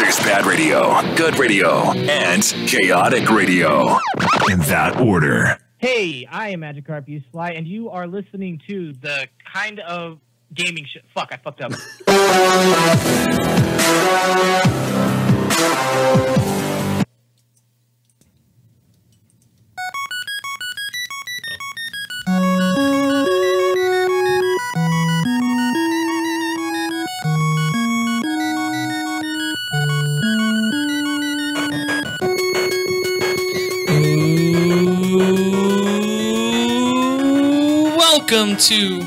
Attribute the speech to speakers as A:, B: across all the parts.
A: There's bad radio, good radio, and chaotic radio. In that order.
B: Hey, I am Magikarp Usefly, and you are listening to the kind of gaming show. Fuck, I fucked up.
C: Welcome to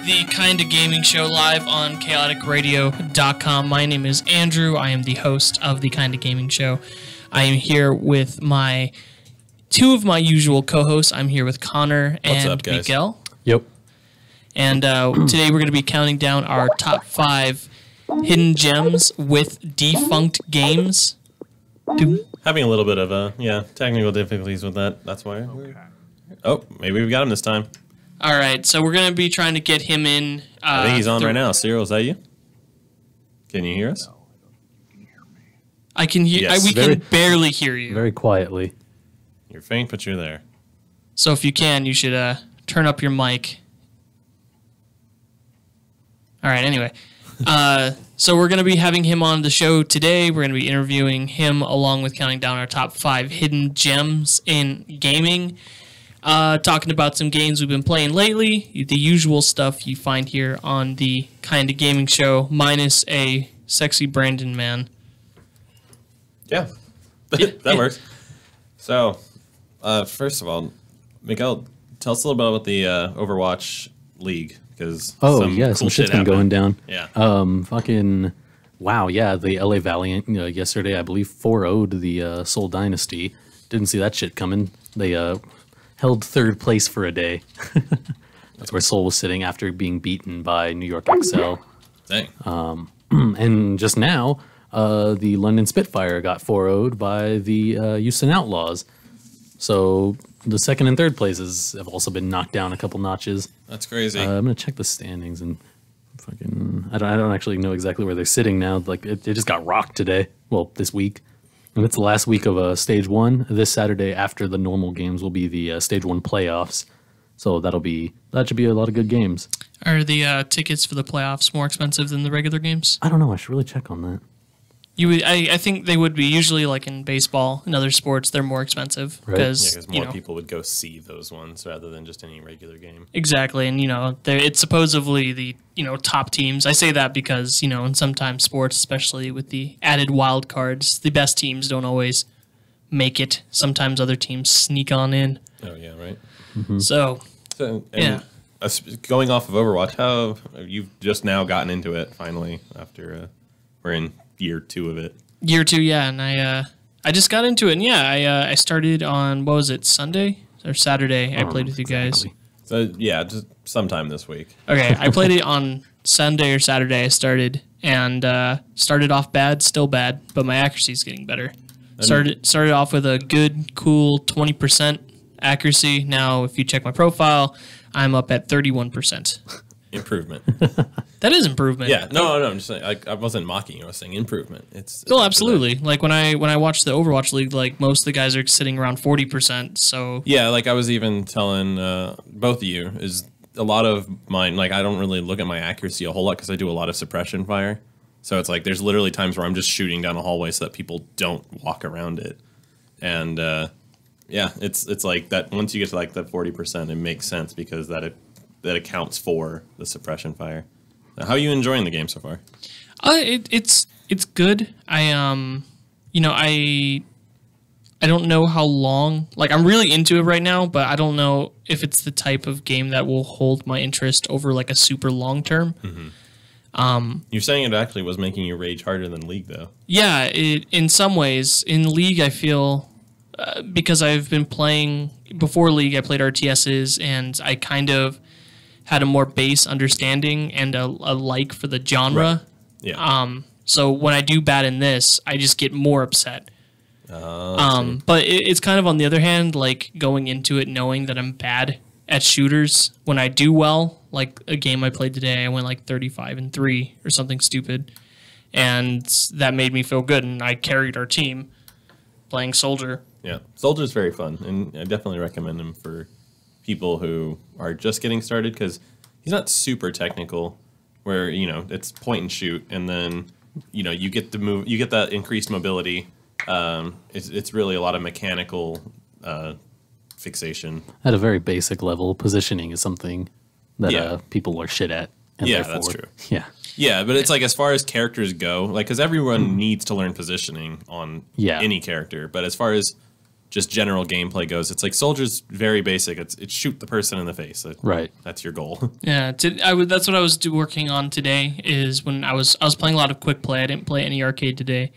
C: the Kinda Gaming Show live on chaoticradio.com. My name is Andrew. I am the host of the Kinda Gaming Show. I am here with two of my usual co-hosts. I'm here with Connor and Miguel.
D: Yep.
C: And today we're going to be counting down our top 5 hidden gems with defunct games.
D: Having a little bit of technical difficulties with that. That's why. Okay. Oh, maybe we got him this time.
C: All right, so we're going to be trying to get him in.
D: I think he's on right now. Cyril, is that you? Can you hear us?
B: No, can you hear me?
C: I can hear.
D: Yes.
C: We can barely hear you.
E: Very quietly.
D: You're faint, but you're there.
C: So if you can, you should turn up your mic. All right, anyway. So we're going to be having him on the show today. We're going to be interviewing him along with counting down our top 5 hidden gems in gaming. Talking about some games we've been playing lately, the usual stuff you find here on the Kinda Gaming Show, minus a sexy Brandon man.
D: Yeah, that works. So, first of all, Miguel, tell us a little bit about the Overwatch League, because
E: some shit's been going down.
D: Yeah.
E: Wow, yeah, the LA Valiant yesterday, I believe, 4-0'd the Seoul Dynasty. Didn't see that shit coming. They held 3rd place for a day. That's where Seoul was sitting after being beaten by New York XL.
D: Dang.
E: And just now, the London Spitfire got 4-0'd by the Houston Outlaws. So the 2nd and 3rd places have also been knocked down a couple notches.
D: That's crazy.
E: I'm gonna check the standings and fucking. I don't actually know exactly where they're sitting now. Like it just got rocked today. Well, this week. And it's the last week of Stage 1. This Saturday, after the normal games, will be the Stage 1 playoffs. So that should be a lot of good games.
C: Are the tickets for the playoffs more expensive than the regular games?
E: I don't know. I should really check on that.
C: I think they would be. Usually, like in baseball and other sports, they're more expensive.
E: Right.
D: Because more people would go see those ones rather than just any regular game.
C: Exactly. And, it's supposedly the, top teams. I say that because, in sometimes sports, especially with the added wild cards, the best teams don't always make it. Sometimes other teams sneak on in.
D: Oh, yeah, right.
E: Mm-hmm.
D: So going off of Overwatch, how you've just now gotten into it, finally, after we're in year 2 of it.
C: Year 2, yeah. And I just got into it. And, yeah, I started on, what was it, Sunday or Saturday? I played with you guys.
D: So, yeah, just sometime this week.
C: Okay, I played it on Sunday or Saturday. I started off bad, still bad, but my accuracy is getting better. Started off with a good, cool 20% accuracy. Now, if you check my profile, I'm up at 31%.
D: Improvement.
C: That is improvement.
D: Yeah, no, I'm just saying. I wasn't mocking you. I was saying improvement. It's
C: absolutely. Like when I watch the Overwatch League, like most of the guys are sitting around 40%. So
D: yeah, like I was even telling both of you, is a lot of mine. Like I don't really look at my accuracy a whole lot because I do a lot of suppression fire. So it's like there's literally times where I'm just shooting down a hallway so that people don't walk around it. And it's like that. Once you get to like that 40%, it makes sense because that accounts for the suppression fire. How are you enjoying the game so far?
C: It's good. I don't know how long. Like I'm really into it right now, but I don't know if it's the type of game that will hold my interest over like a super long term.
D: Mm-hmm. You're saying it actually was making you rage harder than League, though.
C: Yeah, in some ways. In League, I feel because I've been playing before League, I played RTSs, and I kind of had a more base understanding and a like for the genre.
D: Right. Yeah.
C: So when I do bad in this, I just get more upset. But it's kind of on the other hand, like going into it knowing that I'm bad at shooters. When I do well, like a game I played today, I went like 35-3 or something stupid. and that made me feel good, and I carried our team playing Soldier.
D: Yeah, Soldier's very fun, and I definitely recommend him for people who are just getting started because he's not super technical. Where it's point and shoot, and then you get the move, you get that increased mobility. It's really a lot of mechanical fixation.
E: At a very basic level, positioning is something that
D: Yeah.
E: people are shit at. And
D: Yeah,
E: therefore,
D: that's true.
E: Yeah.
D: Yeah, but it's like as far as characters go, like because everyone needs to learn positioning on
E: Yeah.
D: any character. But as far as just general gameplay goes, it's like Soldier's very basic. It's shoot the person in the face.
E: Right.
D: That's your goal.
C: Yeah, that's what I was working on today. Is when I was playing a lot of quick play. I didn't play any arcade today,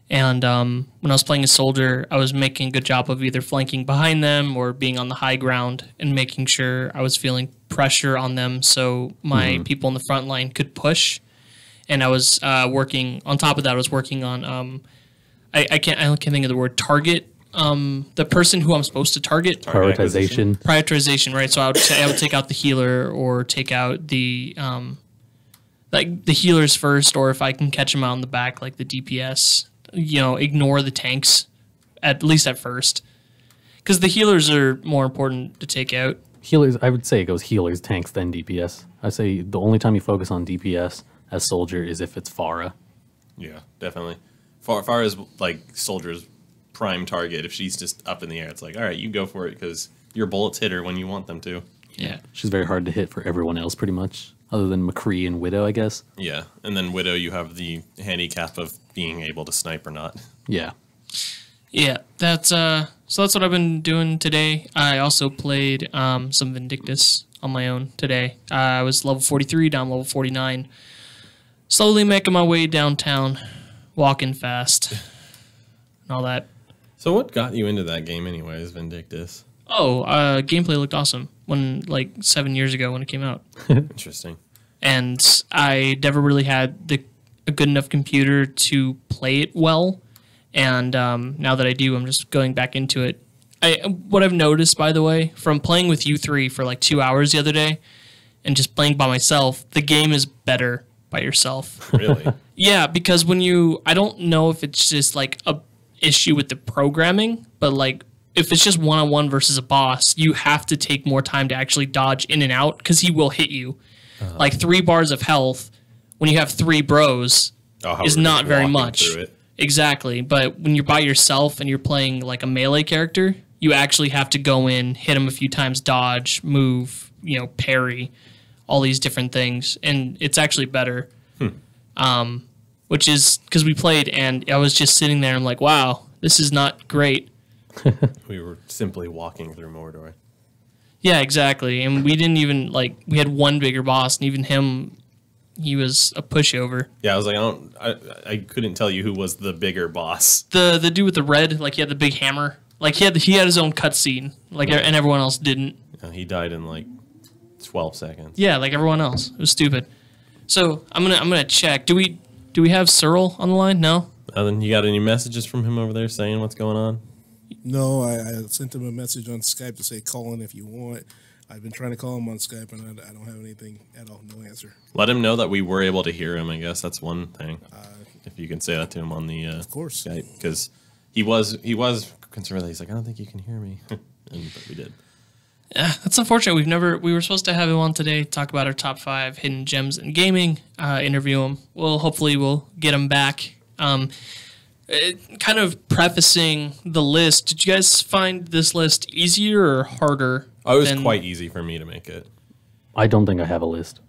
C: and when I was playing a Soldier, I was making a good job of either flanking behind them or being on the high ground and making sure I was feeling pressure on them, so my people in the front line could push. And I was working on top of that. I was working on I can't think of the word target. The person who I'm supposed to target. Prioritization, right? So I would take out the healer or take out the the healers first, or if I can catch them out in the back, like the DPS, ignore the tanks at least at first, because the healers are more important to take out.
E: Healers, I would say it goes healers, tanks, then DPS. I say the only time you focus on DPS as Soldier is if it's Pharah.
D: Yeah, definitely. Far as like Soldier's prime target, if she's just up in the air, it's like, all right, you go for it because your bullets hit her when you want them to.
C: Yeah.
E: She's very hard to hit for everyone else, pretty much, other than McCree and Widow, I guess.
D: Yeah, and then Widow, you have the handicap of being able to snipe or not.
E: Yeah.
C: Yeah, that's so that's what I've been doing today. I also played some Vindictus on my own today. I was level 43, down level 49. Slowly making my way downtown, walking fast, and all that.
D: So what got you into that game anyways, Vindictus?
C: Oh, gameplay looked awesome like 7 years ago when it came out.
D: Interesting.
C: And I never really had a good enough computer to play it well. And now that I do, I'm just going back into it. What I've noticed, by the way, from playing with you three for like 2 hours the other day and just playing by myself, the game is better by yourself.
D: Really?
C: Yeah, because I don't know if it's just like a issue with the programming, but like if it's just one-on-one versus a boss, you have to take more time to actually dodge in and out because he will hit you. Like 3 bars of health when you have 3 bros is not very much. Exactly, but when you're by yourself and you're playing like a melee character, you actually have to go in, hit him a few times, dodge, move, parry, all these different things, and it's actually better. Which is because we played, and I was just sitting there, and I'm like, wow, this is not great.
D: We were simply walking through Mordor.
C: Yeah, exactly, and we didn't even, we had one bigger boss, and even him, he was a pushover.
D: Yeah, I was like, I couldn't tell you who was the bigger boss.
C: The dude with the red, he had the big hammer. He had his own cutscene, and everyone else didn't.
D: He died in 12 seconds.
C: Yeah, like everyone else. It was stupid. So I'm gonna check. Do we have Cyril on the line? No.
D: Then you got any messages from him over there saying what's going on?
F: No, I sent him a message on Skype to say call in if you want. I've been trying to call him on Skype, and I don't have anything at all. No answer.
D: Let him know that we were able to hear him. I guess that's one thing. If you can say that to him on the
F: of course
D: Skype, because he was concerned that he's like, I don't think you can hear me, but we did.
C: Yeah, that's unfortunate. We were supposed to have him on today, talk about our top 5 hidden gems in gaming, interview him. Hopefully we'll get him back. Kind of prefacing the list, did you guys find this list easier or harder?
D: Oh, it was quite easy for me to make it.
E: I don't think I have a list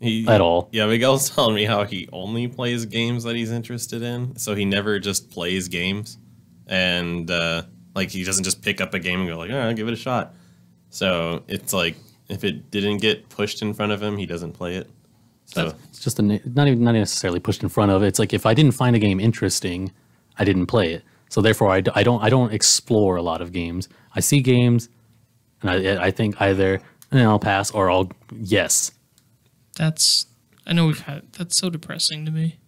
E: at all.
D: Yeah, Miguel's telling me how he only plays games that he's interested in, so he never just plays games, and he doesn't just pick up a game and go all right, give it a shot. So it's like if it didn't get pushed in front of him, he doesn't play it. So
E: It's just not necessarily pushed in front of. It's like if I didn't find a game interesting, I didn't play it. So therefore, I don't explore a lot of games. I see games, and I think either and then I'll pass or I'll yes.
C: That's so depressing to me.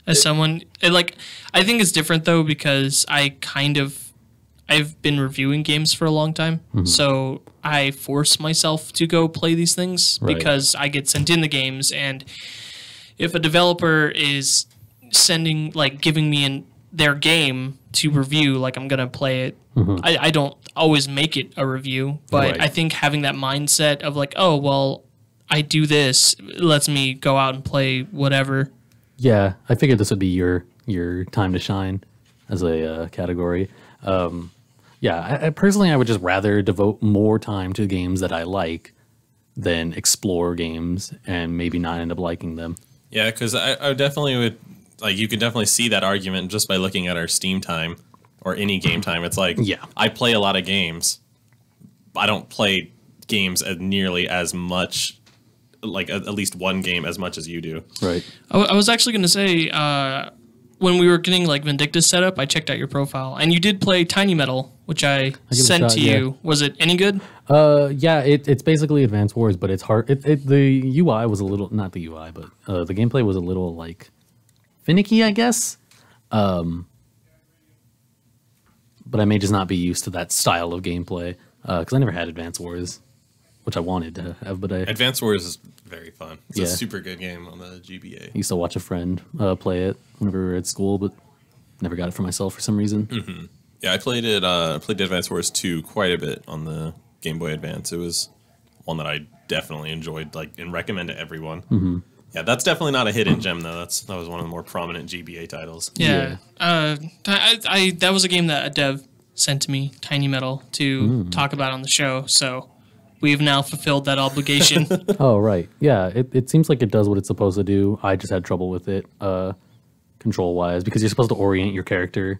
C: As someone I think it's different though because I've been reviewing games for a long time, so I force myself to go play these things because I get sent in the games, and if a developer is sending, like, giving me their game to review, like, I'm gonna play it. I don't always make it a review, but
E: Right.
C: I think having that mindset of like, oh well, I do this, lets me go out and play whatever.
E: Yeah, I figured this would be your time to shine as a category. Yeah, I personally, I would just rather devote more time to games that I like than explore games and maybe not end up liking them.
D: Yeah, because I definitely would, like, you could definitely see that argument just by looking at our Steam time or any game time. It's like,
E: Yeah.
D: I play a lot of games. I don't play games as nearly as much, like at least one game as much as you do.
E: Right.
C: I was actually gonna say, when we were getting like Vindictus set up, I checked out your profile, and you did play Tiny Metal, which I
E: it a
C: sent
E: shot,
C: to
E: yeah.
C: you. Was it any good?
E: Yeah, it's basically Advance Wars, but it's hard. The UI was a little, not the UI, but the gameplay was a little like finicky, I guess. But I may just not be used to that style of gameplay because I never had Advance Wars, which I wanted to have, but I
D: Advance Wars is very fun. It's
E: Yeah.
D: a super good game on the GBA.
E: used to watch a friend play it whenever we were at school, but never got it for myself for some reason.
D: Yeah, I played it. Played Advance Wars 2 quite a bit on the Game Boy Advance. It was one that I definitely enjoyed, like, and recommend to everyone. Yeah, that's definitely not a hidden gem though. That was one of the more prominent GBA titles.
C: Yeah. That was a game that a dev sent to me, Tiny Metal, to talk about on the show. So we've now fulfilled that obligation.
E: Oh, right. Yeah, it seems like it does what it's supposed to do. I just had trouble with it control-wise because you're supposed to orient your character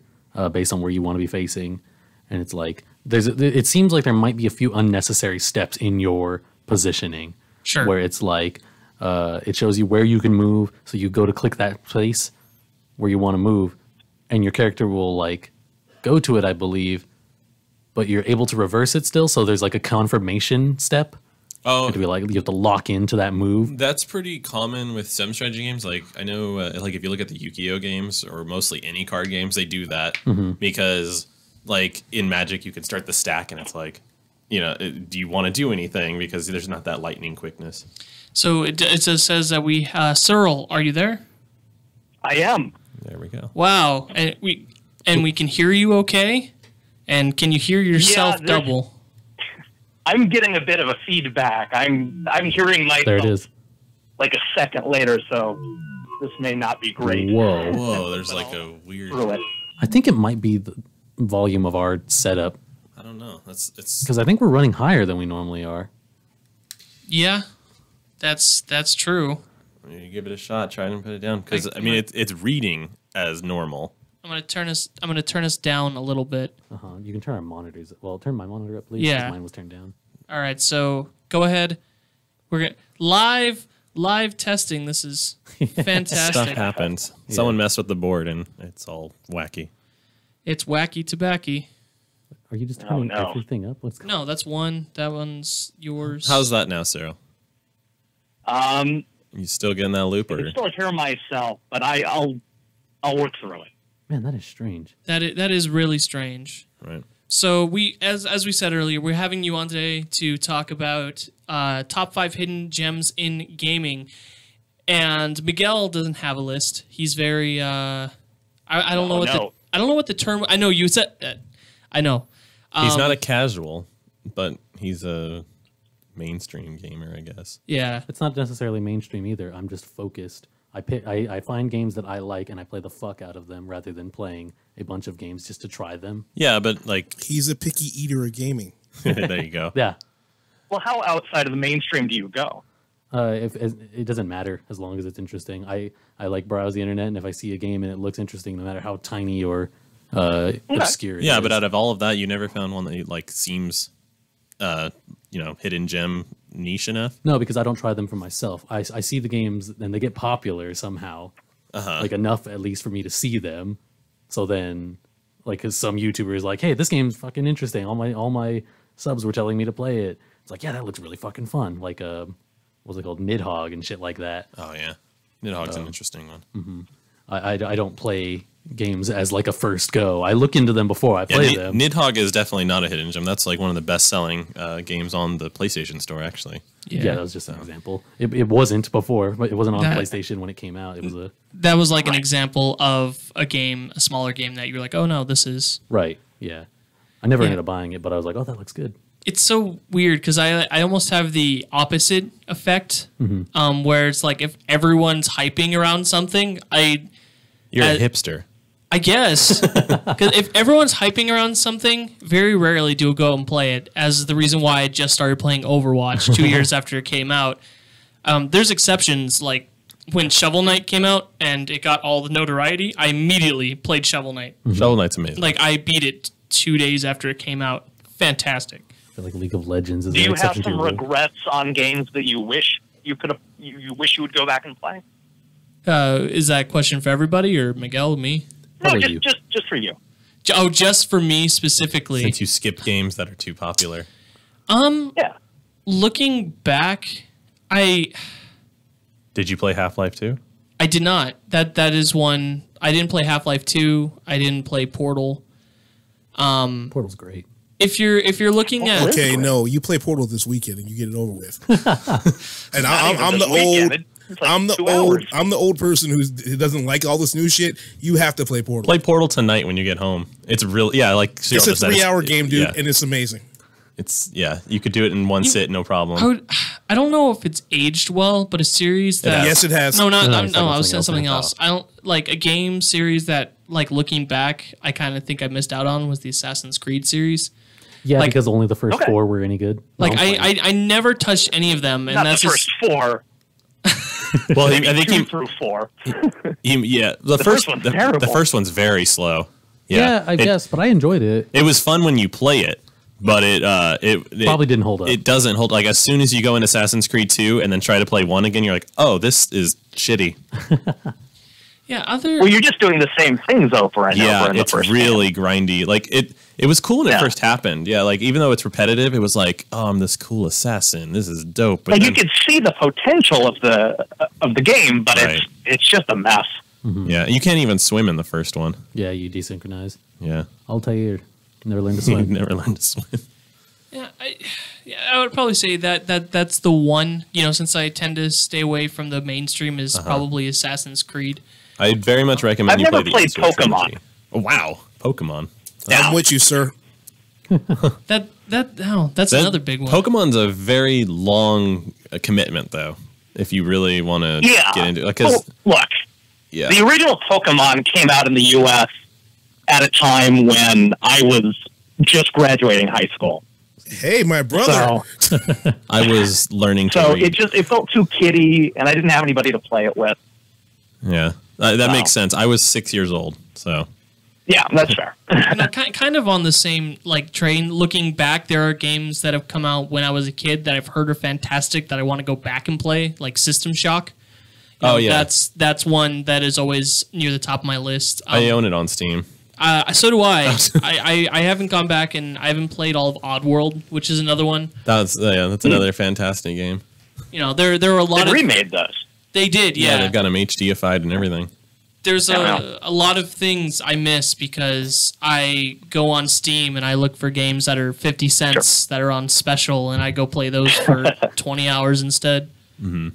E: based on where you want to be facing. And it's like, it seems like there might be a few unnecessary steps in your positioning.
C: Sure.
E: Where it's like, it shows you where you can move. So you go to click that place where you want to move. And your character will, like, go to it, I believe. But you're able to reverse it still. So there's, like, a confirmation step.
D: Oh,
E: To be like, you have to lock into that move.
D: that's pretty common with some strategy games. Like, I know, like, if you look at the Yu-Gi-Oh games or mostly any card games, they do that because, like, in Magic, you can start the stack and it's like, you know, do you want to do anything? Because there's not that lightning quickness.
C: So it just says that we, Cyril, are you there?
B: I am.
D: There we go.
C: Wow, and we can hear you okay, and can you hear yourself
B: there's-
C: double?
B: I'm getting a bit of a feedback. I'm hearing myself
E: There it is.
B: like a second later, so this may not be great.
E: Whoa.
D: Whoa, there's like a weird.
B: Through it.
E: I think it might be the volume of our setup
D: I don't know. It's
E: because I think we're running higher than we normally are.
C: Yeah, that's true.
D: you give it a shot. Try and put it down because I mean it's reading as normal.
C: I'm gonna turn us down a little bit.
E: You can turn our monitors. Well, turn my monitor up, please. 'cause
C: Yeah.
E: mine was turned down.
C: All right, so go ahead. We're gonna live testing. This is
D: Stuff
C: fantastic.
D: happens. Someone messed with the board and it's all wacky.
C: It's wacky tobacco.
E: Are you just turning
B: no.
E: everything up? What's
C: No, that's one. That one's yours.
D: How's that now, Sarah?
B: Um,
D: You still getting that loop
B: I
D: or?
B: can still hear myself, but I'll work through it.
E: Man, that is strange.
C: that is really strange.
D: Right.
C: So we, as we said earlier, we're having you on today to talk about top 5 hidden gems in gaming. And Miguel doesn't have a list. He's very I don't know what the term. I know you said. I know.
D: He's not a casual, but he's a mainstream gamer, I guess.
C: Yeah.
E: It's not necessarily mainstream either. I'm just focused. I find games that I like and I play the fuck out of them rather than playing a bunch of games just to try them.
D: Yeah, but like,
F: He's a picky eater of gaming.
D: there you go.
E: Yeah.
B: Well, how outside of the mainstream do you go?
E: If it doesn't matter as long as it's interesting. I like browse the internet, and if I see a game and it looks interesting, no matter how tiny or obscure it
D: Yeah,
E: is.
D: but out of all of that, you never found one that like seems, hidden gem niche enough.
E: No, because I don't try them for myself. I see the games and they get popular somehow, like enough at least for me to see them. So then, like, 'cause some YouTubers like, hey, this game's fucking interesting. All my subs were telling me to play it. It's like, yeah, that looks really fucking fun. Like, what's it called, Nidhogg and shit like that.
D: Oh yeah, Nidhogg's an interesting one.
E: I don't play games as like a first go. I look into them before I play them.
D: Nidhogg is definitely not a hidden gem. That's like one of the best selling games on the PlayStation Store, actually.
E: Yeah, that was just an example. It wasn't before, but it wasn't on PlayStation when it came out. It was
C: that was like an example of a smaller game that you were like, oh no, this is
E: right. Yeah, I never ended up buying it, but I was like, oh, that looks good.
C: It's so weird because I almost have the opposite effect, where it's like if everyone's hyping around something,
D: You're a hipster.
C: I guess. Because if everyone's hyping around something, very rarely do I go and play it, as the reason why I just started playing Overwatch 2 years after it came out. There's exceptions, like when Shovel Knight came out and it got all the notoriety, I immediately played Shovel Knight.
D: Shovel Knight's amazing.
C: Like, I beat it 2 days after it came out. Fantastic.
E: I feel like League of Legends is
G: Do
E: an
G: you have
E: exception to
G: some
E: the rule.
G: regrets on games that you wish you could have, you wish you would go back and play?
C: Is that a question for everybody or Miguel, me?
G: No,
E: Probably
G: just for you.
C: Oh, just for me specifically.
D: Since you skip games that are too popular.
G: Yeah.
C: Looking back, I
D: Did you play Half-Life 2?
C: I did not. That is one. I didn't play Half-Life 2. I didn't play Portal.
E: Portal's great.
C: If you're looking at
F: Okay, no, you play Portal this weekend and you get it over with. And I'm the old. I'm the old person who doesn't like all this new shit. You have to play Portal.
D: Play Portal tonight when you get home. It's real. Yeah, like
F: It's a 3-hour game, dude,
D: Yeah.
F: and it's amazing.
D: You could do it in one sit, no problem.
C: I don't know if it's aged well, but a series that
F: Yes, it has.
C: No,
E: No,
C: I was saying something
E: something
C: else. I don't like a game series that, like, looking back, I kind of think I missed out on was the Assassin's Creed series.
E: Yeah,
C: Like-
E: because only the first 4 were any good.
C: Like,
E: I'm playing.
C: I never touched any of them, and
G: Not
C: that's
G: the
C: just
G: first 4.
D: Well, I think
G: 2 through 4.
D: the
G: first one's terrible.
D: The first one's very slow.
E: yeah, I guess, but I enjoyed it.
D: It was fun when you play it, but it
E: Probably didn't hold up.
D: It doesn't hold. Like, as soon as you go in Assassin's Creed 2 and then try to play 1 again, you're like, oh, this is shitty.
G: Well, you're just doing the same things over and over in the
D: it's
G: first
D: really grindy. Like, it was cool when it first happened. Yeah, like, even though it's repetitive, it was like, oh, I'm this cool assassin. This is dope. But
G: Like,
D: then,
G: you could see the potential of the game, but
D: Right.
G: it's just a mess.
D: yeah, you can't even swim in the first one.
E: Yeah, you desynchronize.
D: Yeah,
E: Altair never learned to
D: you
E: swim.
D: never learned to swim.
C: I would probably say that's the one. Since I tend to stay away from the mainstream, is probably Assassin's Creed.
D: I very much recommend
G: I've
D: you
G: never
D: play the
G: played
D: Ezio trilogy.
G: Pokemon.
D: Oh, wow, Pokemon.
F: I'm with you, sir.
C: That's another big one.
D: Pokemon's a very long commitment, though. If you really want to get into it, because
G: Look, the original Pokemon came out in the U.S. at a time when I was just graduating high school.
F: Hey, my brother.
G: So,
D: I was learning to
G: so
D: read.
G: it felt too kiddie, and I didn't have anybody to play it with.
D: Yeah, that makes sense. I was 6 years old, so
G: Yeah, that's fair.
C: Kind of on the same train. Looking back, there are games that have come out when I was a kid that I've heard are fantastic that I want to go back and play, like System Shock. That's one that is always near the top of my list.
D: I own it on Steam.
C: So do I. I haven't gone back and I haven't played all of Oddworld, which is another one.
D: That's another fantastic game.
C: There are a lot
G: They
C: of
G: remade those.
C: They did, yeah.
D: They've got them HDified and everything.
C: There's a lot of things I miss because I go on Steam and I look for games that are 50 cents that are on special, and I go play those for 20 hours instead. Mm-hmm.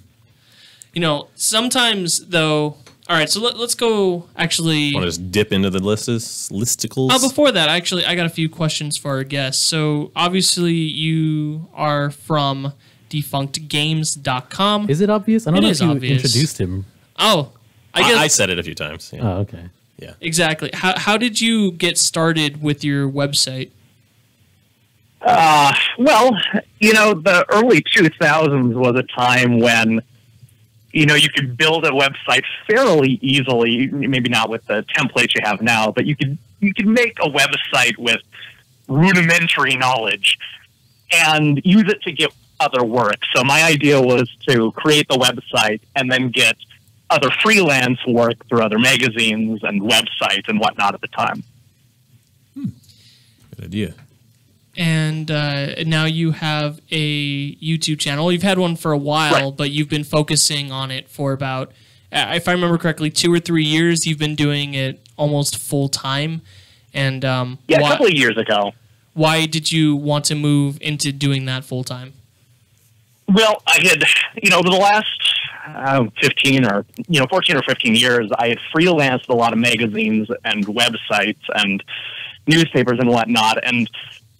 C: Sometimes, though... All right, so let's go actually...
D: Want to just dip into the listicles?
C: Before that, actually, I got a few questions for our guests. So, obviously, you are from defunctgames.com.
E: Is it obvious? I don't
C: It
E: know
C: is
E: if you
C: obvious.
E: introduced him.
C: Oh, I guess...
D: I said it a few times. Yeah.
E: Oh, okay.
D: Yeah.
C: Exactly. How did you get started with your website?
G: Well, the early 2000s was a time when, you could build a website fairly easily, maybe not with the templates you have now, but you could make a website with rudimentary knowledge and use it to get other work. So my idea was to create the website and then get other freelance work through other magazines and websites and whatnot at the time.
D: Good idea.
C: And now you have a YouTube channel. You've had one for a while,
G: Right.
C: but you've been focusing on it for about if I remember correctly, 2 or 3 years you've been doing it almost full time. And
G: a couple of years ago.
C: Why did you want to move into doing that full time?
G: Well, I had, over the last 14 or 15 years, I had freelanced a lot of magazines and websites and newspapers and whatnot. And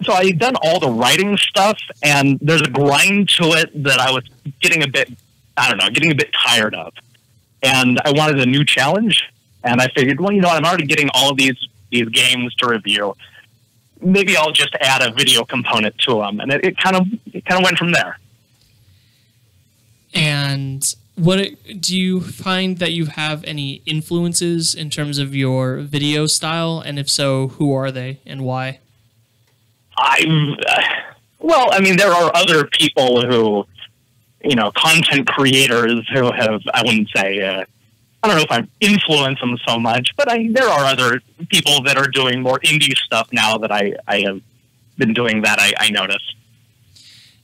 G: so I had done all the writing stuff, and there's a grind to it that I was getting a bit tired of. And I wanted a new challenge. And I figured, well, I'm already getting all of these games to review. Maybe I'll just add a video component to them. And it kind of went from there.
C: And what do you find that you have any influences in terms of your video style? And if so, who are they and why?
G: There are other people who, content creators who have, I wouldn't say, I don't know if I've influenced them so much, but there are other people that are doing more indie stuff now that I have been doing that I notice.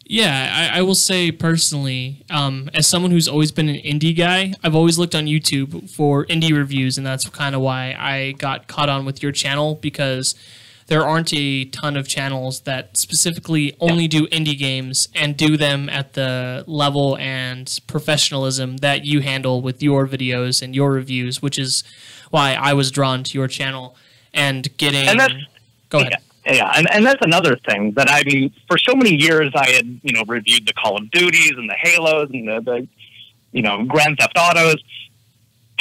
C: Yeah, I will say personally, as someone who's always been an indie guy, I've always looked on YouTube for indie reviews, and that's kind of why I got caught on with your channel, because there aren't a ton of channels that specifically only do indie games and do them at the level and professionalism that you handle with your videos and your reviews, which is why I was drawn to your channel and getting... Go ahead.
G: Yeah, and that's another thing that for so many years I had, reviewed the Call of Duties and the Halos and the Grand Theft Autos.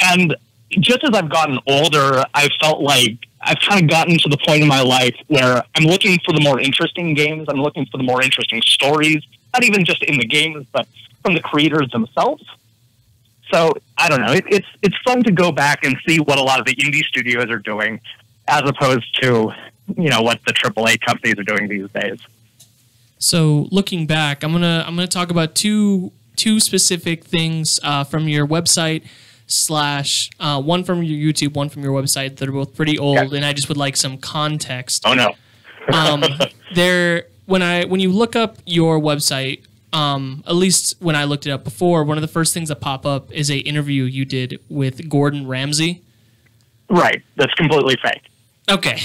G: And just as I've gotten older, I felt like I've kind of gotten to the point in my life where I'm looking for the more interesting games. I'm looking for the more interesting stories, not even just in the games, but from the creators themselves. So I don't know. It's fun to go back and see what a lot of the indie studios are doing, as opposed to what the AAA companies are doing these days.
C: So looking back, I'm gonna talk about two specific things from your website / one from your YouTube, one from your website that are both pretty old, and I just would like some context.
G: Oh no.
C: When you look up your website, at least when I looked it up before, one of the first things that pop up is a interview you did with Gordon Ramsay.
G: Right. That's completely fake.
C: Okay.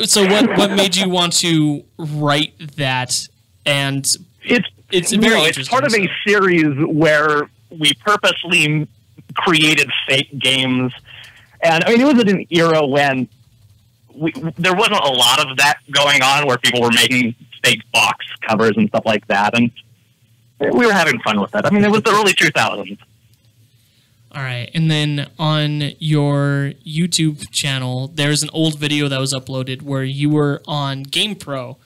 C: So what made you want to write that? And it's very interesting.
G: It's part of a series where we purposely created fake games, and it was in an era when there wasn't a lot of that going on, where people were making fake box covers and stuff like that, and we were having fun with it. It was the early 2000s.
C: All right, and then on your YouTube channel, there's an old video that was uploaded where you were on GamePro.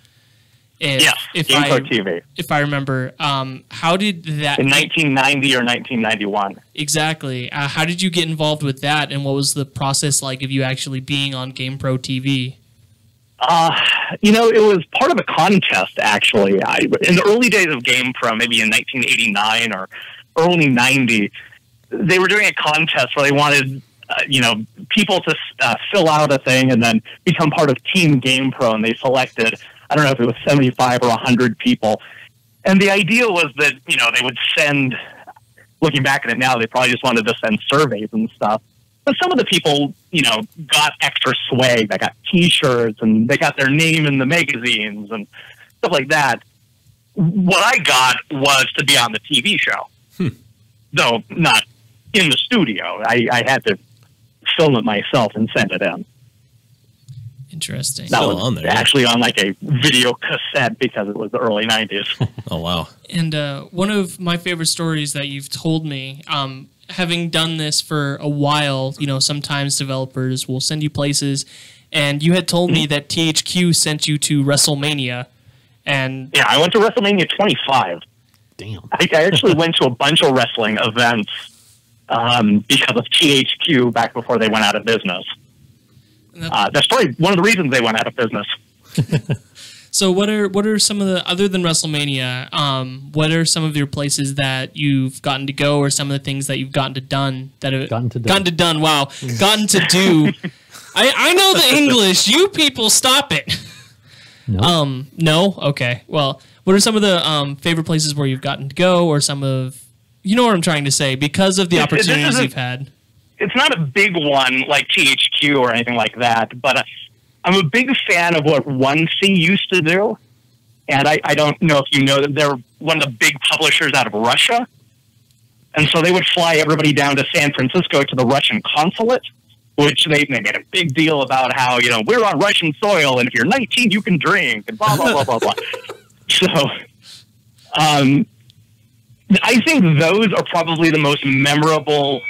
G: GamePro TV.
C: If I remember, how did that...
G: In 1990 or 1991.
C: Exactly. How did you get involved with that, and what was the process like of you actually being on GamePro TV?
G: It was part of a contest, actually. In the early days of GamePro, maybe in 1989 or early 90, they were doing a contest where they wanted, people to fill out a thing and then become part of Team GamePro, and they selected, I don't know if it was 75 or 100 people. And the idea was that, they would send, looking back at it now, they probably just wanted to send surveys and stuff. But some of the people, got extra swag. They got T-shirts, and they got their name in the magazines and stuff like that. What I got was to be on the TV show. Though not in the studio. I had to film it myself and send it in.
C: Interesting.
G: That was on there, actually on like a video cassette, because it was the early 90s.
D: Oh, wow.
C: And one of my favorite stories that you've told me, having done this for a while, sometimes developers will send you places, and you had told me that THQ sent you to WrestleMania. And
G: yeah, I went to WrestleMania 25.
E: Damn.
G: I actually went to a bunch of wrestling events because of THQ back before they went out of business. That's probably one of the reasons they went out of business.
C: So what are some of the, other than WrestleMania, what are some of your places that you've gotten to go, or some of the things that you've gotten to do? Gotten to do. I know the English. You people, stop it.
E: No.
C: No? Okay. Well, what are some of the favorite places where you've gotten to go, or some of You know what I'm trying to say, because of the opportunities you've had.
G: It's not a big one like THQ or anything like that, but I'm a big fan of what 1C used to do. And I don't know if you know that they're one of the big publishers out of Russia. And so they would fly everybody down to San Francisco to the Russian consulate, which they made a big deal about how, we're on Russian soil, and if you're 19, you can drink, and blah, blah, blah, blah, blah. So I think those are probably the most memorable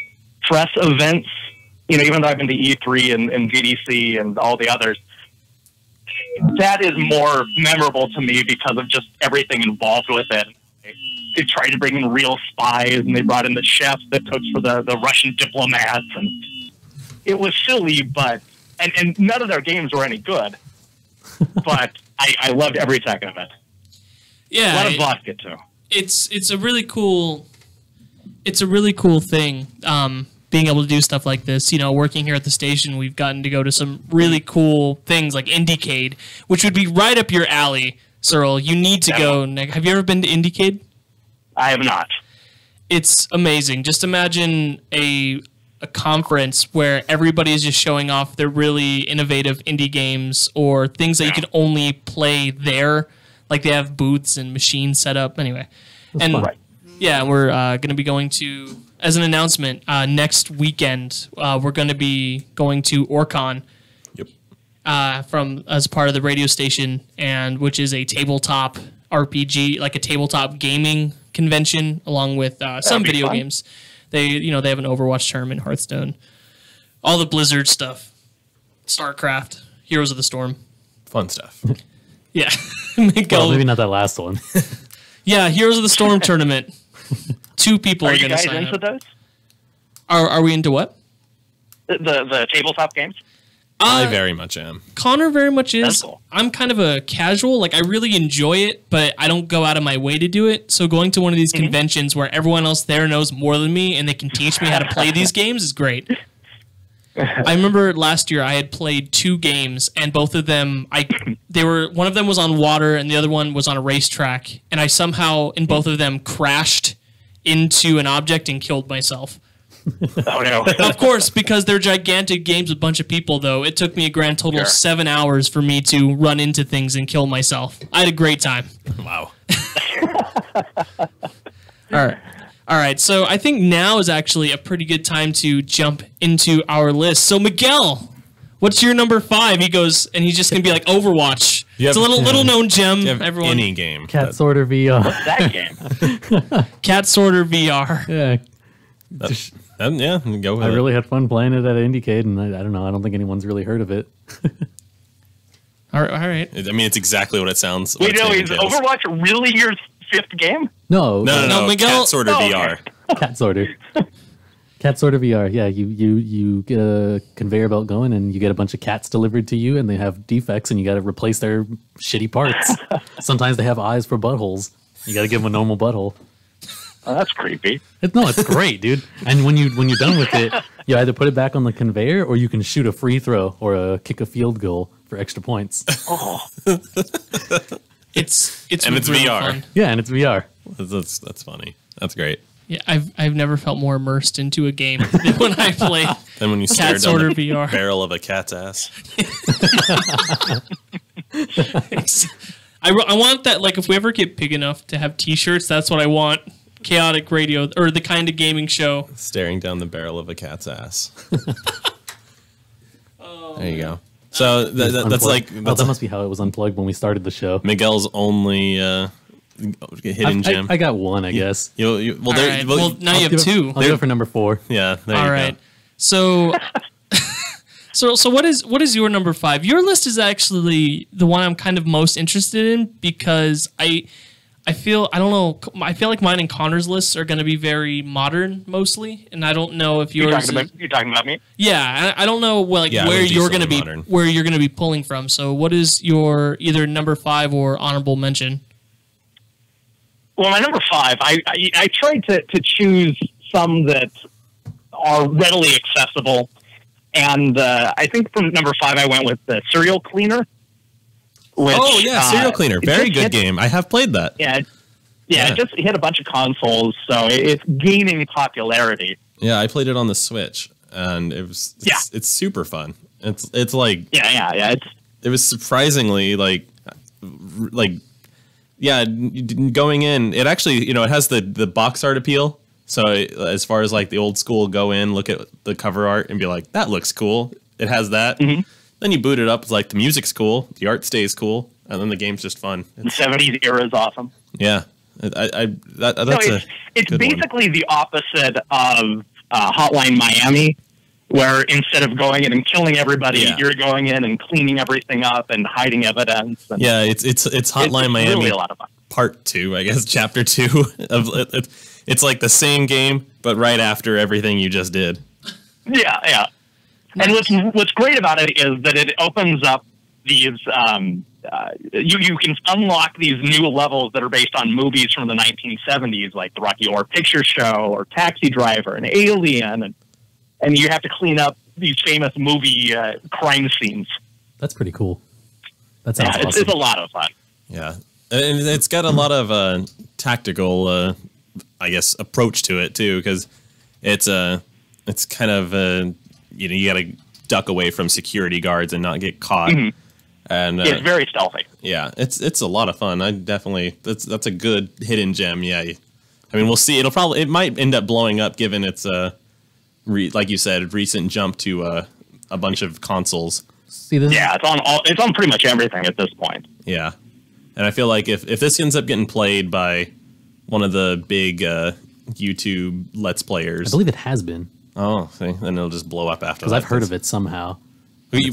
G: press events, even though I've been to E3 and VDC and all the others. That is more memorable to me because of just everything involved with it. They tried to bring in real spies, and they brought in the chefs that cooked for the Russian diplomats, and it was silly, but and none of their games were any good. But I loved every second of it.
C: Yeah,
G: a lot of vodka too.
C: It's a really cool thing. Being able to do stuff like this, working here at the station, we've gotten to go to some really cool things like Indiecade, which would be right up your alley, Cyril. You need to go. Nick, have you ever been to Indiecade?
G: I have not.
C: It's amazing. Just imagine a conference where everybody is just showing off their really innovative indie games or things that you can only play there. Like they have booths and machines set up. Anyway, yeah, we're going to be going to, as an announcement, next weekend. We're going to be going to Orcon.
D: Yep.
C: As part of the radio station, and which is a tabletop RPG, like a tabletop gaming convention, along with some video games. They have an Overwatch tournament, Hearthstone, all the Blizzard stuff, StarCraft, Heroes of the Storm,
D: fun stuff.
C: Yeah,
E: well, maybe not that last one.
C: Yeah, Heroes of the Storm tournament. 2 people are going to sign up.
G: Are you guys into those?
C: Are we into what?
G: The tabletop games?
D: I very much am.
C: Connor very much is.
G: Cool.
C: I'm kind of a casual. Like, I really enjoy it, but I don't go out of my way to do it. So going to one of these conventions where everyone else there knows more than me and they can teach me how to play these games is great. I remember last year I had played 2 games, and both of them, one of them was on water and the other one was on a racetrack, and I somehow in both of them crashed into an object and killed myself.
G: Oh no!
C: Of course, because they're gigantic games with a bunch of people, though. It took me a grand total of 7 hours for me to run into things and kill myself. I had a great time.
D: Wow.
C: All right. So I think now is actually a pretty good time to jump into our list. So Miguel, what's your number 5? He goes, and he's just gonna be like Overwatch. It's a little known gem. Everyone.
D: Any game.
E: Cat Sorter VR.
G: What's that game?
C: Cat Sorter VR.
E: Yeah.
D: Yeah, go with
E: I
D: it.
E: really had fun playing it at Indiecade, and I don't know. I don't think anyone's really heard of it.
C: All right.
D: I mean, it's exactly what it sounds.
G: Wait, no, is Overwatch really your 5th game?
E: No,
C: No, Miguel-
D: Cat Sorter VR.
E: Cat Sorter. Cat Sorter VR. Yeah, you get a conveyor belt going, and you get a bunch of cats delivered to you, and they have defects, and you got to replace their shitty parts. Sometimes they have eyes for buttholes. You got to give them a normal butthole.
G: Oh, that's creepy.
E: It's great, dude. And when you're done with it, you either put it back on the conveyor, or you can shoot a free throw or kick a field goal for extra points.
G: Oh,
C: It's
D: And it's
C: really
D: VR.
C: fun.
E: Yeah, and it's VR.
D: That's funny. That's great.
C: Yeah, I've never felt more immersed into a game than when I play
D: Then when you stare
C: Cat
D: down
C: Sorter
D: the
C: VR.
D: barrel of a cat's ass.
C: I want that, like, if we ever get big enough to have T-shirts, that's what I want. Chaotic Radio, or the kind of gaming show.
D: Staring down the barrel of a cat's ass. There you go. So that's like
E: that must be how it was unplugged when we started the show.
D: Miguel's only hidden gem.
E: I got one, I guess.
C: All right. Well, now you have 2.
E: I'll go for number 4.
D: Yeah. There
C: All
D: you
C: right.
D: go.
C: So, so what is your number 5? Your list is actually the one I'm kind of most interested in because I feel like mine and Connor's lists are going to be very modern mostly, and I don't know if yours.
G: you're talking about me?
C: Yeah, I don't know where
D: Yeah,
C: where
D: I would do
C: you're going to
D: something
C: be
D: modern.
C: where you're going to be pulling from. So, what is your either number 5 or honorable mention?
G: Well, my number 5, I tried to choose some that are readily accessible, and I think from number 5 I went with the Serial Cleaner. Which,
D: Serial Cleaner. Very good game. I have played that.
G: Yeah, Yeah, it just hit a bunch of consoles, so it's gaining popularity.
D: Yeah, I played it on the Switch, and it's super fun. It's like it was surprisingly like going in. It actually it has the box art appeal. So as far as like the old school, go in, look at the cover art, and be like, that looks cool. It has that. Mm-hmm. Then you boot it up. It's like the music's cool, the art stays cool, and then the game's just fun.
G: The 70s era is awesome.
D: Yeah,
G: it's basically the opposite of Hotline Miami, where instead of going in and killing everybody, you're going in and cleaning everything up and hiding evidence. And
D: it's Hotline Miami
G: really a lot of fun.
D: Part 2, I guess, Chapter 2 of it. It's like the same game, but right after everything you just did.
G: Yeah. And what's great about it is that it opens up these. You can unlock these new levels that are based on movies from the 1970s, like the Rocky Horror Picture Show or Taxi Driver and Alien, and you have to clean up these famous movie crime scenes.
E: That's pretty cool. That sounds awesome.
G: It's a lot of fun.
D: Yeah, and it's got a lot of tactical, I guess, approach to it too, because it's kind of you got to duck away from security guards and not get caught. Mm-hmm. And
G: it's very stealthy.
D: Yeah, it's a lot of fun. I definitely that's a good hidden gem. Yeah, I mean, we'll see. It might end up blowing up given its like you said, recent jump to a bunch of consoles.
E: See this?
G: Yeah, it's on pretty much everything at this point.
D: Yeah, and I feel like if this ends up getting played by one of the big YouTube Let's Players,
E: I believe it has been.
D: Oh, see, then it'll just blow up after that.
E: Because I've heard of it somehow.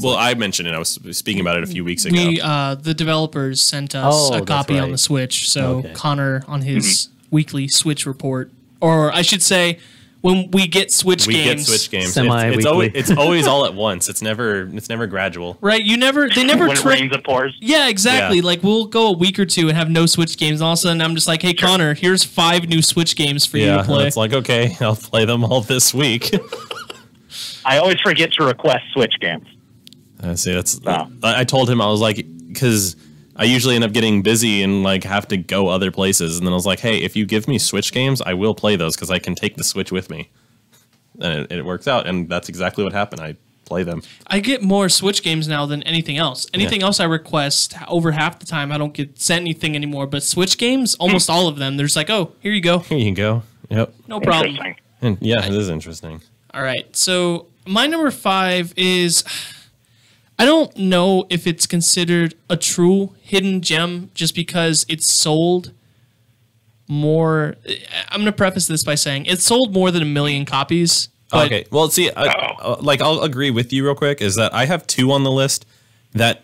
D: Well, I mentioned it. I was speaking about it a few weeks ago.
C: The developers sent us a copy on the Switch. So Connor on his weekly Switch report, or I should say, when we get Switch games,
E: Semi-weekly.
D: It's always all at once. It's never gradual.
C: Right? They never
G: when it rains, it pours.
C: Yeah, exactly. Yeah. Like we'll go a week or two and have no Switch games, and all of a sudden I'm just like, hey Connor, here's 5 new Switch games for you to play.
D: It's like, okay, I'll play them all this week.
G: I always forget to request Switch games.
D: See, I told him, I was like, because I usually end up getting busy and like have to go other places, and then I was like, hey, if you give me Switch games, I will play those because I can take the Switch with me, and it works out, and that's exactly what happened. I play them.
C: I get more Switch games now than anything else. Anything else I request, over half the time I don't get sent anything anymore, but Switch games, almost all of them, there's like, oh, here you go.
D: Here you go. Yep.
C: No problem.
D: And yeah, it is interesting.
C: All right, so my number 5 is, I don't know if it's considered a true hidden gem just because it's sold more. I'm going to preface this by saying it sold more than 1 million copies.
D: Okay. Well, see, I'll agree with you real quick, is that I have 2 on the list that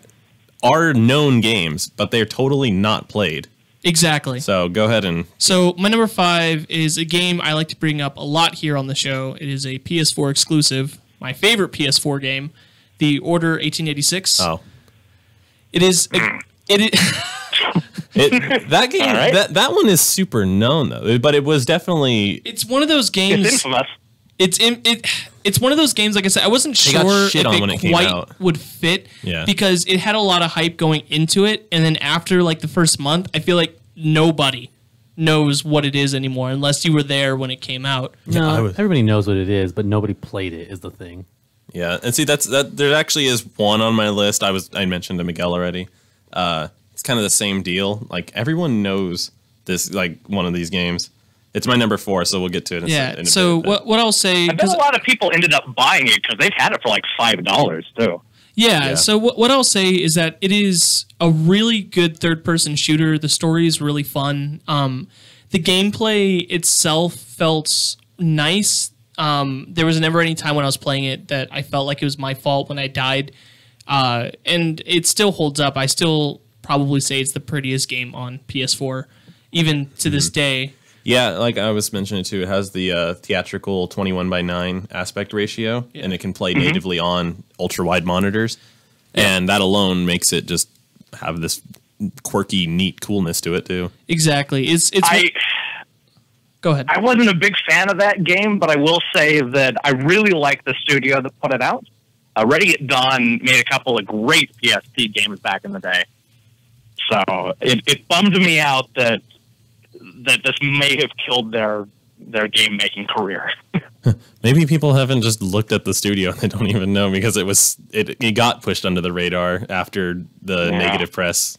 D: are known games, but they're totally not played.
C: Exactly.
D: So go ahead and...
C: So my number 5 is a game I like to bring up a lot here on the show. It is a PS4 exclusive, my favorite PS4 game. The Order 1886.
D: Oh,
C: it is.
D: That game.
G: Right.
D: That one is super known though, but it was definitely.
C: It's one of those games.
G: It's infamous.
C: It's one of those games. Like I said, I wasn't sure if it quite would fit.
D: Yeah.
C: Because it had a lot of hype going into it, and then after like the first month, I feel like nobody knows what it is anymore unless you were there when it came out.
E: No, everybody knows what it is, but nobody played it. Is the thing.
D: Yeah, and see that there actually is one on my list. I mentioned to Miguel already. It's kind of the same deal. Like everyone knows this, like one of these games. It's my number 4, so we'll get to it. In a bit,
C: what I'll say,
G: I bet a lot of people ended up buying it because they've had it for like $5 too.
C: Yeah. So what I'll say is that it is a really good third-person shooter. The story is really fun. The gameplay itself felt nice. There was never any time when I was playing it that I felt like it was my fault when I died. And it still holds up. I still probably say it's the prettiest game on PS4, even to this day.
D: Yeah, like I was mentioning too, it has the theatrical 21:9 aspect ratio, and it can play natively on ultra-wide monitors. Yeah. And that alone makes it just have this quirky, neat coolness to it too.
C: Exactly. Go ahead.
G: I wasn't a big fan of that game, but I will say that I really like the studio that put it out. Ready It Dawn made a couple of great PSP games back in the day. So it bummed me out that that this may have killed their game making career.
D: Maybe people haven't just looked at the studio and they don't even know, because it got pushed under the radar after the negative press.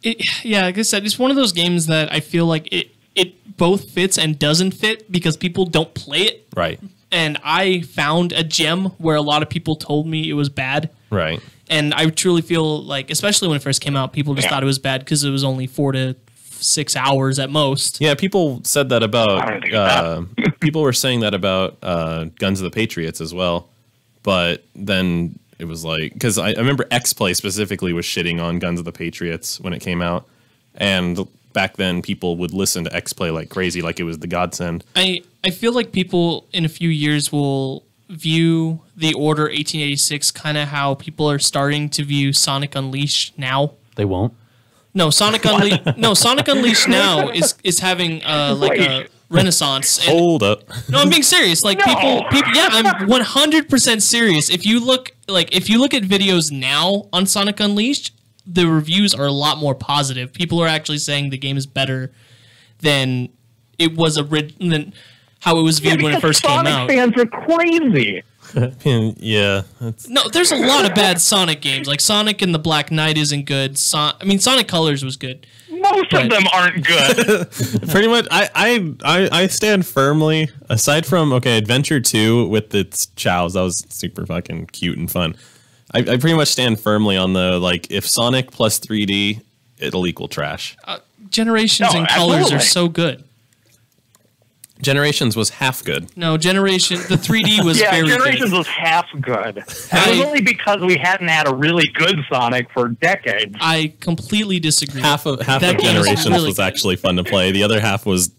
C: Like I said, it's one of those games that I feel like it both fits and doesn't fit because people don't play it.
D: Right.
C: And I found a gem where a lot of people told me it was bad.
D: Right.
C: And I truly feel like, especially when it first came out, people just thought it was bad because it was only 4 to 6 hours at most.
D: Yeah, people said that about. People were saying that about Guns of the Patriots as well, but then it was like, because I remember X-Play specifically was shitting on Guns of the Patriots when it came out, and back then people would listen to X-Play like crazy, like it was the godsend.
C: I feel like people in a few years will view The Order 1886 kind of how people are starting to view Sonic Unleashed now.
E: They won't.
C: No, Sonic Unleashed now is having like a renaissance. And,
D: Hold up.
C: No, I'm being serious. Like people, yeah, I'm 100% serious. If you look at videos now on Sonic Unleashed, the reviews are a lot more positive. People are actually saying the game is better than it was than how it was viewed when it first came out.
G: Sonic fans are crazy.
D: Yeah.
C: No, there's a lot of bad Sonic games. Like Sonic and the Black Knight isn't good. Sonic Colors was good.
G: Most of them aren't good.
D: Pretty much, I stand firmly, aside from, Adventure 2 with its chows, that was super fucking cute and fun. I pretty much stand firmly on the, like, if Sonic plus 3D, it'll equal trash.
C: Generations and Colors are so good.
D: Generations was half good.
C: No, the 3D was very good.
G: Generations was half good. It was only because we hadn't had a really good Sonic for decades.
C: I completely disagree.
D: Half of Generations was actually fun to play. The other half was,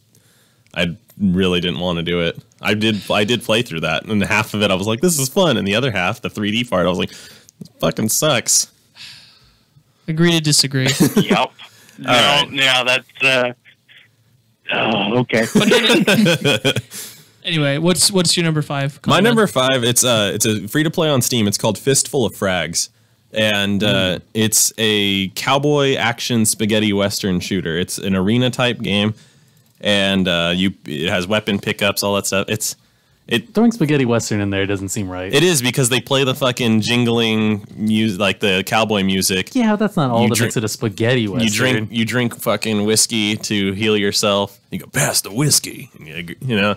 D: I really didn't want to do it. I did play through that, and half of it I was like, this is fun, and the other half, the 3D part, I was like, this fucking sucks.
C: Agree to disagree.
G: Yep. That's. Oh, okay.
C: Anyway, what's your number 5?
D: My number 5, it's a free to play on Steam. It's called Fistful of Frags, and it's a cowboy action spaghetti western shooter. It's an arena type game, and it has weapon pickups, all that stuff.
E: Throwing spaghetti western in there doesn't seem right.
D: It is, because they play the fucking jingling music, like the cowboy music.
E: Yeah, that's not all that makes it a spaghetti western.
D: You drink fucking whiskey to heal yourself. You go, pass the whiskey. You know.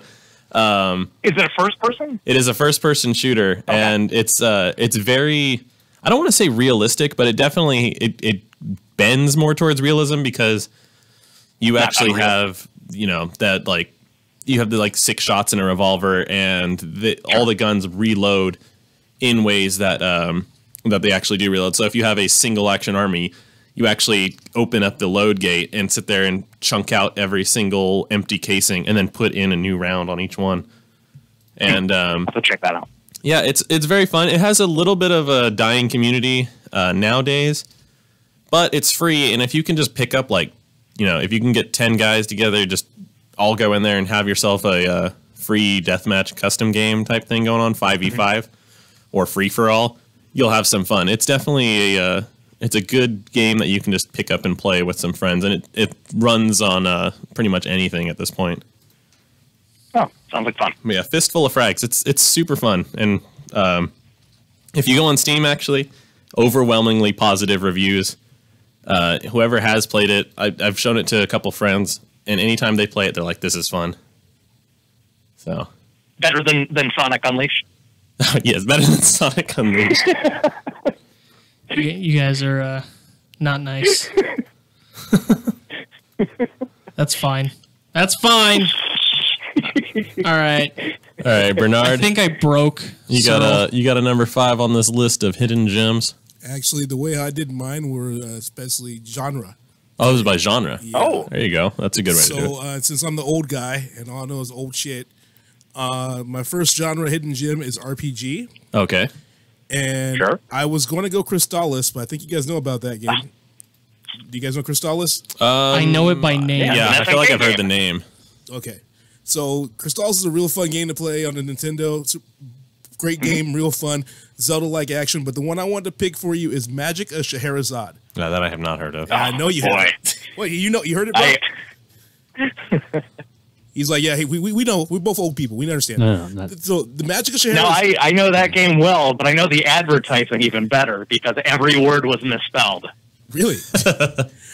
G: Is it a first person?
D: It is a first person shooter, and it's very, I don't want to say realistic, but it definitely it bends more towards realism, because you actually have, that, like, you have the, like, 6 shots in a revolver, and all the guns reload in ways that that they actually do reload. So if you have a single action army, you actually open up the load gate and sit there and chunk out every single empty casing, and then put in a new round on each one. And
G: I'll have to check that out.
D: Yeah, it's very fun. It has a little bit of a dying community nowadays, but it's free. And if you can just pick up, like, if you can get 10 guys together, just all go in there and have yourself a free deathmatch custom game type thing going on, 5v5 or free for all, you'll have some fun. It's definitely it's a good game that you can just pick up and play with some friends, and it runs on pretty much anything at this point.
G: Oh, sounds like fun.
D: But yeah, Fistful of Frags. It's super fun, and if you go on Steam, actually, overwhelmingly positive reviews. Whoever has played it, I've shown it to a couple friends, and anytime they play it, they're like, "This is fun." So
G: better than Sonic Unleashed.
D: Yes, better than Sonic Unleashed.
C: You guys are not nice. That's fine. That's fine. All right,
D: Bernard.
C: I think I broke.
D: You got a number 5 on this list of hidden gems.
F: Actually, the way I did mine were especially genre.
D: Oh, it was by genre.
F: Yeah.
G: Oh,
D: there you go. That's a good way to do it.
F: So since I'm the old guy and all I know is old shit, my first genre hidden gem is RPG.
D: Okay.
F: And
G: sure.
F: I was going to go Crystalis, but I think you guys know about that game. Do you guys know Crystalis?
C: I know it by name.
D: Yeah, I feel like I've heard the name.
F: Okay. So Crystalis is a real fun game to play on the Nintendo. It's a great game, real fun, Zelda-like action. But the one I wanted to pick for you is Magic of Scheherazade.
D: No, that I have not heard of.
F: I know you have. Wait, you heard it, bro? He's like, yeah, hey, we know. We're both old people. We understand.
E: No,
F: so the Magic of Scheherazade.
G: No, I know that game well, but I know the advertising even better because every word was misspelled.
F: Really?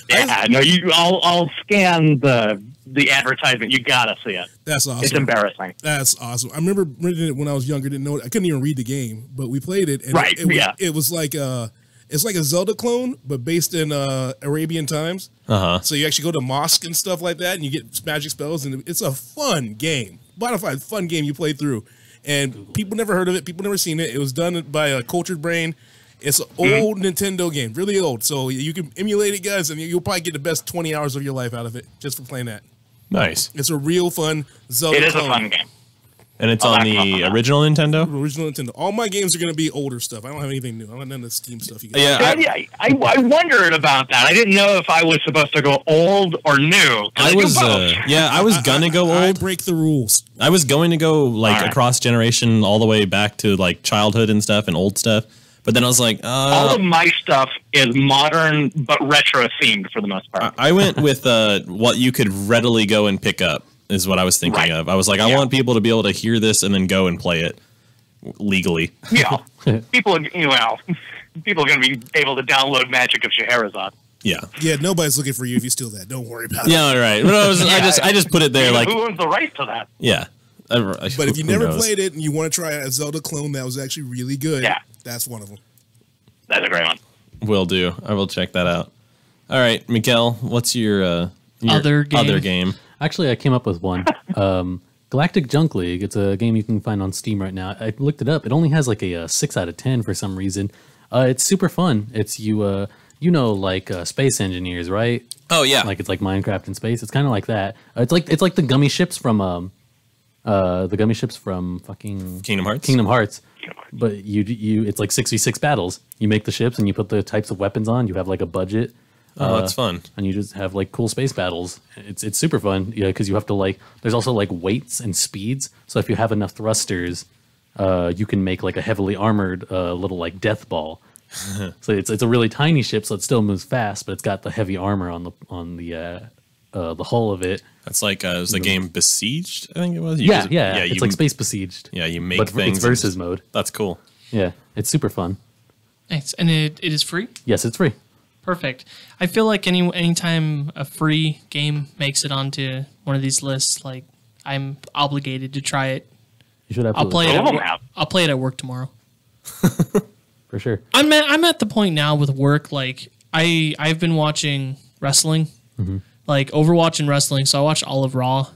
G: Yeah, no, I'll scan the advertisement. You gotta see it.
F: That's awesome.
G: It's embarrassing.
F: That's awesome. I remember reading it when I was younger. Didn't know it. I couldn't even read the game, but we played it. And
G: right.
F: It was like it's like a Zelda clone, but based in Arabian times. So you actually go to mosque and stuff like that, and you get magic spells, and it's a fun game. Bonafide fun game you play through, and people never heard of it. People never seen it. It was done by a Cultured Brain. It's an old Nintendo game, really old. So you can emulate it, guys, and you'll probably get the best 20 hours of your life out of it just for playing that.
D: Nice.
F: It's a real fun Zelda
G: It is
F: clone.
G: a fun game.
D: And it's on the original Nintendo?
F: Original Nintendo. All my games are going to be older stuff. I don't have anything new. I don't have none of the Steam stuff you got.
D: Yeah,
G: I wondered about that. I didn't know if I was supposed to go old or new.
D: I was gonna go old.
F: I break the rules.
D: I was going to go across generation all the way back to like childhood and stuff and old stuff. But then I was like,
G: all of my stuff is modern but retro themed for the most part.
D: I went with what you could readily go and pick up is what I was thinking of. I was like, I want people to be able to hear this and then go and play it legally.
G: Yeah, people are going to be able to download Magic of Scheherazade.
D: Yeah.
F: Yeah, nobody's looking for you if you steal that. Don't worry about it.
D: Yeah, right. But I just put it there like
G: who owns the right to that?
D: Yeah.
F: But if you never played it and you want to try a Zelda clone that was actually really good, that's one of them.
G: That's a great one.
D: Will do. I will check that out. All right, Miguel, what's your
C: other
D: game?
E: Actually, I came up with one. Galactic Junk League. It's a game you can find on Steam right now. I looked it up. It only has like a 6 out of 10 for some reason. It's super fun. It's like space engineers, right?
D: Oh yeah.
E: Like it's like Minecraft in space. It's kind of like that. It's like the gummy ships from fucking
D: Kingdom Hearts.
E: Kingdom Hearts. But it's like 66 battles. You make the ships and you put the types of weapons on. You have like a budget.
D: Oh, that's fun.
E: And you just have like cool space battles. It's super fun, because you have to there's also like weights and speeds. So if you have enough thrusters, you can make like a heavily armored little like death ball. So it's a really tiny ship, so it still moves fast, but it's got the heavy armor on the hull of it.
D: That's like it was the game Besieged, I think it was.
E: Yeah. It's like Space Besieged.
D: Yeah, you make
E: but
D: things.
E: It's versus mode.
D: That's cool.
E: Yeah, it's super fun.
C: Nice. And it is free?
E: Yes, it's free.
C: Perfect. I feel like anytime a free game makes it onto one of these lists, like I'm obligated to try it.
E: You should absolutely.
C: I'll play it at work tomorrow.
E: For sure.
C: I'm at the point now with work. Like I've been watching wrestling, like Overwatch and wrestling. So I watched all of Raw.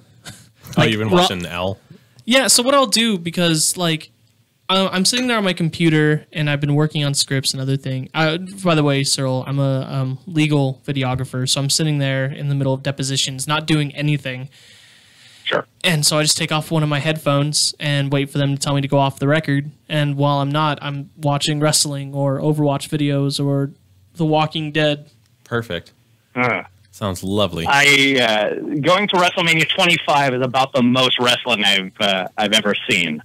D: You've been watching L?
C: Yeah. So what I'll do, because I'm sitting there on my computer and I've been working on scripts and other things. By the way, Cyril, I'm a legal videographer, so I'm sitting there in the middle of depositions, not doing anything.
G: Sure.
C: And so I just take off one of my headphones and wait for them to tell me to go off the record. And while I'm not, I'm watching wrestling or Overwatch videos or The Walking Dead.
D: Perfect. Sounds lovely.
G: Going to WrestleMania 25 is about the most wrestling I've ever seen.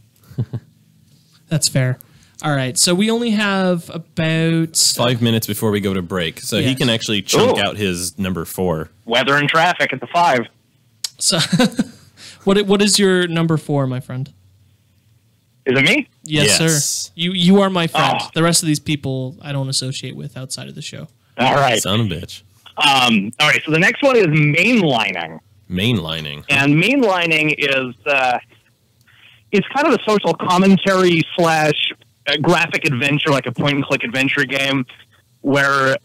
C: That's fair. All right, so we only have about
D: 5 minutes before we go to break, so he can actually chunk out his number 4.
G: Weather and traffic at the 5.
C: So, what is your number 4, my friend?
G: Is it me?
C: Yes, sir. You are my friend. The rest of these people I don't associate with outside of the show.
G: All right,
D: son of a bitch.
G: All right, so the next one is mainlining.
D: Mainlining.
G: And mainlining is it's kind of a social commentary / graphic adventure, like a point-and-click adventure game, where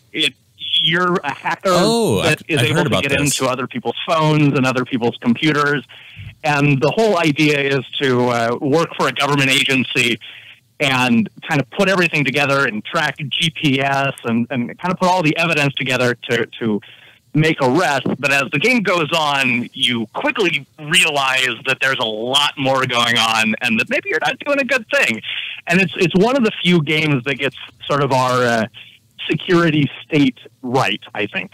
G: you're a hacker that is able to get into other people's phones and other people's computers. And the whole idea is to work for a government agency and kind of put everything together and track GPS and kind of put all the evidence together to make arrests. But as the game goes on, you quickly realize that there's a lot more going on and that maybe you're not doing a good thing. And it's one of the few games that gets sort of our security state right, I think.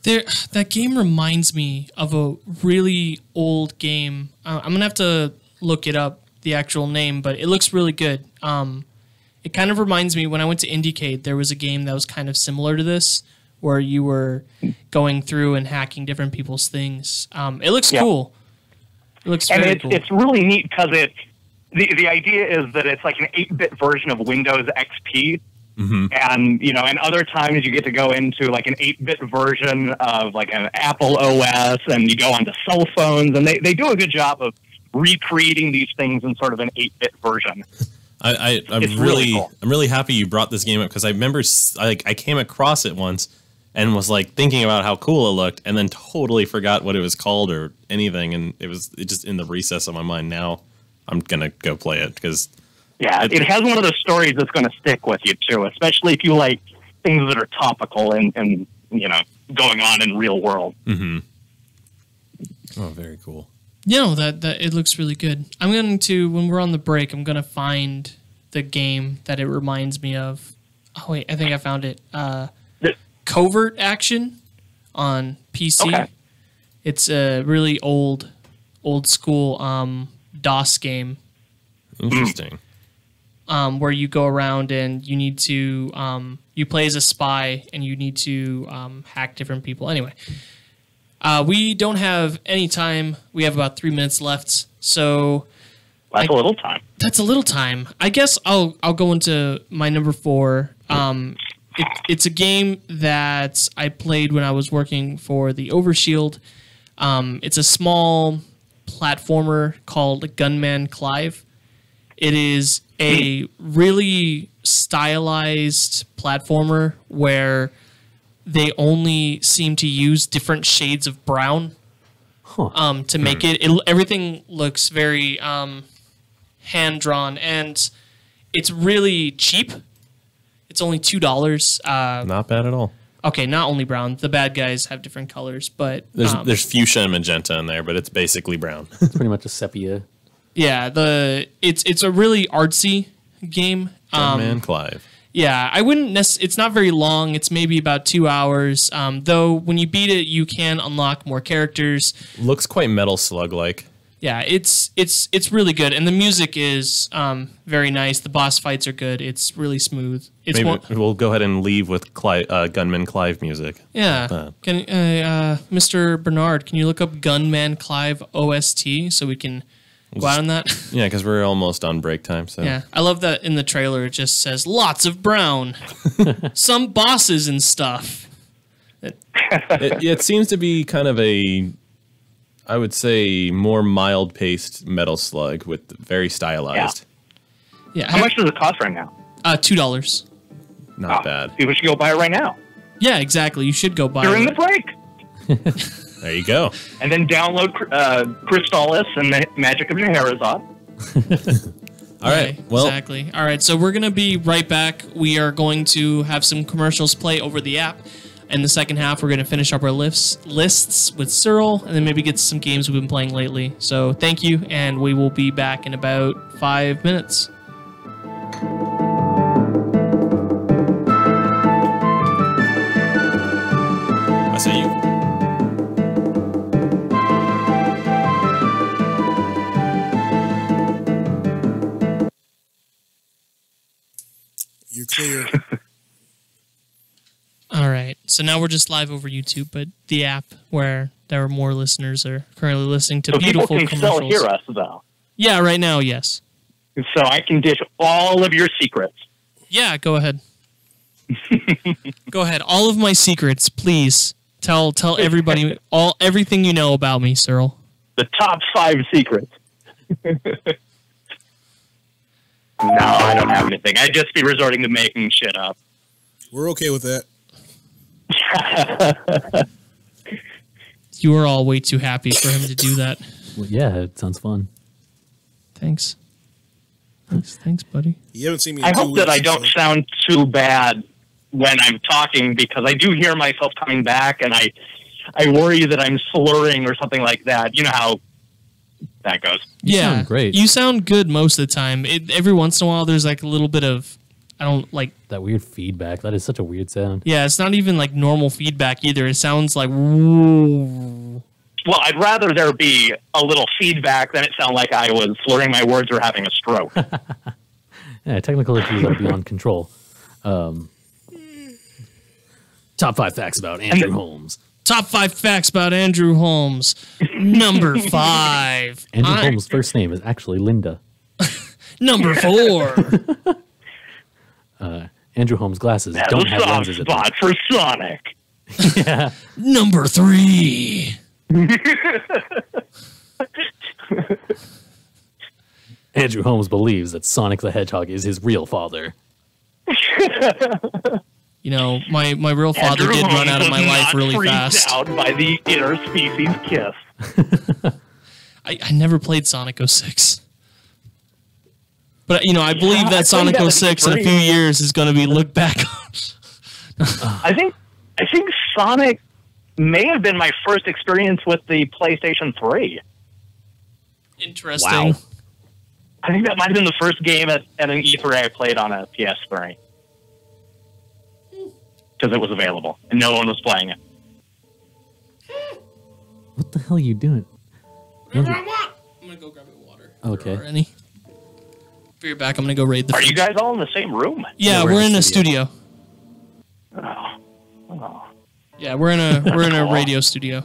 C: That game reminds me of a really old game. I'm going to have to look it up, the actual name, but it looks really good. It kind of reminds me, when I went to Indiecade, there was a game that was kind of similar to this, where you were going through and hacking different people's things. It looks cool. It looks very cool.
G: It's really neat because the idea is that it's like an 8-bit version of Windows XP. And, you know, and other times you get to go into like an 8-bit version of like an Apple OS, and you go onto cell phones, and they do a good job of recreating these things in sort of an 8-bit version.
D: I'm really happy you brought this game up, because I remember I came across it once and was like thinking about how cool it looked, and then totally forgot what it was called or anything, and it just in the recess of my mind. Now I'm gonna go play it because
G: it has one of those stories that's going to stick with you too, especially if you like things that are topical and you know, going on in real world.
D: Oh, very cool.
C: No, that it looks really good. I'm going to, when we're on the break, I'm going to find the game that it reminds me of. Oh wait, I think I found it. Covert Action on PC.
G: Okay.
C: It's a really old school DOS game.
D: Interesting.
C: Where you go around and you need to you play as a spy and you need to hack different people. Anyway, we don't have any time. We have about 3 minutes left, so
G: that's a little time.
C: That's a little time. I guess I'll go into my number 4. It's a game that I played when I was working for the Overshield. It's a small platformer called Gunman Clive. It is a really stylized platformer where they only seem to use different shades of brown to make it. Everything looks very hand-drawn, and it's really cheap. It's only $2.
D: Not bad at all.
C: Okay, not only brown. The bad guys have different colors, but
D: There's fuchsia and magenta in there, but it's basically brown.
E: It's pretty much a sepia.
C: yeah, it's a really artsy game.
D: Gunman Clive.
C: Yeah, I wouldn't. It's not very long. It's maybe about 2 hours. Though when you beat it, you can unlock more characters.
D: Looks quite Metal Slug like.
C: Yeah, it's really good, and the music is very nice. The boss fights are good. It's really smooth. It's
D: Maybe we'll go ahead and leave with Gunman Clive music.
C: Yeah. Can Mr. Bernard, can you look up Gunman Clive OST so we can go out on that?
D: Yeah, because we're almost on break time. So
C: Yeah, I love that in the trailer it just says lots of brown, some bosses and stuff.
D: it seems to be kind of a, I would say, more mild-paced Metal Slug with very stylized.
C: Yeah.
G: How much does it cost right now?
C: $2.
D: Not bad.
G: We should go buy it right now
C: Yeah, exactly. You should go buy
G: during
C: it.
G: the break,
D: There you go.
G: and then download Crystalis and the Magic of Scheherazade.
D: All right.
C: Yeah,
D: Well,
C: exactly. All right, so we're going to be right back. We are going to have some commercials play over the app. In the second half, we're going to finish up our lists with Cyril and then maybe get some games we've been playing lately. So thank you, and we will be back in about 5 minutes.
D: I see you.
F: You're clear.
C: All right, so now we're just live over YouTube, but the app where there are more listeners are currently listening to
G: So people
C: beautiful
G: can
C: commercials.
G: still hear us, though.
C: Yeah, right now, yes.
G: So I can dish all of your secrets.
C: Yeah, go ahead. Go ahead. All of my secrets, please. Tell everybody everything you know about me, Cyril.
G: The top 5 secrets. No, I don't have anything. I'd just be resorting to making shit up.
F: We're okay with that.
C: You are all way too happy for him to do that.
E: Well, yeah, it sounds fun.
C: Thanks. Thanks, buddy.
F: You haven't seen me.
G: I hope that I don't sound too bad when I'm talking, because I do hear myself coming back, and I worry that I'm slurring or something like that. You know how that goes.
E: You
C: Yeah,
E: sound great.
C: You sound good most of the time. Every once in a while, there's like a little bit of, I don't like.
E: That weird feedback. That is such a weird sound.
C: Yeah, it's not even like normal feedback either. It sounds like. Woo.
G: Well, I'd rather there be a little feedback than it sound like I was slurring my words or having a stroke.
E: Yeah, technical issues are beyond control. Top 5 facts about Andrew Holmes.
C: Top 5 facts about Andrew Holmes. Number 5.
E: Andrew Holmes' first name is actually Linda.
C: Number 4.
E: Andrew Holmes' glasses don't have lenses in them.
G: Spot for Sonic.
E: Yeah.
C: Number 3.
E: Andrew Holmes believes that Sonic the Hedgehog is his real father.
C: You know, my real father
G: Andrew
C: did run
G: Holmes
C: out of my
G: was
C: life
G: not
C: really
G: freaked
C: fast.
G: out by the interspecies kiss.
C: I never played Sonic 06. But, you know, I believe
G: I
C: that Sonic
G: played that
C: 06 in a
G: in
C: few years is going to be looked back on.
G: I think Sonic may have been my first experience with the PlayStation 3.
C: Interesting.
E: Wow.
G: I think that might have been the first game at an E3 I played on a PS3. Because it was available, and no one was playing it.
E: What the hell are you doing?
C: I'm going to go grab a water.
E: Okay.
C: Or any. Be right back. I'm going to go raid the
G: Are you
C: fridge.
G: guys all in the same room?
C: Yeah, we're in a studio.
G: Oh.
C: Yeah, we're in a radio studio.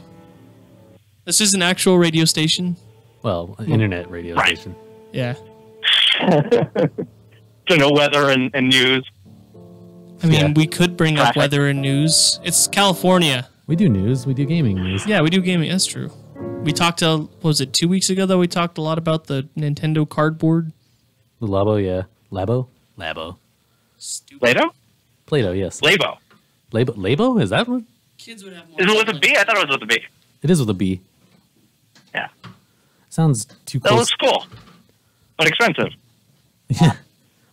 C: This is an actual radio station.
E: Well, an internet radio
G: Right.
E: station.
C: Yeah.
G: To know weather and news.
C: I mean,
E: Yeah.
C: we could bring up
G: Traffic.
C: weather and news. It's California.
E: We do news. We do gaming news.
C: Yeah, we do gaming. That's true. We talked what was it 2 weeks ago that we talked a lot about the Nintendo cardboard.
E: The Labo, yeah. Labo.
G: Play-Doh?
E: Play-Doh, yes.
G: Labo.
E: Labo? Is that what?
C: Kids would have more.
G: Is it with a B? I thought it was with a B.
E: It is with a B.
G: Yeah.
E: Sounds too
G: That
E: close.
G: looks cool. But expensive.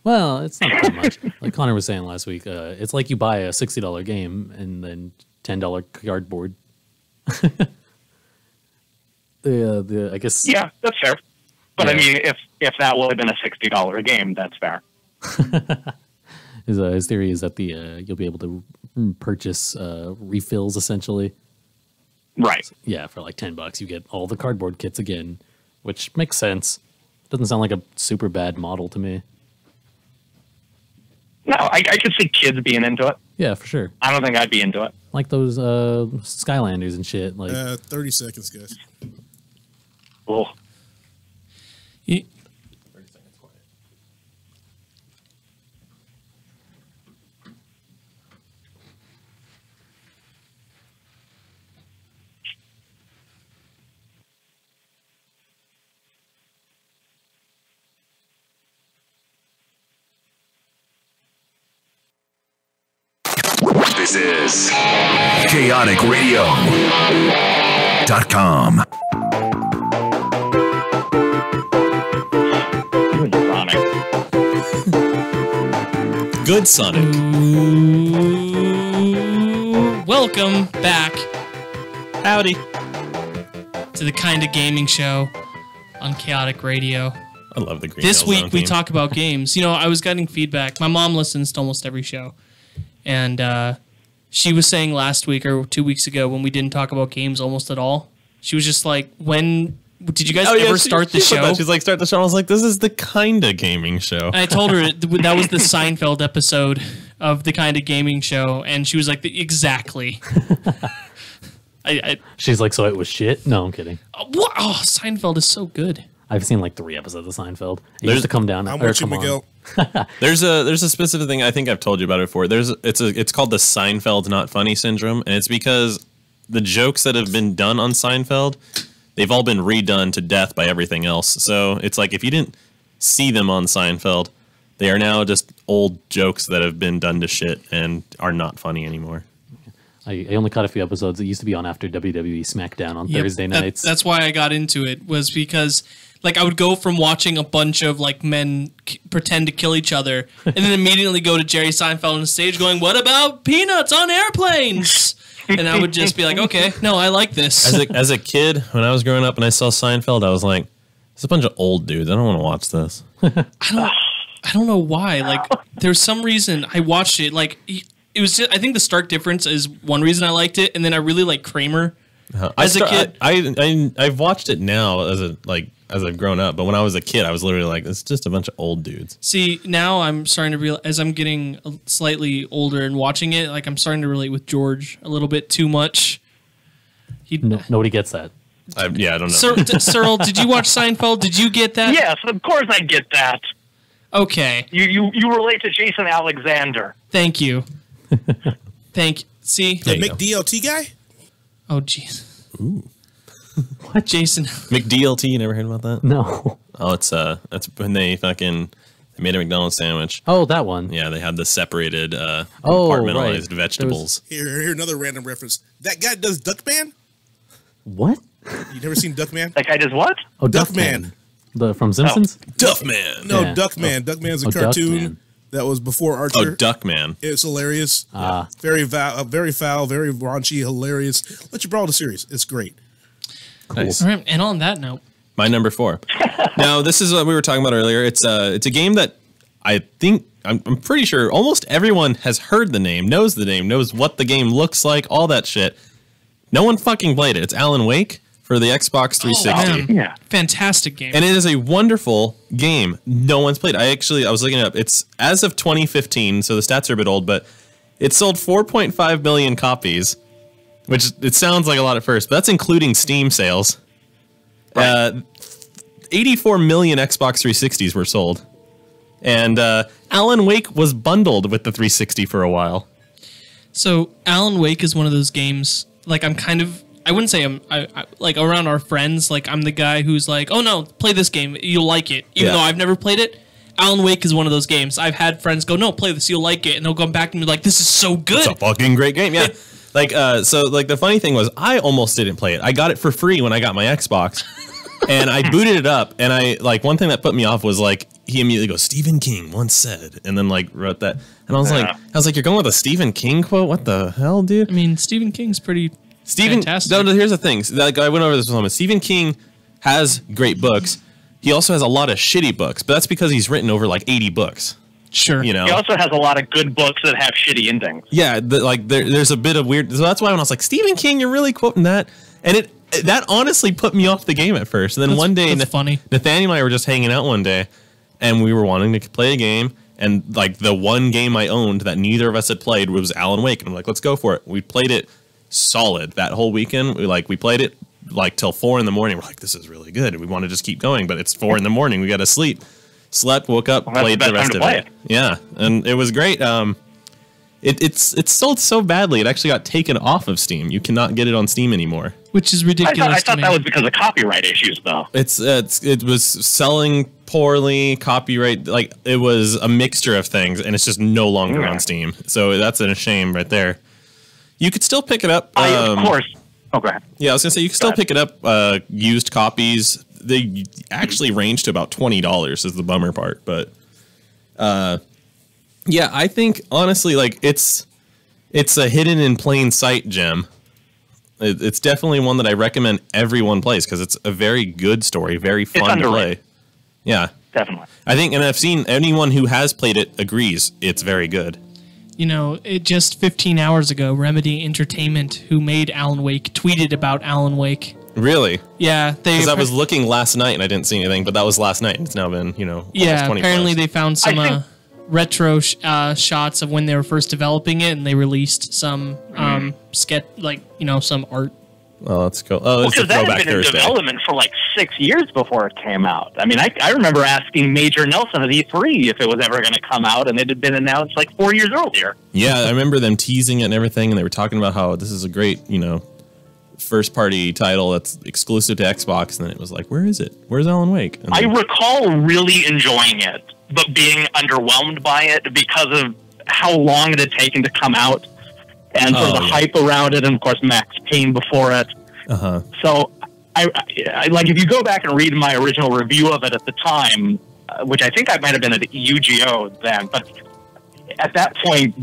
E: Well, it's not that much. Like Connor was saying last week, it's like you buy a $60 game and then $10 cardboard. I guess.
G: Yeah, that's fair. But I
E: Yeah.
G: mean, if that would have been a $60 game, that's fair.
E: His theory is that you'll be able to purchase refills essentially.
G: Right.
E: Yeah, for like $10, you get all the cardboard kits again, which makes sense. Doesn't sound like a super bad model to me.
G: No, I could see kids being into it.
E: Yeah, for sure.
G: I don't think I'd be into it.
E: Like those Skylanders and shit. Like
F: 30 seconds, guys.
G: Cool.
C: You-
A: This is chaoticradio.com.
G: Sonic.
D: Good Sonic.
C: Welcome back
D: Howdy.
C: to the Kinda Gaming Show on Chaotic Radio.
D: I love the green.
C: This
D: Hill
C: week
D: Zone
C: we
D: theme.
C: talk about games. You know, I was getting feedback. My mom listens to almost every show. And she was saying last week or 2 weeks ago when we didn't talk about games almost at all, she was just like, when did you guys ever start the
D: she said
C: show?
D: that. She's like, start the show. I was like, this is the kinda gaming show.
C: And I told her that was the Seinfeld episode of the Kinda Gaming Show. And she was like, exactly.
E: she's like, so it was shit? No, I'm kidding.
C: What? Oh, Seinfeld is so good.
E: I've seen like 3 episodes of Seinfeld. It
D: There's-
E: used to come down.
F: I'm
E: or
F: with you,
E: come on.
F: Miguel.
D: There's a specific thing I think I've told you about it before. It's called the Seinfeld not funny syndrome, and it's because the jokes that have been done on Seinfeld, they've all been redone to death by everything else. So it's like if you didn't see them on Seinfeld, they are now just old jokes that have been done to shit and are not funny anymore.
E: I only caught a few episodes. It used to be on after WWE SmackDown on
C: Yep,
E: Thursday
C: that-
E: nights.
C: That's why I got into it, was because like I would go from watching a bunch of like men pretend to kill each other and then immediately go to Jerry Seinfeld on the stage going, "What about peanuts on airplanes?" And I would just be like, "Okay, no, I like this."
D: As a kid, when I was growing up and I saw Seinfeld, I was like, "It's a bunch of old dudes. I don't want to watch this."
C: I don't know why. Like there's some reason I watched it. Like it was just, I think the stark difference is one reason I liked it, and then I really like Kramer. As a kid,
D: I've watched it now as I've grown up, but when I was a kid, I was literally like, it's just a bunch of old dudes.
C: see, now I'm starting to realize, as I'm getting slightly older and watching it, like I'm starting to relate with George a little bit too much.
E: Nobody gets that.
D: I don't know.
C: Cyril, did you watch Seinfeld? Did you get that?
G: Yes, of course I get that.
C: Okay.
G: You relate to Jason Alexander.
C: Thank you. See?
F: The McDLT guy?
C: Oh, jeez.
D: Ooh.
C: What? Jason.
D: McDLT, you never heard about that?
E: No.
D: Oh, that's when they made a McDonald's sandwich.
E: Oh, that one.
D: Yeah, they had the separated,
E: right.
D: compartmentalized vegetables.
F: Here, another random reference. That guy does Duckman?
E: What?
F: You never seen Duckman?
G: That guy does what?
E: Oh,
F: Duckman.
E: From Simpsons?
D: Duffman.
F: No,
E: Yeah.
F: Duckman. Duckman's a cartoon
E: Duckman.
F: that was before
D: Oh,
F: Archer.
D: Duckman.
F: It's hilarious.
E: Ah.
F: Very foul, very raunchy, hilarious. Let you borrow the series. It's great.
D: Nice.
C: All right, and on that note,
D: My number 4. Now, this is what we were talking about earlier. It's a game that I'm pretty sure almost everyone has heard the name, knows what the game looks like, all that shit. No one fucking played it. It's Alan Wake for the Xbox 360.
C: man.
G: Yeah.
C: Fantastic game.
D: And it is a wonderful game. No one's played. I was looking it up. It's as of 2015, so the stats are a bit old, but it sold 4.5 million copies, which it sounds like a lot at first, but that's including Steam sales. 84 million Xbox 360s were sold. And Alan Wake was bundled with the 360 for a while.
C: So Alan Wake is one of those games. Like I wouldn't say I like around our friends. Like I'm the guy who's like, oh no, play this game, you'll like it, even
D: Yeah.
C: though I've never played it. Alan Wake is one of those games. I've had friends go, no, play this, you'll like it, and they'll come back to me like, this is so good.
D: It's a fucking great game, yeah. So the funny thing was, I almost didn't play it. I got it for free when I got my Xbox, and I booted it up. And one thing that put me off was he immediately goes, Stephen King once said, and then wrote that, and I was like, you're going with a Stephen King quote? What the hell, dude?
C: I mean, Stephen King's pretty fantastic.
D: No, here's the thing. I went over this with him. Stephen King has great books. He also has a lot of shitty books, but that's because he's written over 80 books.
C: Sure.
D: You know.
G: He also has a lot of good books that have shitty endings.
D: Yeah, there's a bit of weird. So that's why when I was like, Stephen King, you're really quoting that, and that honestly put me off the game at first. And then one day,
C: that's funny.
D: Nathaniel and I were just hanging out one day, and we were wanting to play a game, and the one game I owned that neither of us had played was Alan Wake, and I'm like, let's go for it. We played it solid that whole weekend. We played it till 4 a.m. We're like, this is really good, and we want to just keep going, but it's 4 a.m. We got to sleep. Slept, woke up,
G: Well, that's
D: played
G: the
D: the
G: best
D: rest
G: time
D: of
G: to
D: it.
G: play
D: Yeah, and it was great. It's sold so badly, it actually got taken off of Steam. You cannot get it on Steam anymore.
C: Which is
G: I
C: ridiculous.
G: thought
C: to
G: that
C: me.
G: was because of copyright issues, though.
D: It was selling poorly, copyright, it was a mixture of things, and it's just no longer
G: Yeah.
D: on Steam. So that's a shame right there. You could still pick it up.
G: Of course. Oh, go ahead.
D: Yeah, I was gonna say you can still pick it up. Used copies, they actually range to about $20. Is the bummer part, but yeah, I think honestly, it's a hidden in plain sight gem. It's definitely one that I recommend everyone plays because it's a very good story, very fun to play.
G: underrated.
D: Yeah,
G: Definitely.
D: I think, and I've seen anyone who has played it agrees it's very good.
C: You know, just 15 hours ago, Remedy Entertainment, who made Alan Wake, tweeted about Alan Wake.
D: Really?
C: Yeah,
D: Because I was looking last night and I didn't see anything, but that was last night. And it's now been, almost 20
C: apparently
D: plus.
C: they found some
G: I think-
C: retro shots of when they were first developing it, and they released some some art.
D: Oh, that's cool. Oh, it's a
G: Because that had
D: throwback
G: been in
D: Thursday.
G: development for 6 years before it came out. I mean, I remember asking Major Nelson at E3 if it was ever going to come out, and it had been announced 4 years earlier.
D: Yeah, I remember them teasing it and everything, and they were talking about how this is a great, first party title that's exclusive to Xbox, and then it was like, where is it? Where's Alan Wake? And
G: I
D: then-
G: recall really enjoying it, but being underwhelmed by it because of how long it had taken to come out, and sort of the hype around it, and of course Max Payne before it.
D: Uh-huh.
G: So, I if you go back and read my original review of it at the time, which I think I might have been at UGO then, but at that point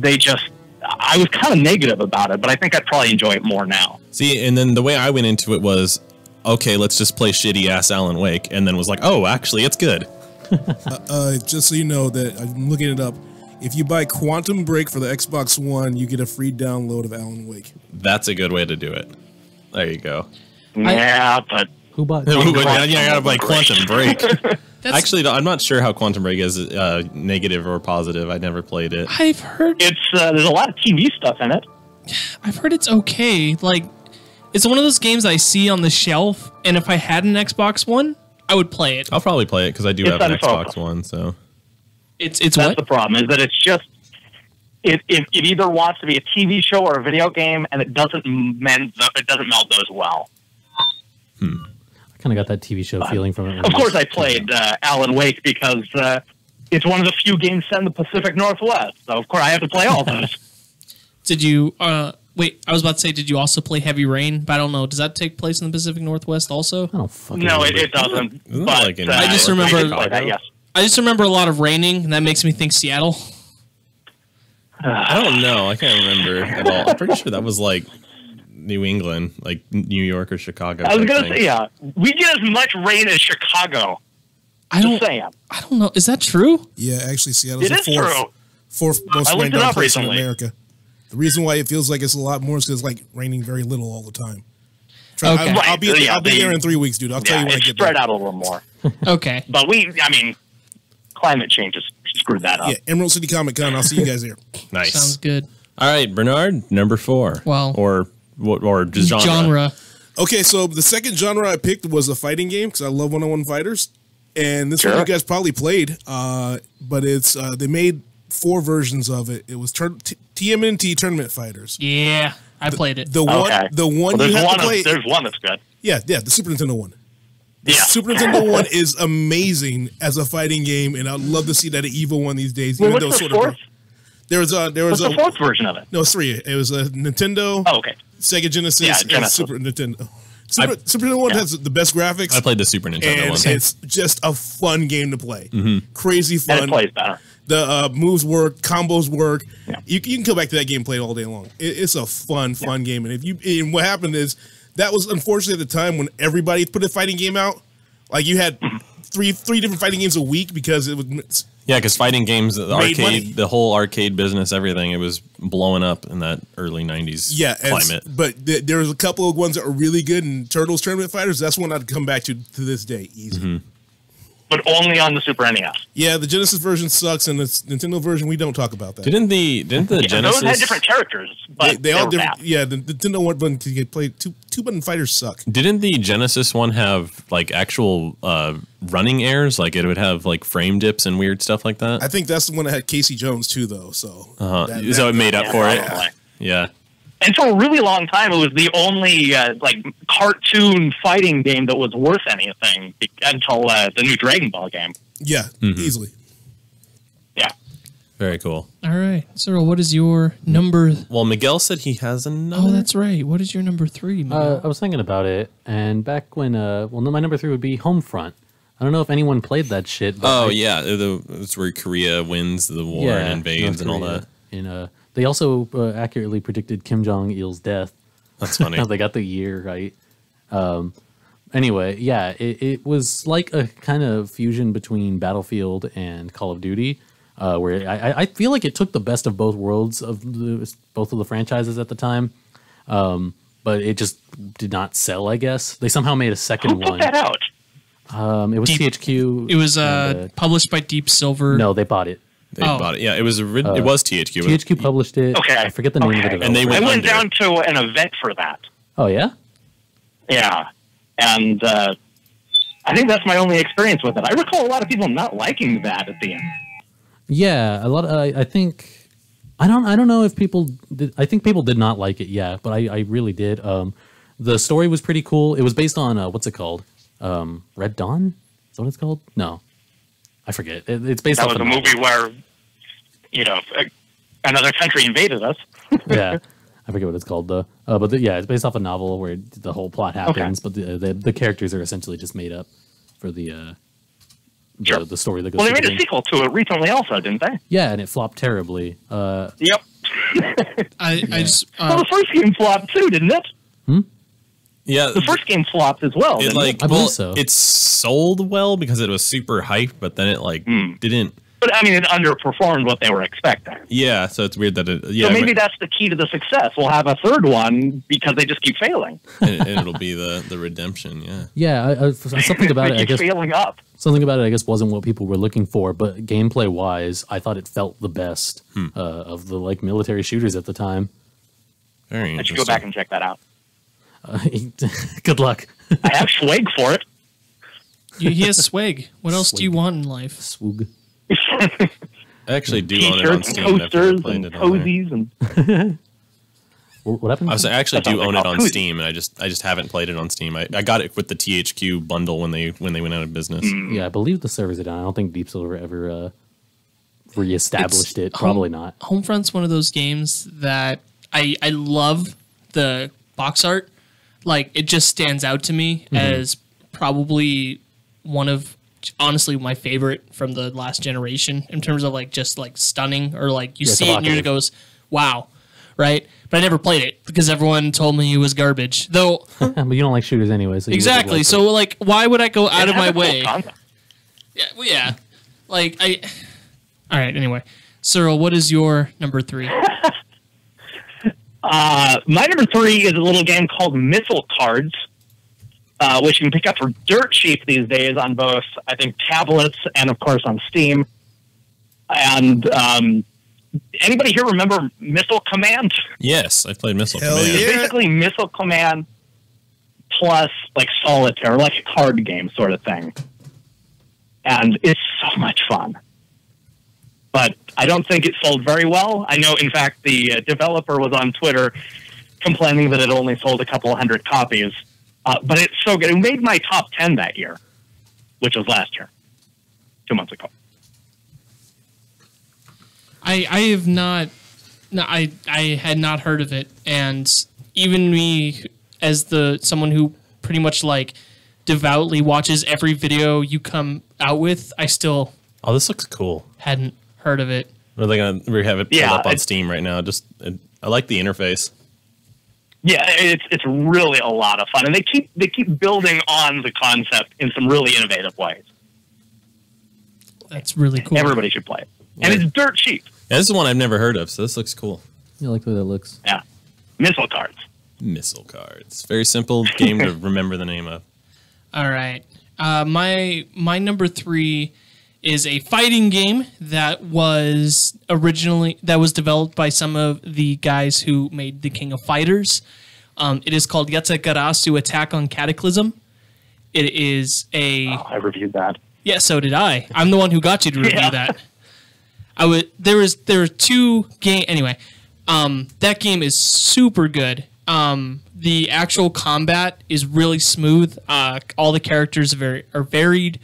G: I was kind of negative about it, but I think I'd probably enjoy it more now.
D: See, and then the way I went into it was, okay, let's just play shitty ass Alan Wake, and then was like, oh, actually, it's good.
F: Just so you know that I'm looking it up. If you buy Quantum Break for the Xbox One, you get a free download of Alan Wake.
D: That's a good way to do it. There you go.
G: Yeah, but
E: Who bought?
D: Yeah, I gotta play Quantum Break.
C: That's-
D: Actually, I'm not sure how Quantum Break is negative or positive. I never played it.
C: I've heard
G: it's there's a lot of TV stuff in it.
C: it's okay. Like, it's one of those games I see on the shelf, and if I had an Xbox One, I would play it.
D: I'll probably play it because I do
G: It's
D: have an
G: unfocused.
D: Xbox One. So
C: It's
G: That's
C: what?
G: the problem, is that it's just it either wants to be a TV show or a video game, and it doesn't meld those well.
E: I kind of got that TV show feeling from it.
G: Of course, I played Alan Wake because it's one of the few games set in the Pacific Northwest. So of course, I have to play all those.
C: Did you? Wait, I was about to say, did you also play Heavy Rain? But I don't know. Does that take place in the Pacific Northwest also?
E: I don't fucking.
G: No,
E: remember.
G: it doesn't.
D: Isn't that
G: But
D: like in
C: I just
D: New York?
C: remember-
G: I did play that, yes.
C: I just remember a lot of raining, and that makes me think Seattle.
D: I don't know. I can't remember at all. I'm pretty sure that was like New England, like New York or Chicago.
G: I was
D: type
G: gonna
D: thing.
G: say, yeah, we get as much rain as Chicago.
C: I
G: Just
C: don't.
G: saying.
C: I don't know. Is that true?
F: Yeah, actually, Seattle's
G: It
F: the
G: is true.
F: fourth most
G: I looked
F: rained
G: it
F: down
G: up
F: place in
G: recently.
F: America. The reason why it feels like it's a lot more is because it's like raining very little all the time.
C: Okay.
F: I'll be
G: Right,
F: I'll be
G: yeah,
F: there in 3 weeks, dude. I'll tell
G: Yeah,
F: you when I
G: it's
F: get
G: spread
F: there.
G: out a little more.
C: Okay.
G: But climate change has screwed that up.
F: Yeah, Emerald City Comic Con. I'll see you guys there.
D: Nice.
C: Sounds good.
D: All right, Bernard, number 4.
C: Wow.
D: Or just genre.
F: Okay, so the second genre I picked was a fighting game because I love one-on-one fighters, and this one
G: Sure.
F: you guys probably played. But it's they made 4 versions of it. It was TMNT Tournament Fighters.
C: Yeah, I played it.
F: The
G: Okay.
F: one
G: Well,
F: you have to play.
G: there's one that's good.
F: Yeah, the Super Nintendo one. The
G: Yeah.
F: Super Nintendo one is amazing as a fighting game, and I'd love to see that at EVO one these days.
G: Well,
F: even though
G: what's
F: it's
G: the fourth?
F: there was
G: What's the fourth version of it?
F: no, it's 3. It was a Nintendo,
G: Oh, okay.
F: Sega Genesis,
G: Yeah,
F: and
G: Genesis.
F: Super Nintendo. Super Nintendo one has the best graphics.
D: I played the Super Nintendo
F: and
D: one.
F: it's just a fun game to play. Crazy
G: And
F: fun.
G: it plays better.
F: The moves work, combos work.
G: Yeah.
F: You can go back to that game and play it all day long. It's a fun game. And and what happened is that was unfortunately at the time when everybody put a fighting game out. Like you had three different fighting games a week because it was
D: Yeah, because fighting games, the
F: Made money.
D: arcade, the whole arcade business, everything, it was blowing up in that early 90s climate.
F: But there was a couple of ones that were really good, and Turtles Tournament Fighters, that's one I'd come back to this day. Easy.
G: But only on the Super NES.
F: Yeah, the Genesis version sucks, and the Nintendo version, we don't talk about that.
D: Didn't the
G: Yeah,
D: Genesis...
G: those had different characters, but
F: they all
G: were
F: different.
G: bad.
F: Yeah, the Nintendo one button to get played. Two-button fighters suck.
D: Didn't the Genesis one have like actual running errors? Like it would have like frame dips and weird stuff like that?
F: I think that's the one that had Casey Jones too, though. So,
D: So it made up for it?
G: Probably.
D: Yeah.
G: And for a really long time, it was the only cartoon fighting game that was worth anything until the new Dragon Ball game.
F: yeah, easily.
G: Yeah.
D: Very cool.
C: All right, Cyril, what is your number?
D: Well, Miguel said he has another.
C: Oh, that's right. What is your number 3? Miguel?
E: I was thinking about it, and back when, my number 3 would be Homefront. I don't know if anyone played that shit. But
D: Yeah. It's where Korea wins the war and invades
E: North
D: and all
E: Korea.
D: that.
E: And they also accurately predicted Kim Jong Il's death.
D: That's funny.
E: They got the year right. Anyway, yeah, it was like a kind of fusion between Battlefield and Call of Duty, where I feel like it took the best of both worlds of both of the franchises at the time, but it just did not sell. I guess they somehow made a second
G: Who put
E: one.
G: that out?
E: It was THQ.
C: It was
E: and,
C: published by Deep Silver.
E: no, they bought it.
D: They
C: Oh.
D: bought it. Yeah, it was THQ.
E: THQ published it.
G: Okay.
E: I forget the name of the
G: Okay.
E: developer.
D: And they
G: I
D: went
G: went
D: under.
G: down to an event for that.
E: Oh yeah.
G: Yeah. And I think that's my only experience with it. I recall a lot of people not liking that at the end.
E: Yeah, a lot. I think I don't know if people. I think people did not like it. Yeah, but I really did. The story was pretty cool. It was based on what's it called? Red Dawn. Is that what it's called? No, I forget. It's based
G: That
E: off
G: was a
E: novel.
G: movie where, another country invaded us.
E: Yeah, I forget what it's called though. But yeah, it's based off a novel where the whole plot happens, but the characters are essentially just made up for the
G: Sure.
E: the story that goes.
G: Well, they
E: through
G: made
E: the
G: a
E: game.
G: sequel to it recently also, didn't they?
E: Yeah, and it flopped terribly.
G: Yep.
C: I just
G: Well, the first game flopped too, didn't it?
D: Yeah.
G: The first game flopped as well.
D: It
G: didn't
D: like
E: I believe
D: well,
E: so.
D: it sold well because it was super hyped, but then it didn't
G: But I mean, it underperformed what they were expecting.
D: Yeah, so it's weird that it. Yeah,
G: So maybe that's the key to the success. We'll have a third one because they just keep failing.
D: and it'll be the redemption. Yeah.
E: Yeah, something about
G: They
E: it, I
G: keep
E: guess.
G: failing up.
E: Something about it, I guess, wasn't what people were looking for, but gameplay-wise, I thought it felt the best of the like military shooters at the time.
D: Very
G: I
D: interesting.
G: should go back and check that out.
E: Good luck.
G: I have swag for it.
C: He has swag. What else do you want in life?
E: Swoog.
D: I actually do own it on
G: T-shirts,
D: Steam.
G: and
D: I've never
G: posters,
D: played
G: and
D: it on there.
G: cozies, and
E: What happened?
D: I actually do
G: That's
D: own
G: what
D: it
G: they
D: on
G: call
D: Steam, and I just haven't played it on Steam. I got it with the THQ bundle when they went out of business.
E: Yeah, I believe the servers are down. I don't think Deep Silver ever reestablished it. Probably not.
C: Homefront's one of those games that I love the box art. Like, it just stands out to me as probably one of, honestly, my favorite from the last generation in terms of like just like stunning, or like you
E: Yeah,
C: see it and it
E: evocative.
C: goes, wow, right? But I never played it because everyone told me it was garbage. Though
E: But you don't like shooters anyway, so you wouldn't
C: exactly,
E: like
C: so like, why would I go out of
G: it
C: my
G: has a cool
C: way?
G: concept.
C: Yeah, well, yeah. Like all right. Anyway, Cyril, what is your number 3?
G: My number 3 is a little game called Missile Cards, which you can pick up for dirt cheap these days on both, I think, tablets and, of course, on Steam. And anybody here remember Missile Command?
D: Yes, I played Missile
F: Hell
D: Command.
F: yeah.
G: Basically, Missile Command plus like Solitaire, like a card game sort of thing. And it's so much fun. But I don't think it sold very well. I know, in fact, the developer was on Twitter complaining that it only sold a couple hundred copies. But it's so good. It made my top 10 that year, which was last year, 2 months ago.
C: I have not. No, I had not heard of it, and even me, as someone who pretty much like devoutly watches every video you come out with, I still
D: Oh, this looks cool.
C: hadn't heard of it.
D: We have it pulled
G: Yeah,
D: up on
G: it's-
D: Steam right now. I like the interface.
G: Yeah, it's really a lot of fun, and they keep building on the concept in some really innovative ways.
C: That's really cool.
G: Everybody should play it, and it's dirt cheap.
D: Yeah, this is one I've never heard of, so this looks cool.
E: I like the way that looks.
G: Yeah, Missile Cards.
D: Missile Cards. Very simple game to remember the name of.
C: All right. My number 3 is a fighting game that was developed by some of the guys who made the King of Fighters. It is called Yatsugarasu Attack on Cataclysm. It is
G: I reviewed that.
C: Yeah, so did I. I'm the one who got you to review
G: Yeah.
C: that. There were 2 game anyway. That game is super good. The actual combat is really smooth. All the characters are varied,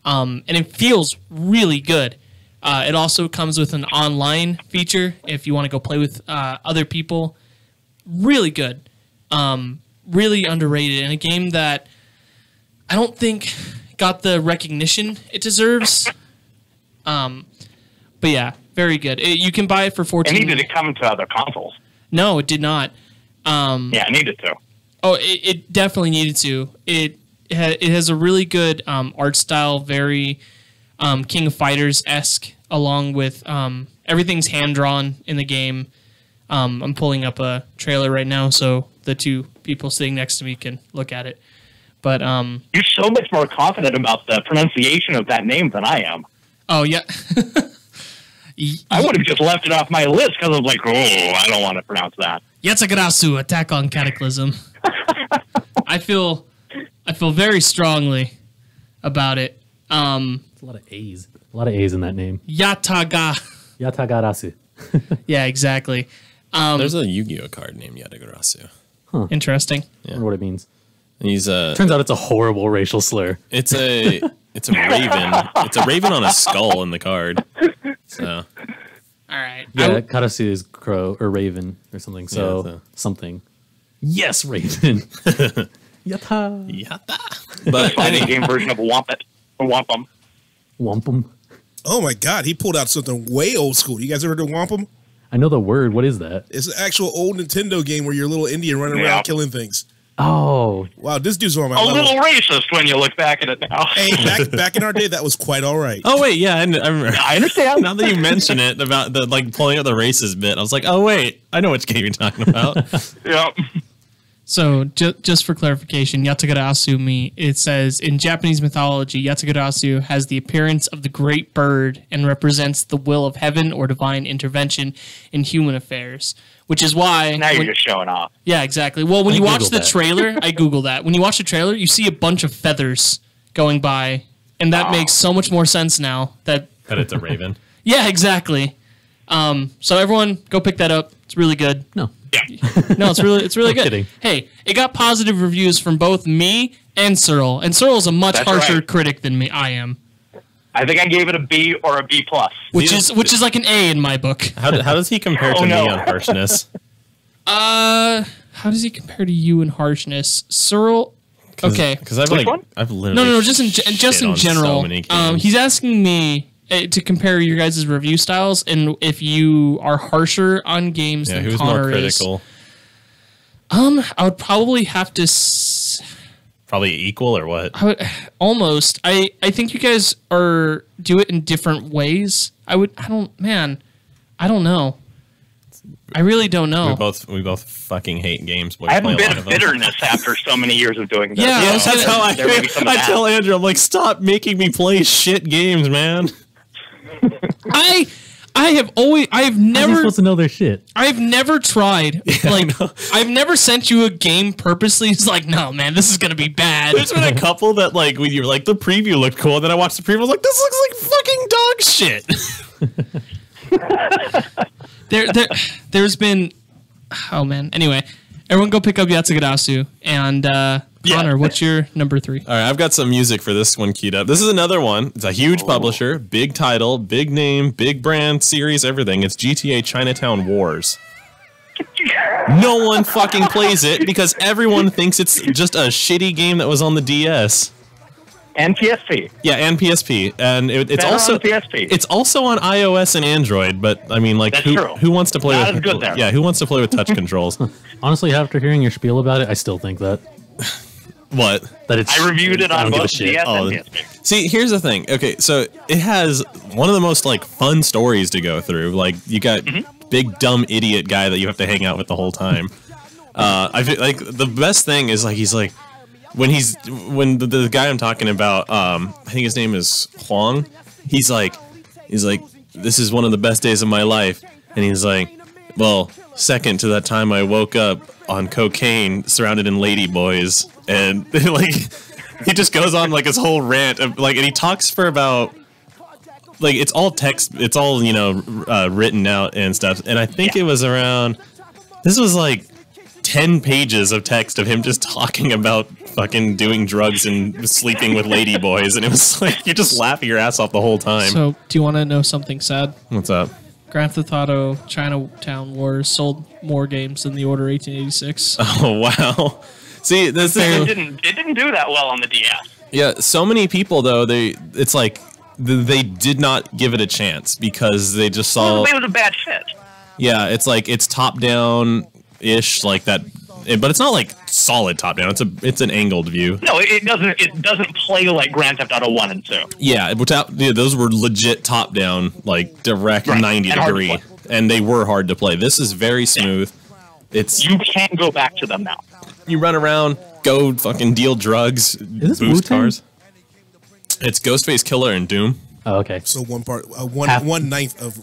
C: and it feels really good. It also comes with an online feature if you want to go play with other people. Really good. Really underrated, and a game that I don't think got the recognition it deserves. But yeah, very good. You can buy it for $14.
G: It needed to come to other consoles.
C: No, it did not.
G: Yeah, it needed to.
C: Oh, it definitely needed to. It has a really good art style, very King of Fighters-esque, along with everything's hand-drawn in the game. I'm pulling up a trailer right now so the 2 people sitting next to me can look at it. But
G: You're so much more confident about the pronunciation of that name than I am.
C: oh yeah.
G: I would have just left it off my list because I was like, oh, I don't want to pronounce that.
C: Yatsugarasu Attack on Cataclysm. I feel very strongly about it.
E: It's a lot of A's. A lot of A's in that name. Yatagarasu.
C: Yeah, exactly.
D: There's a Yu-Gi-Oh card named Yatagarasu.
C: Interesting.
E: I wonder what it means.
D: And he's
E: Turns out it's a horrible racial slur.
D: it's a raven. It's a raven on a skull in the card. So
C: All right.
E: Yeah, Karasu is crow or raven or something. So
D: Yeah,
E: something. Yes, raven. Yata.
D: Yata. But I
G: Fighting
D: think
G: game version of Wampum. Or Wampum.
E: Wampum.
F: Oh my God, he pulled out something way old school. You guys ever heard of Wampum?
E: I know the word. What is that?
F: It's an actual old Nintendo game where you're a little Indian running
G: Yeah.
F: around killing things.
E: Oh,
F: Wow, this dude's on my
G: A
F: level.
G: little racist when you look back at it now.
F: Hey, back in our day, that was quite all right.
D: Oh wait, yeah, I remember.
G: I understand.
D: Now that you mention it about the like pulling out the racist bit, I was like, oh wait, I know which game you're talking about.
G: Yep.
C: So, just for clarification, Yatagarasu Asumi, it says, in Japanese mythology, Yatagarasu has the appearance of the great bird and represents the will of heaven or divine intervention in human affairs, which is why...
G: Now you're just showing off.
C: Yeah, exactly. Well, when
E: I
C: you watch
E: Googled
C: the
E: that.
C: trailer, I Googled that. When you watch the trailer, you see a bunch of feathers going by, and that makes so much more sense now that...
D: But it's a raven.
C: Yeah, exactly. So everyone, go pick that up. It's really good.
E: no.
C: No, it's really good.
E: kidding.
C: Hey, it got positive reviews from both me and Searle, and Searle's a much
G: That's
C: harsher
G: right.
C: critic than me. I am,
G: I think I gave it a B or a B+.
C: which is like an A in my book.
D: How does he compare to
G: Oh, no.
D: me on harshness?
C: How does he compare to you in harshness, Searle? Okay,
D: Because I've
G: Which one?
D: I've literally
C: no, just in
D: shit on
C: general.
D: So many games.
C: He's asking me to compare your guys' review styles and if you are harsher on games
D: yeah,
C: than
D: who's
C: Connor
D: more
C: is.
D: critical?
C: I would probably have to.
D: Probably equal or what?
C: I would almost. I think you guys do it in different ways. I don't know. I really don't know.
D: We both fucking hate games. But we
G: I have a
D: play
G: bit
D: lot
G: of
D: them.
G: bitterness after so many years of doing this.
C: Yeah, I was
D: That's how
G: There may be some of
D: I
G: that.
D: tell Andrew, I'm like, stop making me play shit games, man.
C: I have
E: How are you
C: never
E: supposed to know their shit?
C: I've never tried. Like I've never sent you a game purposely. It's like, no, man, this is gonna be bad.
D: There's been a couple that like when you were like the preview looked cool, and then I watched the preview, I was like, this looks like fucking dog shit.
C: There's been, oh man. Anyway, everyone go pick up Yatagarasu and Connor. What's your number 3?
D: All right, I've got some music for this one queued up. This is another one. It's a huge publisher, big title, big name, big brand, series, everything. It's GTA Chinatown Wars. No one fucking plays it because everyone thinks it's just a shitty game that was on the DS.
G: And PSP.
D: Yeah, and PSP, and it's
G: Better
D: also
G: on PSP.
D: It's also on iOS and Android. But I mean, like,
G: That's true.
D: who wants to play
G: Not
D: with?
G: as good there.
D: Yeah, who wants to play with touch controls?
E: Honestly, after hearing your spiel about it, I still think that
D: What?
E: it's.
G: I reviewed it
E: I
G: on
E: don't give a
G: both
E: shit.
G: DS
D: Oh,
G: and PSP.
D: See, here's the thing. Okay, so it has one of the most like fun stories to go through. Like you got big dumb idiot guy that you have to hang out with the whole time. I feel like the best thing is like he's like when the guy I'm talking about. I think his name is Huang. He's like this is one of the best days of my life, and he's like, well, second to that time I woke up on cocaine surrounded in ladyboys, and like he just goes on like his whole rant of, like, and he talks for about like it's all text, it's all written out and stuff, and I think it was around, this was like 10 pages of text of him just talking about fucking doing drugs and sleeping with ladyboys, and it was like you're just laughing your ass off the whole time.
C: So, do you want to know something sad?
D: What's up?
C: Grand Theft Auto Chinatown Wars sold more games than The Order 1886.
D: Oh wow. See, this
G: It
D: is
G: didn't do that well on the DS.
D: yeah. So many people though, it's like they did not give it a chance because they just saw.
G: It was a bad fit.
D: Yeah, it's like it's top down ish like that, but it's not like solid top down. It's an angled view.
G: No, it doesn't play like Grand Theft Auto 1 and 2.
D: Yeah, those were legit top down, like direct
G: Right,
D: 90
G: and hard to
D: degree,
G: play.
D: and they were hard to play. This is very smooth. It's
G: You can't go back to them now.
D: you run around, go fucking deal drugs,
E: this
D: boost
E: Wu-Tang?
D: cars. It's Ghostface Killer and Doom
E: Oh, okay.
F: So one part,
E: Half-
F: one ninth of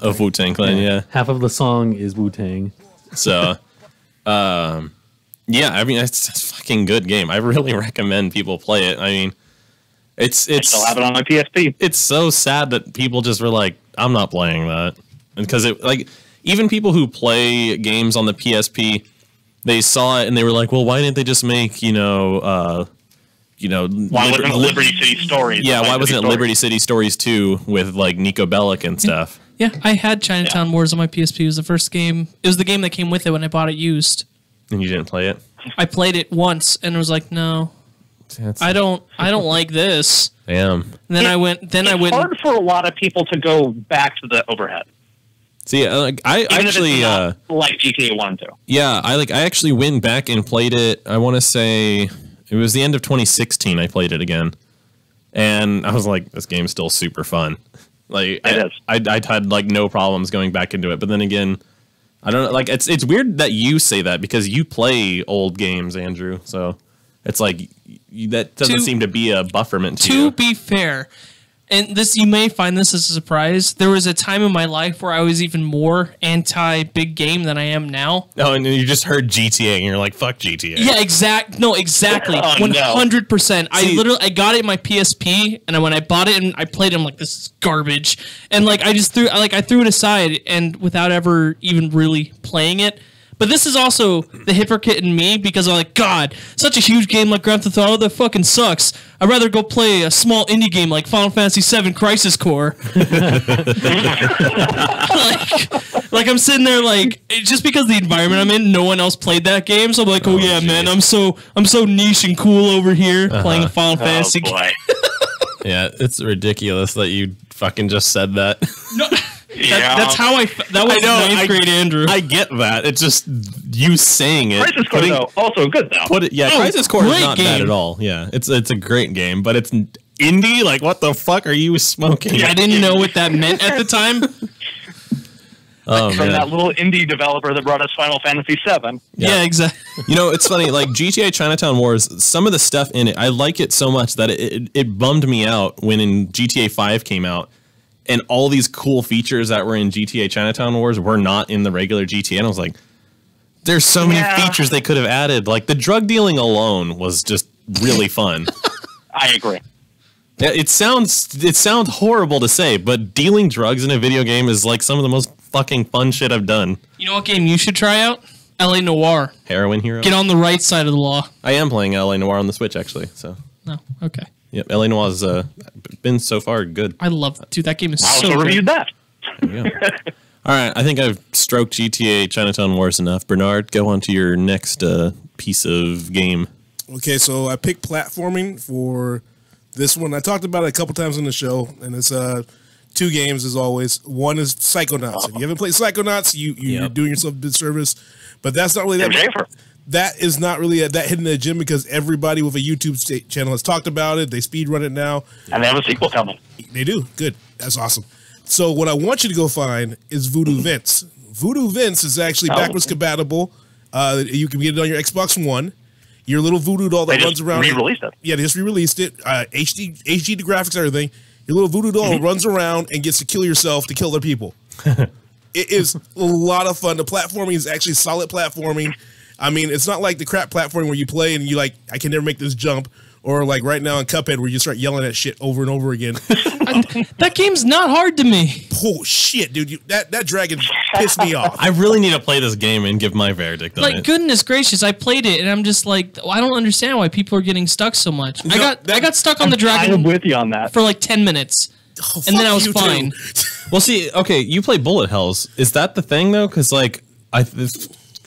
D: of Wu-Tang Clan. Yeah.
E: Half of the song is Wu Tang.
D: So, yeah, I mean, it's a fucking good game. I really recommend people play it. I mean, it's
G: Still have it on my PSP.
D: it's so sad that people just were like, I'm not playing that. And because it, like, even people who play games on the PSP, they saw it and they were like, well, why didn't they just make,
G: Why wasn't it Liberty City Stories?
D: Yeah, why wasn't it Liberty City Stories 2 with, like, Nico Bellic and stuff?
C: Yeah, I had Chinatown Wars on my PSP. It was the first game. It was the game that came with it when I bought it used.
D: And you didn't play it?
C: I played it once and was like, no, I don't like this.
D: Damn.
C: And then I went.
G: It's hard for a lot of people to go back to the overhead.
D: See, I
G: Even
D: actually,
G: if it's not like GTA 1 and 2.
D: yeah, I actually went back and played it. I want to say it was the end of 2016. I played it again, and I was like, this game's still super fun. Like,
G: It is.
D: I had like no problems going back into it. But then again, I don't know. Like, it's weird that you say that because you play old games, Andrew. So it's like that doesn't seem to be a bufferment to you.
C: To be fair, and this you may find this as a surprise, there was a time in my life where I was even more anti big game than I am now.
D: Oh, and you just heard GTA and you're like, fuck GTA.
C: Yeah, exactly.
G: Oh, no.
C: 100%. I got it in my PSP, and when I bought it and I played it, I'm like, this is garbage. And like I threw it aside and without ever even really playing it. But this is also the hypocrite in me because I'm like, God, such a huge game like Grand Theft Auto, that fucking sucks. I'd rather go play a small indie game like Final Fantasy VII Crisis Core. like I'm sitting there like, just because the environment I'm in, no one else played that game, so I'm like, oh yeah, man, I'm so niche and cool over here playing a Final Fantasy game.
G: boy.
D: Yeah, it's ridiculous that you fucking just said that.
C: No,
G: Yeah.
C: that's how that was ninth grade Andrew.
D: I get that. It's just you saying it.
G: Crisis Core, though, also good, though.
D: Crisis Core is
C: great
D: not bad
C: game.
D: at all. Yeah, it's a great game, but it's indie. Like, what the fuck are you smoking?
C: I didn't know what that meant at the time.
D: Oh,
G: From
D: man.
G: that little indie developer that brought us Final Fantasy VII.
C: Yeah, exactly.
D: You know, it's funny, like GTA Chinatown Wars, some of the stuff in it, I like it so much that it bummed me out when in GTA 5 came out, and all these cool features that were in GTA Chinatown Wars were not in the regular GTA, and I was like, there's so many features they could have added. Like, the drug dealing alone was just really fun.
G: I agree.
D: Yeah, it sounds horrible to say, but dealing drugs in a video game is like some of the most fucking fun shit I've done.
C: You know what game you should try out? LA Noire.
D: Heroin Hero.
C: Get on the right side of the law.
D: I am playing LA Noire on the Switch actually. So
C: No, okay.
D: yep, LA Noire's been so far good.
C: I love that. Dude, that game is
G: I
C: so
G: also
C: good.
G: reviewed that.
D: Yeah. All right, I think I've stroked GTA Chinatown Wars enough. Bernard, go on to your next piece of game.
F: Okay, so I picked platforming for this one. I talked about it a couple times on the show, and it's two games as always. One is Psychonauts. If you haven't played Psychonauts, you're doing yourself a disservice. But that's not really that. That is not really that hidden agenda because everybody with a YouTube channel has talked about it. They speedrun it now.
G: And they have a sequel coming.
F: They do. Good. That's awesome. So what I want you to go find is Voodoo Vince. Voodoo Vince is actually backwards compatible. You can get it on your Xbox One. Your little voodoo doll that runs around.
G: Re-released it.
F: Yeah, they just re-released it. HD the graphics, everything. Your little voodoo doll runs around and gets to kill yourself to kill other people. It is a lot of fun. The platforming is actually solid platforming. I mean, it's not like the crap platforming where you play and you like, I can never make this jump. Or like right now in Cuphead where you start yelling at shit over and over again.
C: That game's not hard to me.
F: Oh, shit, dude. That dragon pissed me off.
D: I really need to play this game and give my verdict on
C: Like,
D: it.
C: goodness gracious, I played it and I'm just like, I don't understand why people are getting stuck so much. I got stuck on the dragon
G: I'm with you on that.
C: for like 10 minutes.
F: Oh,
C: And then
F: fuck
C: I was
F: you,
C: fine.
F: too.
D: Well, see, okay, you play Bullet Hells. Is that the thing though? Because like,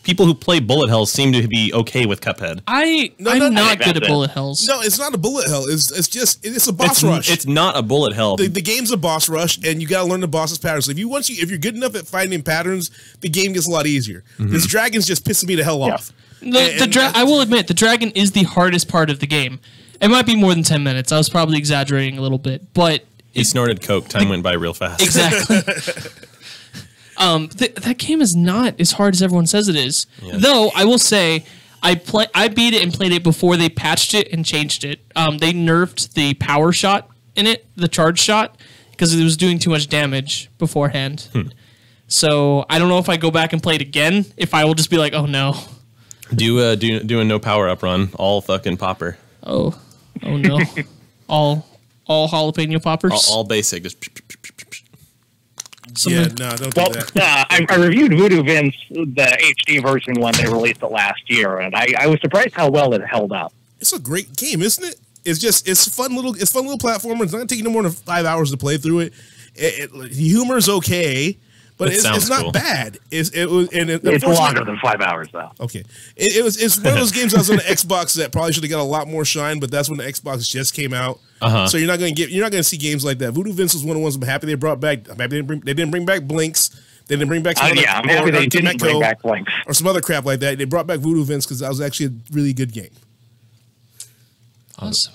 D: people who play Bullet Hells seem to be okay with Cuphead.
C: I'm
F: no,
C: not good at
G: that's it.
C: bullet hells.
F: No, it's not a bullet hell. It's a boss rush.
D: It's not a bullet hell.
F: The game's a boss rush, and you got to learn the boss's patterns. So if you're good enough at finding patterns, the game gets a lot easier. This dragon's just pissing me the hell off.
C: I will admit, the dragon is the hardest part of the game. It might be more than 10 minutes. I was probably exaggerating a little bit, but
D: He snorted coke. Time went by real fast.
C: exactly. That game is not as hard as everyone says it is. Yeah. Though I will say, I beat it and played it before they patched it and changed it. They nerfed the power shot in it, the charge shot, because it was doing too much damage beforehand. So I don't know if I go back and play it again, if I will just be like, oh no.
D: Do a no power up run, all fucking popper.
C: Oh no. all jalapeno poppers.
D: All basic. Just
F: Yeah, no, don't do
G: Well,
F: that.
G: I reviewed Voodoo Vince, the HD version when they released it last year, and I was surprised how well it held up.
F: It's a great game, isn't it? It's fun little platformer. It's not gonna take you no more than 5 hours to play through it. The humor is okay, but it's not
D: cool.
F: bad. It's
G: longer than 5 hours, though.
F: Okay, it's one of those games that was on the Xbox that probably should have got a lot more shine, but that's when the Xbox just came out. So you're not going to see games like that. Voodoo Vince was one of the ones I'm happy they brought back. I'm happy they didn't bring back Blinks. They didn't bring back.
G: I'm happy they didn't bring back Lynx
F: or some other crap like that. They brought back Voodoo Vince because that was actually a really good game.
C: Awesome.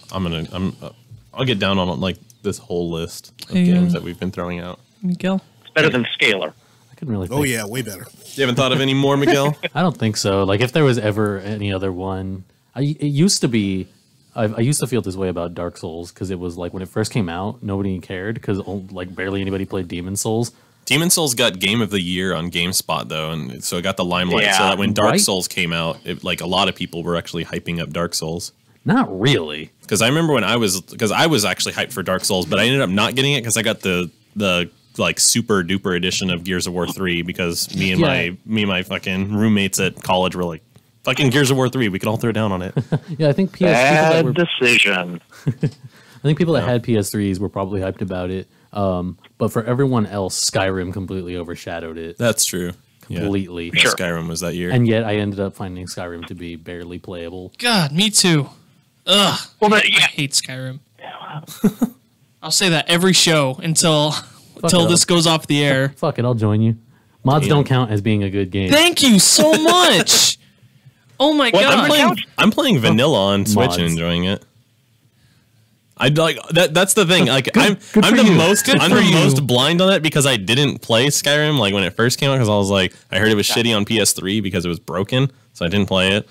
D: I'll get down on like this whole list of games that we've been throwing out.
C: Miguel?
G: It's better than Scalar.
E: I couldn't really.
F: Oh yeah, way better.
D: You haven't thought of any more, Miguel?
E: I don't think so. Like if there was ever any other one, it used to be. I used to feel this way about Dark Souls because it was like when it first came out, nobody cared because like barely anybody played Demon Souls.
D: Demon Souls got Game of the Year on GameSpot though, and so it got the limelight.
G: Yeah,
D: so that when Dark
E: right?
D: Souls came out, like a lot of people were actually hyping up Dark Souls.
E: Not really.
D: Because I remember when I was actually hyped for Dark Souls, but I ended up not getting it because I got the like super duper edition of Gears of War 3 because me and my fucking roommates at college were like, fucking Gears of War 3, we could all throw down on it.
E: Yeah, I think
G: Bad decision.
E: I think people that had PS3s were probably hyped about it. But for everyone else, Skyrim completely overshadowed it.
D: That's true.
E: Completely.
D: Yeah.
G: Sure.
D: Skyrim was that year.
E: And yet I ended up finding Skyrim to be barely playable.
C: God, me too. Ugh.
G: Well,
C: I hate Skyrim. I'll say that every show until this goes off the air.
E: Fuck it, I'll join you. Mods don't count as being a good game.
C: Thank you so much. Oh my god.
D: I'm playing vanilla on Switch
E: Mods.
D: and enjoying it. I like that. That's the thing. Like I'm
E: for
D: the
E: you.
D: most blind on it because I didn't play Skyrim like when it first came out because I was like I heard it was shitty on PS3 because it was broken, so I didn't play it.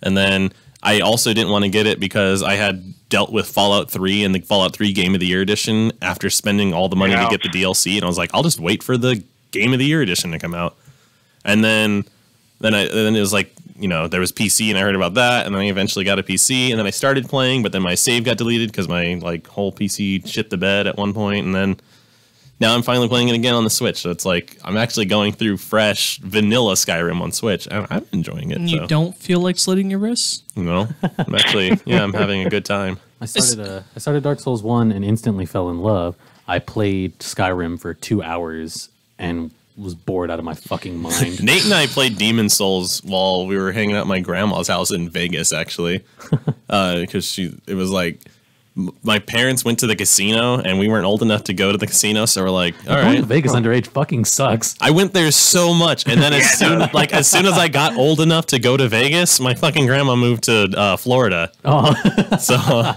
D: And then I also didn't want to get it because I had dealt with Fallout 3 and the Fallout 3 Game of the Year edition after spending all the money to get the DLC, and I was like, I'll just wait for the Game of the Year edition to come out. And then it was like, you know, there was PC and I heard about that, and then I eventually got a PC, and then I started playing, but then my save got deleted because my like whole PC shit the bed at one point, and then now I'm finally playing it again on the Switch. So it's like I'm actually going through fresh vanilla Skyrim on Switch, and I'm enjoying it.
C: And you don't feel like slitting your wrists?
D: No, I'm actually I'm having a good time.
E: I started Dark Souls 1 and instantly fell in love. I played Skyrim for 2 hours and was bored out of my fucking mind.
D: Nate and I played Demon Souls while we were hanging out at my grandma's house in Vegas, actually, because it was like my parents went to the casino and we weren't old enough to go to the casino, so we're like, all
E: Going
D: right.
E: to Vegas underage fucking sucks.
D: I went there so much, and then as soon as I got old enough to go to Vegas, my fucking grandma moved to Florida.
E: Oh,
D: So,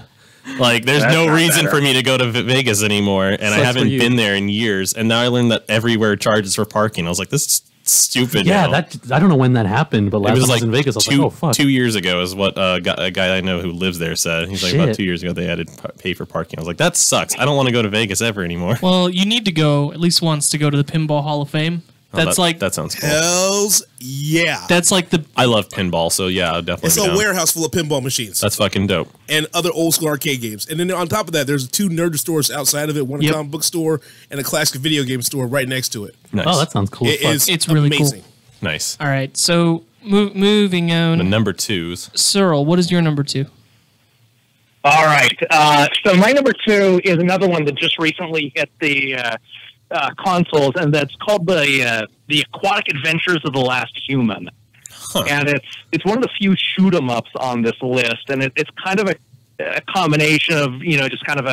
D: like, there's no reason for me to go to Vegas anymore, and I
E: Sucks
D: haven't
E: for you.
D: been there in years. And now I learned that everywhere charges for parking. I was like, this is stupid.
E: yeah,
D: now.
E: I don't know when that happened, but
D: It
E: last
D: was
E: time I
D: like
E: was in Vegas, I was like, oh, fuck.
D: 2 years ago is what a guy I know who lives there said. He's like, about
E: Shit.
D: 2 years ago they had to pay for parking. I was like, that sucks. I don't want to go to Vegas ever anymore.
C: Well, you need to go at least once to go to the Pinball Hall of Fame. That's
D: that sounds cool.
F: Hells yeah.
C: That's like the
D: I love pinball, so yeah, I'll definitely
F: It's
D: be
F: a
D: down.
F: warehouse full of pinball machines
D: That's fucking dope.
F: and other old school arcade games. And then on top of that, there's 2 nerd stores outside of it, one a
C: Yep.
F: comic book store and a classic video game store right next to it.
D: Nice.
E: Oh, that sounds cool. as
F: It
E: fuck.
F: is
C: It's really cool.
F: amazing.
D: Nice.
C: All right. So moving on.
D: The number 2s.
C: Cyril, what is your number 2?
G: All right. So my number 2 is another one that just recently hit the consoles, and that's called the Aquatic Adventures of the Last Human. And it's one of the few shoot 'em ups on this list, and it's kind of a combination of just kind of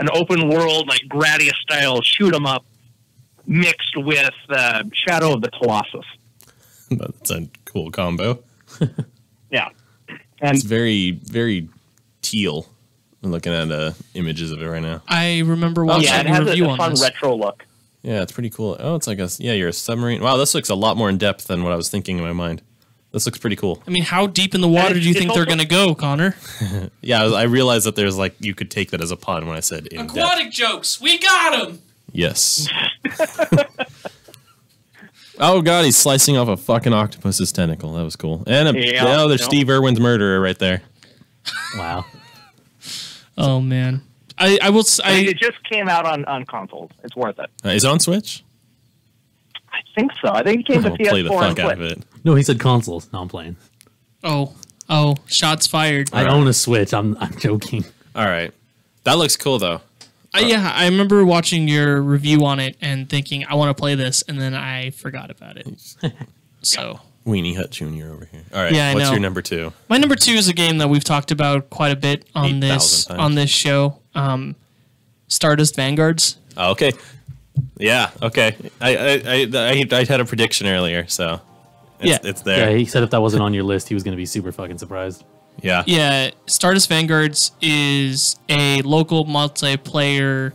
G: an open world like Gradius style shoot 'em up mixed with Shadow of the Colossus.
D: That's a cool combo.
G: Yeah, and
D: It's very, very teal. I'm looking at images of it right now.
C: I remember watching
G: it
C: a
G: has
C: review
G: a
C: on
G: fun
C: this.
G: retro look.
D: Yeah, it's pretty cool. Oh, it's like you're a submarine. Wow, this looks a lot more in depth than what I was thinking in my mind. This looks pretty cool.
C: I mean, how deep in the water do you
G: it's
C: think they're
G: also-
C: going to go, Connor?
D: Yeah, I realized that there's like you could take that as a pun when I said in depth.
C: Aquatic jokes. We got them.
D: Yes. Oh god, he's slicing off a fucking octopus's tentacle. That was cool. And there's Steve Irwin's murderer right there.
E: Wow.
C: Oh man, I will.
G: It just came out on consoles. It's worth it.
D: Is it on Switch?
G: I think so. I think it came to
D: I'll
G: PS4
D: play the fuck
G: and
D: out of
G: Switch.
D: it.
E: No, he said consoles. No, I'm playing.
C: Oh, shots fired.
E: I own a Switch. I'm joking.
D: All right, that looks cool though.
C: Yeah, I remember watching your review on it and thinking I want to play this, and then I forgot about it. So
D: Weenie Hut Jr. over here. All right,
C: Yeah, I
D: what's
C: know.
D: your number 2?
C: my number 2 is a game that we've talked about quite a bit on
D: 8,000 times.
C: this show. Stardust Vanguards.
D: Oh, okay. Yeah. Okay. I had a prediction earlier, so it's there.
E: Yeah, he said if that wasn't on your list, he was going to be super fucking surprised.
D: Yeah.
C: Yeah, Stardust Vanguards is a local multiplayer,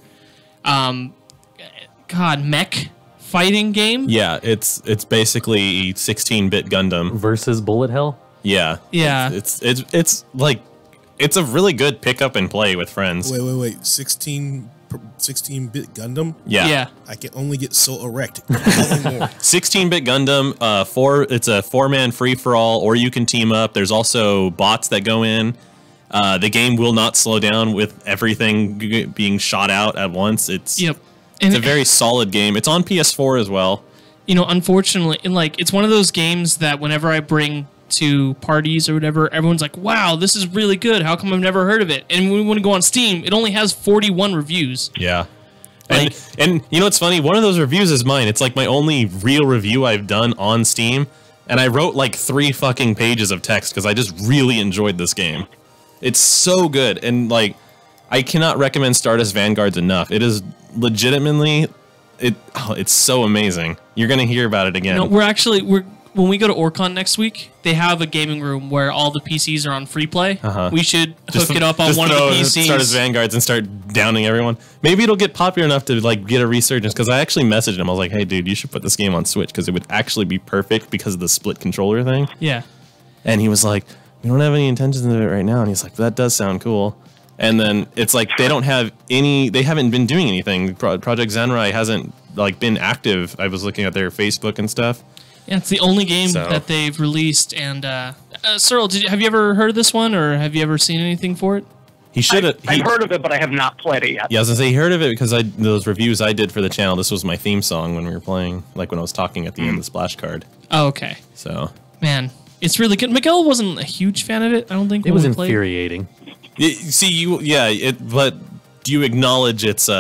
C: mech fighting game.
D: Yeah, it's basically 16-bit Gundam.
E: Versus Bullet Hell?
D: Yeah.
C: Yeah.
D: It's like it's a really good pick up and play with friends.
F: Wait. 16-bit Gundam?
C: Yeah.
F: I can only get so erect.
D: 16-bit Gundam, it's a 4-man free-for-all, or you can team up. There's also bots that go in. The game will not slow down with everything being shot out at once. It's a very solid game. It's on PS4 as well.
C: You know, unfortunately, it's one of those games that whenever I bring to parties or whatever, everyone's like, wow, this is really good. How come I've never heard of it? And when we go on Steam, it only has 41 reviews.
D: Yeah. And you know what's funny? One of those reviews is mine. It's like my only real review I've done on Steam. And I wrote like 3 fucking pages of text because I just really enjoyed this game. It's so good. And like, I cannot recommend Stardust Vanguards enough. It is legitimately, it's so amazing. You're going to hear about it again.
C: No, when we go to Orcon next week, they have a gaming room where all the PCs are on free play. We should hook it up on one of the PCs.
D: Stardust Vanguards and start downing everyone. Maybe it'll get popular enough to like get a resurgence. Because I actually messaged him. I was like, "Hey, dude, you should put this game on Switch because it would actually be perfect because of the split controller thing."
C: Yeah.
D: And he was like, "We don't have any intentions of it right now." And he's like, "That does sound cool." And then it's like they haven't been doing anything. Project Zenrai hasn't like been active. I was looking at their Facebook and stuff.
C: Yeah, it's the only game that they've released. And Cyril, have you ever heard of this one, or have you ever seen anything for it?
D: He should have.
G: I've heard of it, but I have not played it yet.
D: Yeah, I was gonna say he heard of it because those reviews I did for the channel. This was my theme song when we were playing, like when I was talking at the end of the splash card.
C: Oh, okay.
D: So
C: man, it's really good. Miguel wasn't a huge fan of it. I don't think
E: it was infuriating.
D: But do you acknowledge its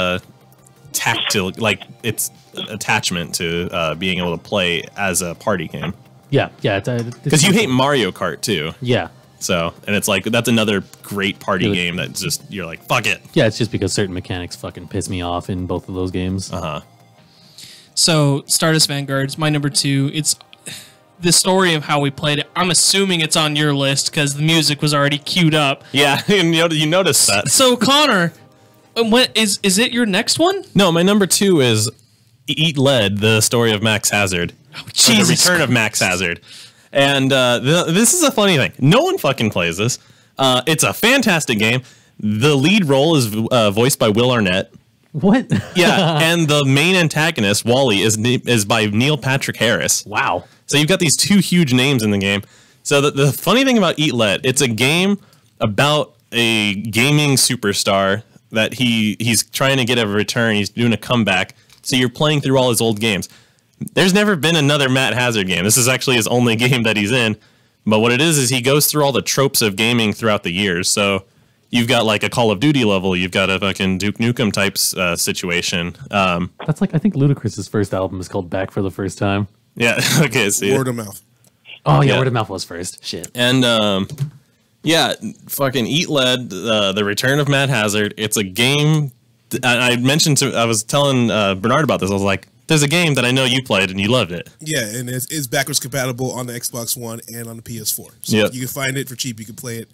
D: tactile, like its attachment to being able to play as a party game?
E: Yeah.
D: Because you hate Mario Kart too.
E: Yeah.
D: So, and it's like that's another great party game that just you're like, fuck it.
E: Yeah, it's just because certain mechanics fucking piss me off in both of those games.
C: So, Stardust Vanguards, my number 2. It's the story of how we played it. I'm assuming it's on your list because the music was already queued up.
D: Yeah, you noticed that.
C: So, Connor, what is it your next one?
D: No, my number 2 is Eat Lead, the story of Max Hazard. The return of Max Hazard. And this is a funny thing. No one fucking plays this. It's a fantastic game. The lead role is voiced by Will Arnett.
E: What?
D: Yeah, and the main antagonist, Wally, is by Neil Patrick Harris.
E: Wow.
D: So you've got these 2 huge names in the game. So the funny thing about Eat Lead, it's a game about a gaming superstar that he's trying to get a return. He's doing a comeback. So you're playing through all his old games. There's never been another Matt Hazard game. This is actually his only game that he's in. But what it is he goes through all the tropes of gaming throughout the years. So you've got like a Call of Duty level. You've got a fucking Duke Nukem type situation.
E: That's like, I think Ludacris's first album is called Back for the First Time.
D: Yeah. Okay. So
F: Word of mouth.
E: Oh, yeah. Word of mouth was first. Shit.
D: And fucking Eat Lead, the return of Matt Hazard. It's a game. I was telling Bernard about this. I was like, there's a game that I know you played and you loved it.
F: Yeah, and it's backwards compatible on the Xbox One and on the PS4. So you can find it for cheap. You can play it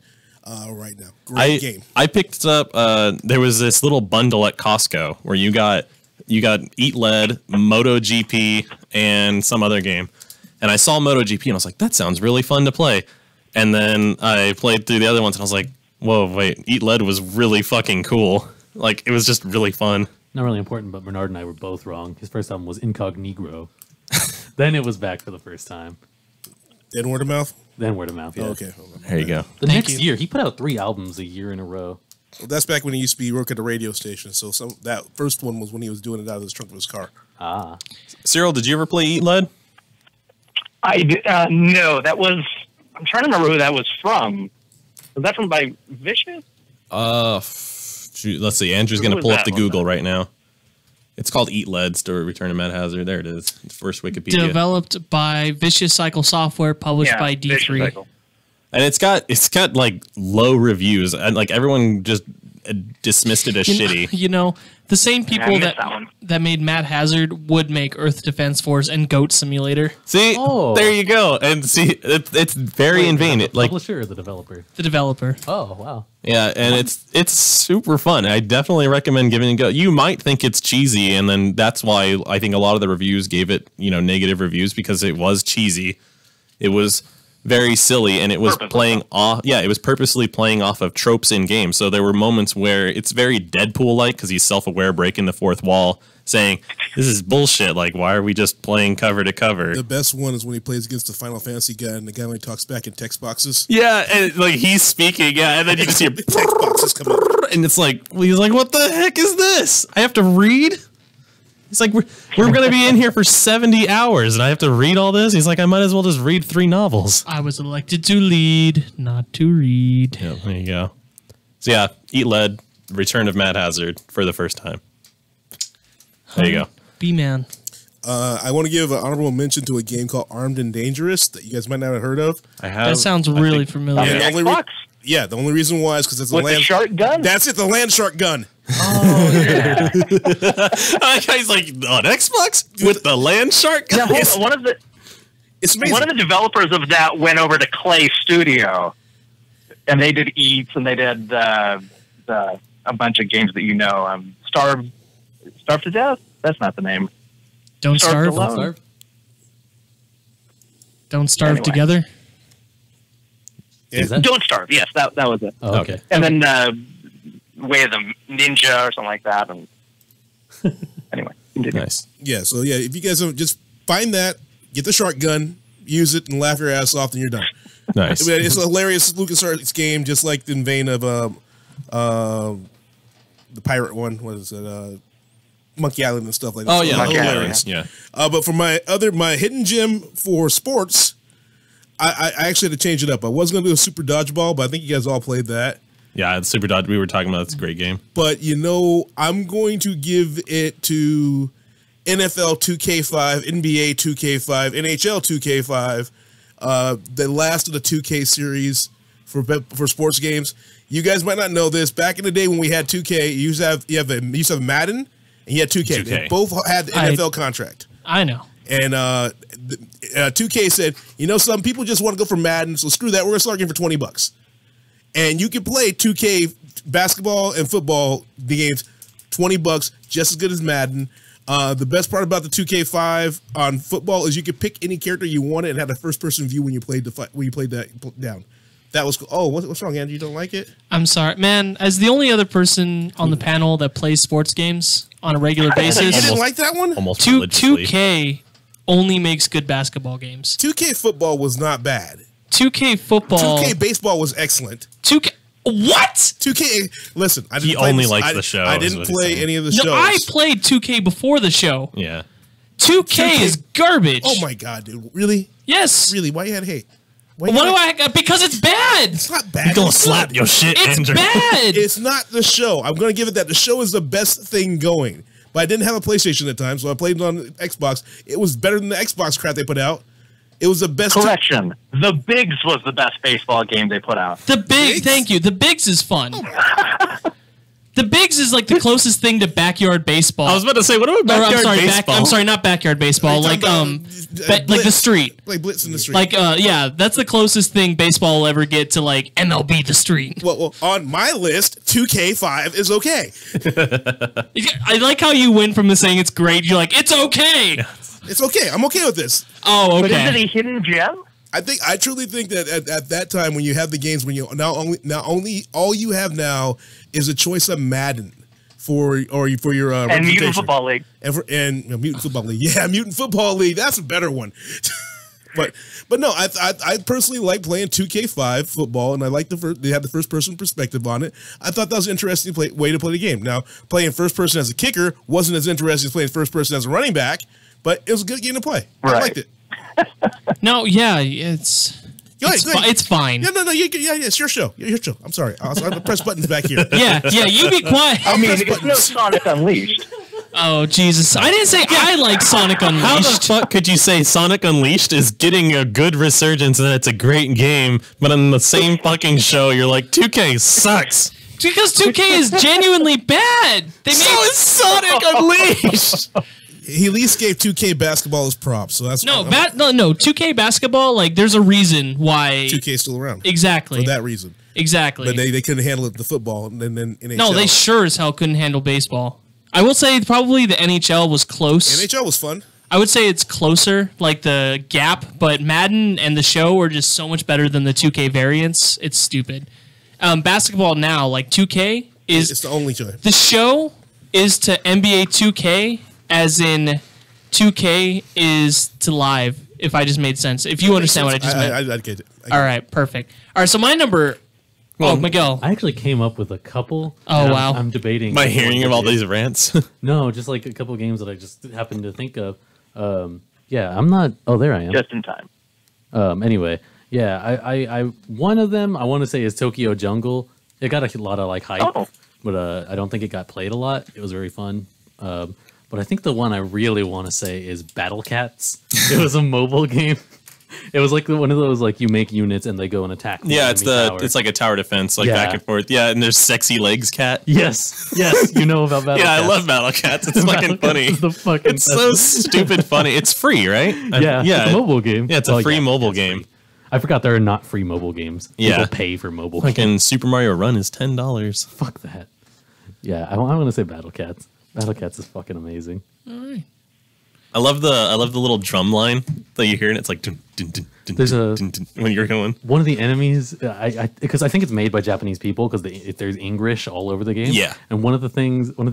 F: right now. Great game.
D: I picked up. There was this little bundle at Costco where you got Eat Lead, MotoGP, and some other game. And I saw MotoGP and I was like, that sounds really fun to play. And then I played through the other ones and I was like, whoa, wait, Eat Lead was really fucking cool. Like, it was just really fun.
E: Not really important, but Bernard and I were both wrong. His first album was Incognegro. Then it was Back for the First Time.
F: Then Word of Mouth?
E: Then Word of Mouth, yeah.
F: Oh, okay.
D: There you go.
E: The next year, he put out 3 albums a year in a row.
F: Well, that's back when he used to be working at the radio station. So that first one was when he was doing it out of the trunk of his car.
E: Ah.
D: Cyril, did you ever play Eat Lead?
G: No, that was... I'm trying to remember who that was from. Was that from by Vicious?
D: Let's see. Andrew's going to pull up the Google right now. It's called Eat Lead, Story Return of Matt Hazard. There it is. First Wikipedia.
C: Developed by Vicious Cycle Software, published by D3.
D: And it's got like low reviews, and like everyone just dismissed it as shitty.
C: You know, The same people
G: missed
C: that
G: that one.
C: that made Mad Hazard would make Earth Defense Force and Goat Simulator.
D: See,
E: Oh.
D: there you go. And see, it's very in vain.
E: The
D: It, like,
E: publisher or the developer?
C: The developer.
E: Oh, wow.
D: yeah, and it's super fun. I definitely recommend giving it a go. You might think it's cheesy, and then that's why I think a lot of the reviews gave it, negative reviews, because it was cheesy. It was very silly, and it was playing off. Yeah, it was purposely playing off of tropes in games. So there were moments where it's very Deadpool-like, because he's self-aware, breaking the fourth wall, saying, "This is bullshit. Like, why are we just playing cover to cover?"
F: The best one is when he plays against the Final Fantasy guy, and the guy only talks back in text boxes.
D: Yeah, and like he's speaking, yeah, and then you just hear,
F: Text boxes come up.
D: and it's like, he's like, "What the heck is this? I have to read." He's like, "We're going to be in here for 70 hours, and I have to read all this." He's like, "I might as well just read 3 novels."
C: I was elected to lead, not to read.
D: Yeah, there you go. So yeah, Eat Lead, Return of Mad Hazard for the first time. There you go.
C: B-Man.
F: I want to give an honorable mention to a game called Armed and Dangerous that you guys might not have heard of.
D: I have.
C: That sounds
D: I
C: really
D: think-
C: familiar.
F: Yeah,
G: The
F: the only
G: Xbox?
F: the only reason why is because it's a
G: With the
F: land
G: shark gun?
F: That's it, the land shark gun.
D: He's like, on Xbox with the land shark.
G: Yeah, one of the
F: It's amazing.
G: one of the developers of that went over to Clay Studio, and they did Eats, and they did a bunch of games that Starve to Death. That's not the name.
C: Don't
G: Starved
C: starve.
G: Alone.
C: Don't starve
G: Anyway.
C: together.
E: Is that?
G: Don't Starve. Yes, that was it.
E: Oh, okay.
G: And then Way of the Ninja or something like that. And anyway, continue.
D: Nice.
F: Yeah, so yeah, if you guys have, just find that, get the shark gun, use it, and laugh your ass off, then you're done.
D: Nice.
F: I mean, it's a hilarious LucasArts game, just like in vein of the pirate one. What is it? Monkey Island and stuff like that.
D: Oh yeah,
G: Monkey Island,
F: hilarious.
D: yeah.
F: But for my hidden gem for sports, I actually had to change it up. I was going to do a Super Dodgeball, but I think you guys all played that.
D: Yeah, it's Super Dodge. We were talking about. It's a great game.
F: But I'm going to give it to NFL 2K5, NBA 2K5, NHL 2K5, the last of the 2K series for sports games. You guys might not know this. Back in the day when we had 2K, you used to have Madden and you had 2K.
D: 2K.
F: They both had the NFL contract.
C: I know.
F: And 2K said, some people just want to go for Madden, so screw that. We're going to start getting for $20. And you can play 2K basketball and football games, $20, just as good as Madden. The best part about the 2K5 on football is you could pick any character you wanted and have a first-person view when you played that down. That was cool. Oh, what's wrong, Andrew? You don't like it?
C: I'm sorry, man. As the only other person on the panel that plays sports games on a regular
F: You
C: basis,
F: didn't like that one?
D: Almost religiously.
C: 2K only makes good basketball games.
F: 2K football was not bad.
C: 2K football.
F: 2K baseball was excellent.
C: 2K. What?
F: 2K. Listen, I didn't
D: He
F: play
D: only
F: this-
D: likes
F: I-
D: the show,
F: I
D: is
F: didn't
D: what he's
F: play
D: saying.
F: any of the
C: No,
F: shows.
C: I played 2K before the show.
D: Yeah.
C: 2K is garbage.
F: Oh my god, dude! Really?
C: Yes.
F: Really? Why you had hate? Why
C: What
F: you
C: do
F: had-
C: I? Because it's bad.
F: It's not bad.
D: You gonna
F: It's
D: slap
F: good.
D: your shit,
C: It's
D: Andrew.
C: bad.
F: It's not the show. I'm going to give it that. The show is the best thing going. But I didn't have a PlayStation at the time, so I played it on Xbox. It was better than the Xbox crap they put out. It was the best.
G: Correction. The Bigs was the best baseball game they put out.
C: The Bigs.
F: Bigs?
C: Thank you. The Bigs is fun. The Bigs is like the closest thing to backyard baseball.
D: I was about to say, what about
C: Or,
D: backyard
C: I'm sorry,
D: baseball?
C: I'm sorry, not backyard baseball. Like like the
F: Blitz.
C: street.
F: Like Blitz in the street.
C: Like yeah, that's the closest thing baseball will ever get to like MLB the street.
F: well, on my list, 2K5 is okay.
C: I like how you went from the saying it's great, you're like it's okay.
F: It's okay. I'm okay with this.
C: Oh,
G: But is it
C: okay.
G: a hidden gem?
F: I truly think that at that time when you have the games, when you now only all you have now is a choice of Madden for your
G: And Mutant
F: representation.
G: Football League.
F: And Mutant Football League. Yeah, Mutant Football League. That's a better one. but no, I personally like playing 2K5 football, and I like they have the first person perspective on it. I thought that was an interesting way to play the game. Now, playing first person as a kicker wasn't as interesting as playing first person as a running back, but it was a good game to play. I
G: Right.
F: liked it.
C: No, yeah, it's
F: Go ahead, go ahead.
C: it's fine.
F: Yeah, no, it's your show. Your show. I'm sorry. I'll press buttons back here.
C: Yeah, you be quiet.
G: I mean, it's no Sonic Unleashed.
C: Oh Jesus! I didn't say I like Sonic
D: How the
C: Unleashed.
D: fuck could you say Sonic Unleashed is getting a good resurgence and that it's a great game, but on the same fucking show you're like 2K sucks?
C: Because 2K is genuinely bad. They
D: So is Sonic Unleashed.
F: He at least gave 2K basketball his props, so that's
C: no 2K basketball. Like, there's a reason why
F: 2K is still around
C: exactly
F: for that reason.
C: Exactly.
F: But they couldn't handle it, the football, and then NHL.
C: No, they sure as hell couldn't handle baseball. I will say probably the NHL was close.
F: NHL was fun.
C: I would say it's closer, like the gap, but Madden and the show are just so much better than the 2K variants. It's stupid. Basketball now, like 2K is
F: It's the only choice.
C: the show is to NBA 2K as in 2K is to live. If I just made sense, if you understand what I just meant.
F: I get it.
C: All right, perfect. All right, so my number. Oh, Miguel.
E: I actually came up with a couple.
C: Oh,
E: and
C: wow.
E: I'm debating.
D: By hearing of all these rants.
E: No, just like a couple games that I just happened to think of. Yeah, I'm not. Oh, there I am.
G: Just in time.
E: Anyway, yeah, I one of them I want to say is Tokyo Jungle. It got a lot of like hype,
G: Oh.
E: but I don't think it got played a lot. It was very fun. But I think the one I really want to say is Battle Cats. It was a mobile game. It was like one of those like you make units and they go and attack.
D: Yeah, it's like a tower defense, like
E: Yeah.
D: back and forth. Yeah, and there's Sexy Legs Cat.
E: Yes, you know about Battle
D: Yeah,
E: Cats.
D: I love Battle Cats. It's fucking funny.
E: It's the fucking
D: It's so stupid funny. It's free, right?
E: yeah,
D: yeah.
E: it's a mobile game.
D: Yeah, it's a
E: Well,
D: free
E: yeah,
D: mobile
E: it's
D: game.
E: free. I forgot there are not free mobile games.
D: Yeah.
E: People pay for mobile games.
D: Fucking Super Mario Run is $10.
E: Fuck that. Yeah, I want to say Battle Cats. Battle Cats is fucking amazing.
C: All right.
D: I love the little drum line that you hear, and it's like dun, dun, dun, dun,
E: There's
D: dun,
E: a-
D: dun, dun, when you're going.
E: One of the enemies, because I think it's made by Japanese people, because there's English all over the game.
D: Yeah.
E: And one of the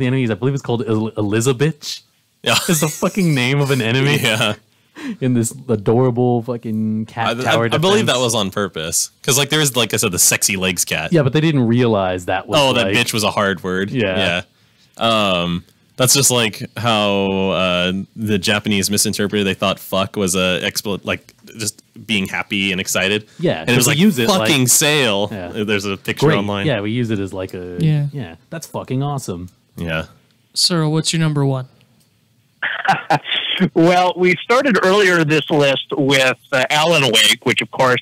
E: enemies, I believe it's called Elizabeth.
D: Yeah,
E: Is the fucking name of an enemy
D: yeah.
E: in this adorable fucking cat tower
D: I believe that
E: defense.
D: was on purpose because, like, there's like I said, the Sexy Legs Cat.
E: Yeah, but they didn't realize that was.
D: Oh, that
E: like,
D: bitch was a hard word.
E: Yeah.
D: Yeah. That's just like how the Japanese misinterpreted. They thought "fuck" was like just being happy and excited.
E: Yeah,
D: and it was
E: 'cause
D: like
E: we use it,
D: fucking
E: like-
D: sale.
E: Yeah.
D: There's a picture
E: Great.
D: online.
E: Yeah, we use it as like a.
C: Yeah.
E: Yeah, that's fucking awesome.
D: Yeah.
C: Cyril, what's your number one?
G: Well, we started earlier this list with Alan Wake, which of course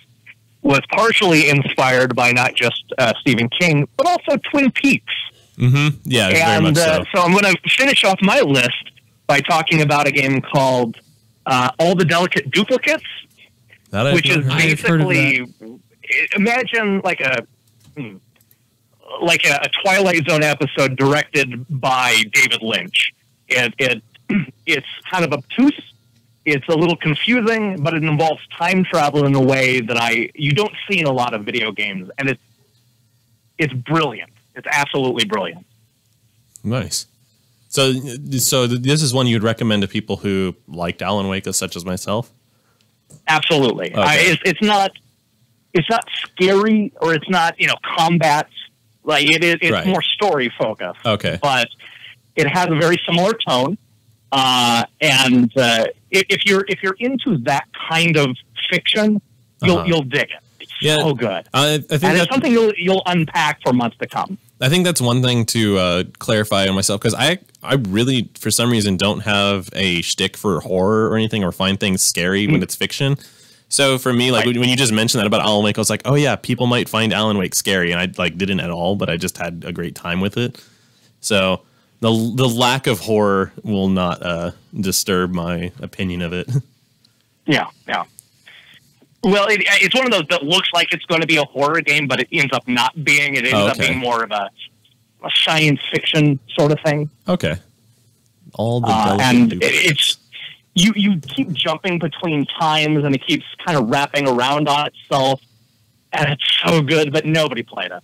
G: was partially inspired by not just Stephen King, but also Twin Peaks.
D: Mm-hmm. Yeah, very
G: And
D: much so.
G: so I'm going to finish off my list by talking about a game called All the Delicate Duplicates,
D: That I've
G: which is
D: never heard.
C: I've heard of
G: basically imagine like a Twilight Zone episode directed by David Lynch. It's kind of obtuse. It's a little confusing, but it involves time travel in a way that you don't see in a lot of video games, and it's brilliant. It's absolutely brilliant.
D: Nice. So this is one you'd recommend to people who liked Alan Wake, such as myself.
G: Absolutely.
D: Okay.
G: It's not scary, or it's not combat. Like it's
D: Right.
G: more story focused.
D: Okay.
G: But it has a very similar tone. And if you're into that kind of fiction, you'll dig it. It's
D: Yeah.
G: so good.
D: I think
G: And
D: that,
G: it's something you'll unpack for months to come.
D: I think that's one thing to clarify on myself, because I really, for some reason, don't have a shtick for horror or anything, or find things scary when it's fiction. So for me, like
G: Right.
D: when you just mentioned that about Alan Wake, I was like, oh yeah, people might find Alan Wake scary, and I didn't at all, but I just had a great time with it. So the lack of horror will not disturb my opinion of it.
G: Yeah. Well, it's one of those that looks like it's going to be a horror game, but it ends up not being. It ends up
D: Okay.
G: being more of a science fiction sort of thing.
D: Okay. All the
G: And
D: delicate duplicates.
G: it's you keep jumping between times, and it keeps kind of wrapping around on itself, and it's so good, but nobody played it.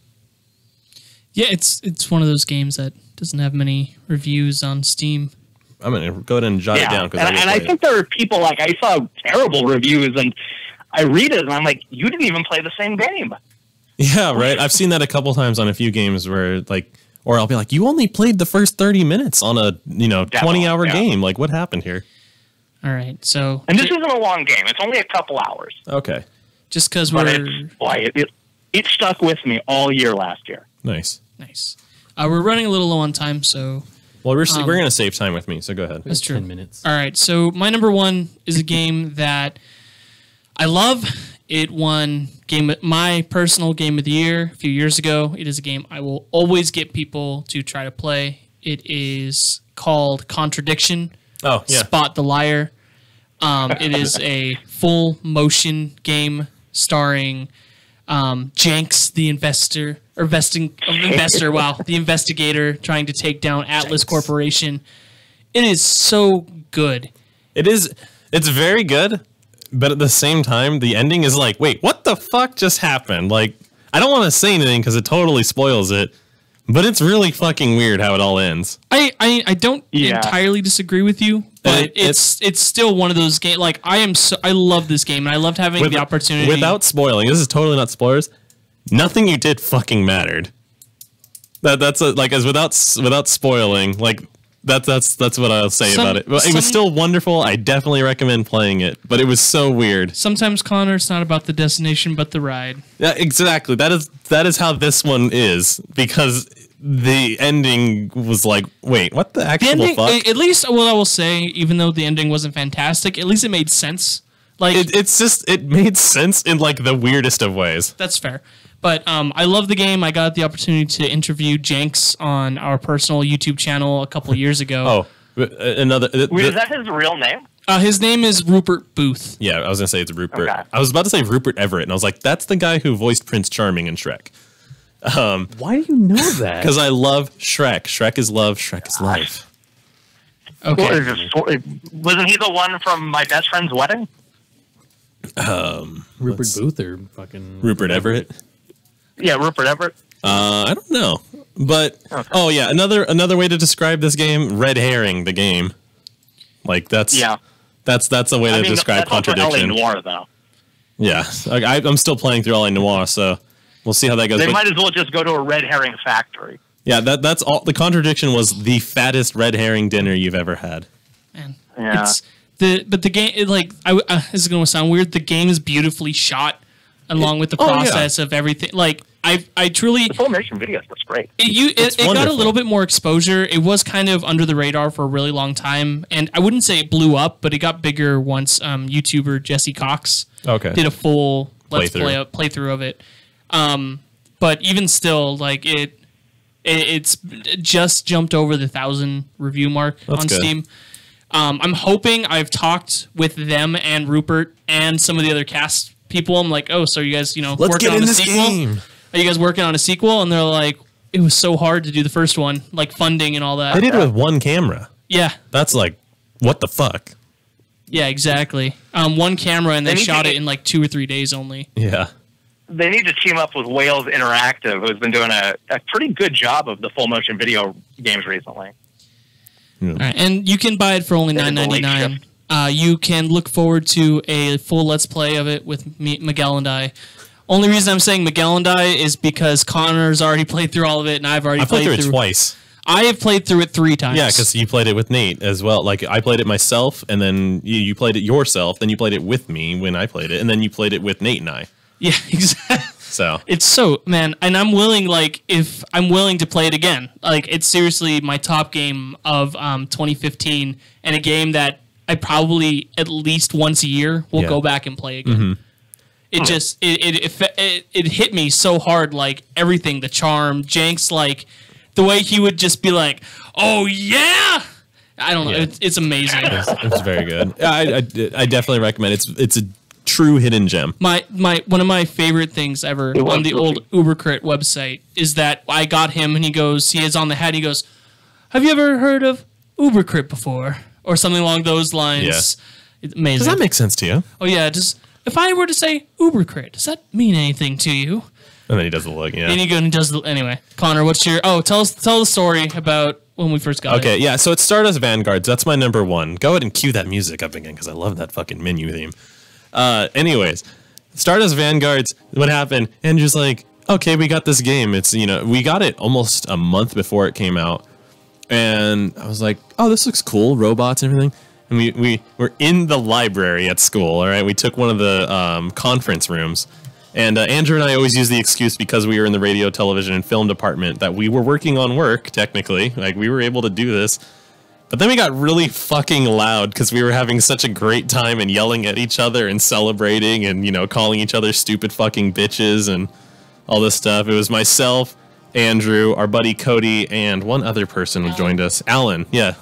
C: Yeah, it's one of those games that doesn't have many reviews on Steam.
D: I'm gonna go ahead and jot it down because
G: and I think there are people like I saw terrible reviews, and I read it, and I'm like, you didn't even play the same game.
D: Yeah, right. I've seen that a couple times on a few games where or I'll be like, you only played the first 30 minutes on a 20-hour
G: yeah.
D: game. Like, what happened here?
C: All right, so
G: And this isn't a long game; it's only a couple hours.
D: Okay,
C: just because
G: But
C: we're
G: it stuck with me all year last year.
D: nice.
C: nice, we're running a little low on time, so
D: Well, we're gonna save time with me, so go ahead.
C: that's true.
E: 10 minutes.
C: All right, so my number one is a game that I love. It won my personal game of the year a few years ago. It is a game I will always get people to try to play. It is called Contradiction.
D: Oh, yeah.
C: Spot the Liar. It is a full motion game starring Jenks, the investigator trying to take down Atlas Corporation. It is so good.
D: It's very good, but at the same time, the ending is like, wait, what the fuck just happened? Like, I don't want to say anything because it totally spoils it, but it's really fucking weird how it all ends.
C: I don't entirely disagree with you, but it's still one of those games. Like, I love this game, and I loved having the opportunity.
D: Without spoiling, this is totally not spoilers. Nothing you did fucking mattered. Without spoiling, like. That's what I'll say about it. But it was still wonderful. I definitely recommend playing it, but it was so weird.
C: Sometimes, Connor, it's not about the destination, but the ride.
D: Yeah, exactly. That is how this one is, because the ending was like, wait, what the actual fuck?
C: At least, what I will say, even though the ending wasn't fantastic, at least it made sense. Like
D: it made sense in like the weirdest of ways.
C: That's fair. But I love the game. I got the opportunity to interview Jenks on our personal YouTube channel a couple years ago.
G: Is that his real name?
C: His name is Rupert Booth.
D: Yeah, I was going to say it's Rupert.
G: Okay.
D: I was about to say Rupert Everett, and I was like, that's the guy who voiced Prince Charming in Shrek.
E: Why do you know that?
D: Because I love Shrek. Shrek is love. Shrek is life.
C: Okay.
G: Wasn't he the one from My Best Friend's Wedding?
E: Rupert Booth or fucking
D: Rupert Everett?
G: Yeah, Rupert Everett.
D: I don't know, but okay. Another way to describe this game: red herring the game. Like that's a way to describe Contradiction.
G: LA Noire, though.
D: Yeah, I'm still playing through LA Noire, so we'll see how that goes.
G: They might as well just go to a red herring factory.
D: Yeah, that's all. The Contradiction was the fattest red herring dinner you've ever had.
C: Man,
G: yeah.
C: But the game, this is going to sound weird. The game is beautifully shot, along with the process of everything. Like I truly
G: the Filmation videos was great.
C: It got a little bit more exposure. It was kind of under the radar for a really long time, and I wouldn't say it blew up, but it got bigger once YouTuber Jesse Cox did a full playthrough of it. But even still, like it's just jumped over the 1,000 review mark on Steam. I'm hoping I've talked with them and Rupert and some of the other cast people. I'm like, oh, so you guys, working on a sequel?
D: Game.
C: Are you guys working on a sequel? And they're like, it was so hard to do the first one, like funding and all that.
D: They did it with one camera.
C: Yeah.
D: That's like, what the fuck?
C: Yeah, exactly. One camera, and they shot it in like 2 or 3 days only.
D: Yeah.
G: They need to team up with Wales Interactive, who's been doing a pretty good job of the full motion video games recently.
C: All right, and you can buy it for only $9.99. You can look forward to a full Let's Play of it with Miguel and I. Only reason I'm saying Miguel and I is because Connor's already played through all of it, and I've already played through
D: it twice.
C: I have played through it 3 times.
D: Yeah, because you played it with Nate as well. Like, I played it myself, and then you played it yourself, then you played it with me when I played it, and then you played it with Nate and I.
C: Yeah, exactly.
D: So
C: it's man, and I'm willing, if I'm willing to play it again. Like, it's seriously my top game of 2015, and a game that I probably at least once a year will go back and play again.
D: Mm-hmm.
C: It just it hit me so hard, like everything, the charm, Jenks, like the way he would just be like, "Oh yeah." I don't know.
D: Yeah.
C: It's amazing.
D: It was very good. I definitely recommend it. It's a true hidden gem.
C: My one of my favorite things ever on the old Ubercrit website is that I got him, and he is on the hat. He goes, "Have you ever heard of Ubercrit before?" Or something along those lines.
D: Yeah.
C: It's amazing.
D: Does that make sense to you?
C: Oh yeah. If I were to say Ubercrit, does that mean anything to you?
D: And then he does the look. Yeah.
C: And he goes and does anyway. Connor, what's your? Tell the story about when we first got it.
D: Okay, yeah. So it's Stardust Vanguards. That's my number 1. Go ahead and cue that music up again because I love that fucking menu theme. Anyways, Stardust Vanguards. What happened? Andrew's like, okay, we got this game. It's we got it almost a month before it came out, and I was like, oh, this looks cool, robots and everything. And we were in the library at school. All right, we took one of the conference rooms. And Andrew and I always use the excuse because we were in the radio, television, and film department that we were working on work, technically. Like, we were able to do this. But then we got really fucking loud because we were having such a great time and yelling at each other and celebrating and, you know, calling each other stupid fucking bitches and all this stuff. It was myself, Andrew, our buddy Cody, and one other person who joined us, Alan. Yeah.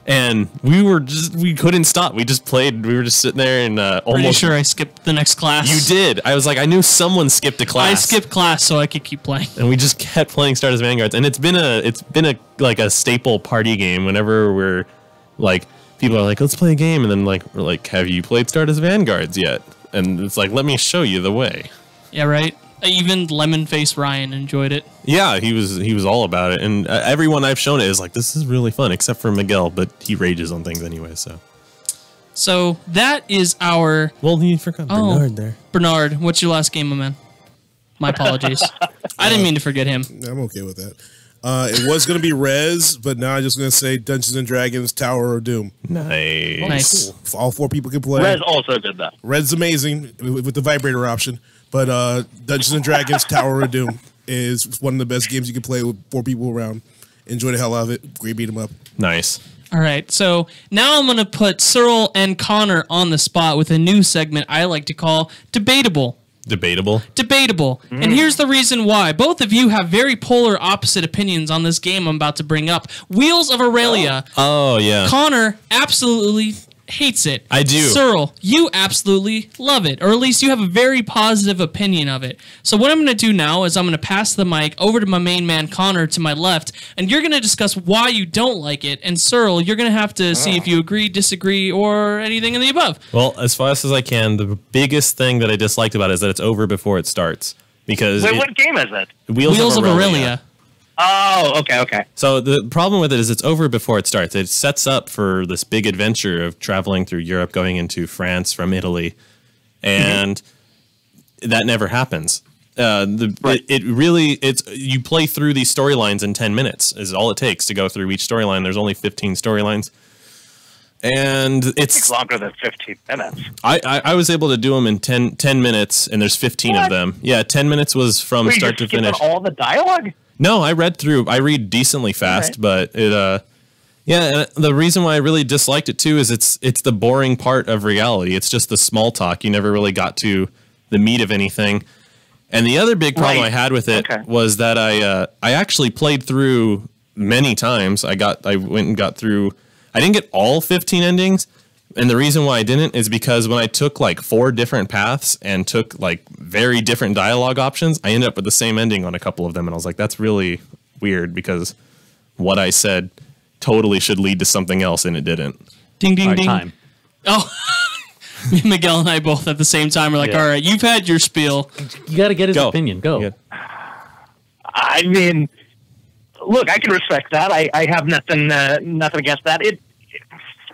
D: And we couldn't stop. We just played. We were just sitting there and
C: Pretty
D: almost.
C: sure I skipped the next class.
D: You did. I was like, I knew someone skipped a class.
C: I skipped class so I could keep playing.
D: And we just kept playing Stardust Vanguards, and it's been a like a staple party game. Whenever we're like, people are like, let's play a game, and then like we're like, have you played Stardust Vanguards yet? And it's like, let me show you the way.
C: Yeah, right. Even Lemon-Faced Ryan enjoyed it.
D: Yeah, he was all about it, and everyone I've shown it is like, this is really fun, except for Miguel, but he rages on things anyway.
C: So that is our.
D: Well, you forgot Bernard there.
C: Bernard, what's your last game, my man? My apologies. I didn't mean to forget him.
F: I'm okay with that. It was going to be Rez, but now I'm just going to say Dungeons and Dragons Tower of Doom.
D: Nice.
F: Cool. All 4 people can play.
G: Rez also did that.
F: Red's amazing with the vibrator option, but Dungeons and Dragons Tower of Doom is one of the best games you can play with 4 people around. Enjoy the hell out of it. Great beat 'em up.
D: Nice.
C: All right, so now I'm going to put Cyril and Connor on the spot with a new segment I like to call Debatable.
D: Debatable.
C: And here's the reason why. Both of you have very polar opposite opinions on this game I'm about to bring up. Wheels of Aurelia.
D: Oh, yeah.
C: Connor absolutely hates it.
D: I do.
C: Cyril, you absolutely love it, or at least you have a very positive opinion of it. So what I'm going to do now is I'm going to pass the mic over to my main man Connor to my left, and you're going to discuss why you don't like it. And Cyril, you're going to have to see if you agree, disagree, or anything in the above.
D: Well, as fast as I can, the biggest thing that I disliked about it is that it's over before it starts. Because
G: Wait, what game is it?
D: Wheels of Aurelia.
G: Oh, okay.
D: So the problem with it is it's over before it starts. It sets up for this big adventure of traveling through Europe, going into France from Italy, and that never happens. It's you play through these storylines in 10 minutes is all it takes to go through each storyline. There's only 15 storylines, and
G: It takes longer than 15 minutes.
D: I was able to do them in 10 minutes, and there's 15 of them. Yeah, 10 minutes was from
G: Wait,
D: start to
G: you're skipping
D: finish.
G: all the dialogue?
D: No, I read decently fast, but it and the reason why I really disliked it too is it's the boring part of reality. It's just the small talk. You never really got to the meat of anything. And the other big problem I had with it was that I actually played through many times. I went and got through. I didn't get all 15 endings. And the reason why I didn't is because when I took like 4 different paths and took like very different dialogue options, I ended up with the same ending on a couple of them. And I was like, that's really weird because what I said totally should lead to something else and it didn't.
C: Ding, ding,
E: All right,
C: ding.
E: time.
C: Oh, Miguel and I both at the same time are like, all right, you've had your spiel.
E: You got to get his
D: Go.
E: opinion. Go.
D: Yeah.
G: I mean, look, I can respect that. I have nothing against that.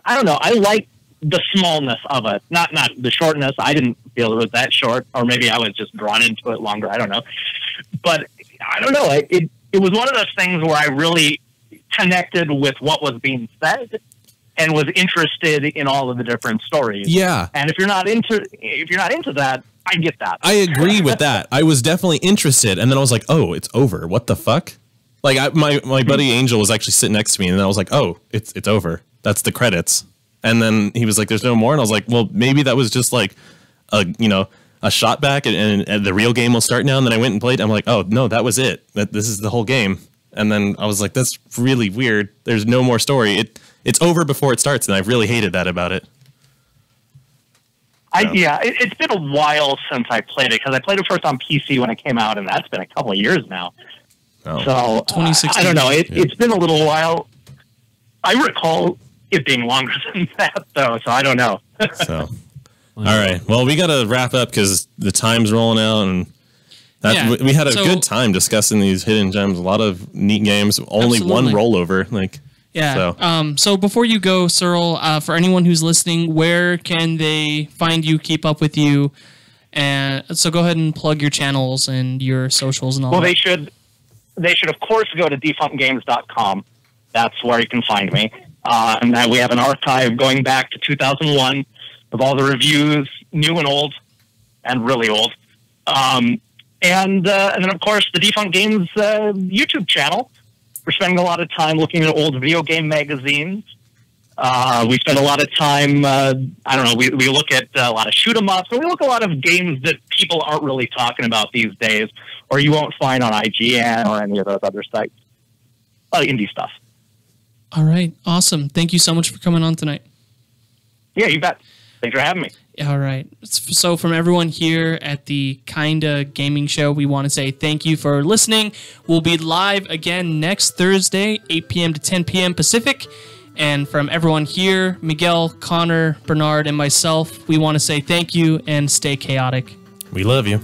G: I don't know. I like the smallness of it, not the shortness. I didn't feel it was that short, or maybe I was just drawn into it longer. I don't know, but I don't know. It was one of those things where I really connected with what was being said and was interested in all of the different stories.
D: Yeah.
G: And if you're not into that, I get that.
D: I agree with that. I was definitely interested. And then I was like, oh, it's over. What the fuck? Like my buddy Angel was actually sitting next to me and I was like, oh, it's over. That's the credits. And then he was like, there's no more. And I was like, well, maybe that was just like a shot back and the real game will start now. And then I went and played. I'm like, oh no, that was it. This is the whole game. And then I was like, that's really weird. There's no more story. It's over before it starts. And I really hated that about it.
G: It's been a while since I played it because I played it first on PC when it came out, and that's been a couple of years now.
D: Oh.
G: So
C: 2016.
G: I don't know. It's been a little while. I recall it being longer than that, though. So I don't know.
D: So, all right. Well, we got to wrap up because the time's rolling out, and we had a good time discussing these hidden gems. A lot of neat games. Only one rollover.
C: So before you go, Cyril, for anyone who's listening, where can they find you, keep up with you? And so go ahead and plug your channels and your socials and all that.
G: Well, they should of course go to defunctgames.com. That's where you can find me. And we have an archive going back to 2001 of all the reviews, new and old, and really old. And then of course the Defunct Games YouTube channel. We're spending a lot of time looking at old video game magazines We spend a lot of time, I don't know, we look at a lot of shoot 'em ups, and we look at a lot of games that people aren't really talking about these days, or you won't find on IGN or any of those other sites. Indie stuff.
C: All right. Awesome. Thank you so much for coming on tonight.
G: Yeah, you bet. Thanks for having me.
C: All right. So from everyone here at the Kinda Gaming Show, we want to say thank you for listening. We'll be live again next Thursday, 8 p.m. to 10 p.m. Pacific. And from everyone here, Miguel, Connor, Bernard, and myself, we want to say thank you and stay chaotic.
D: We love you.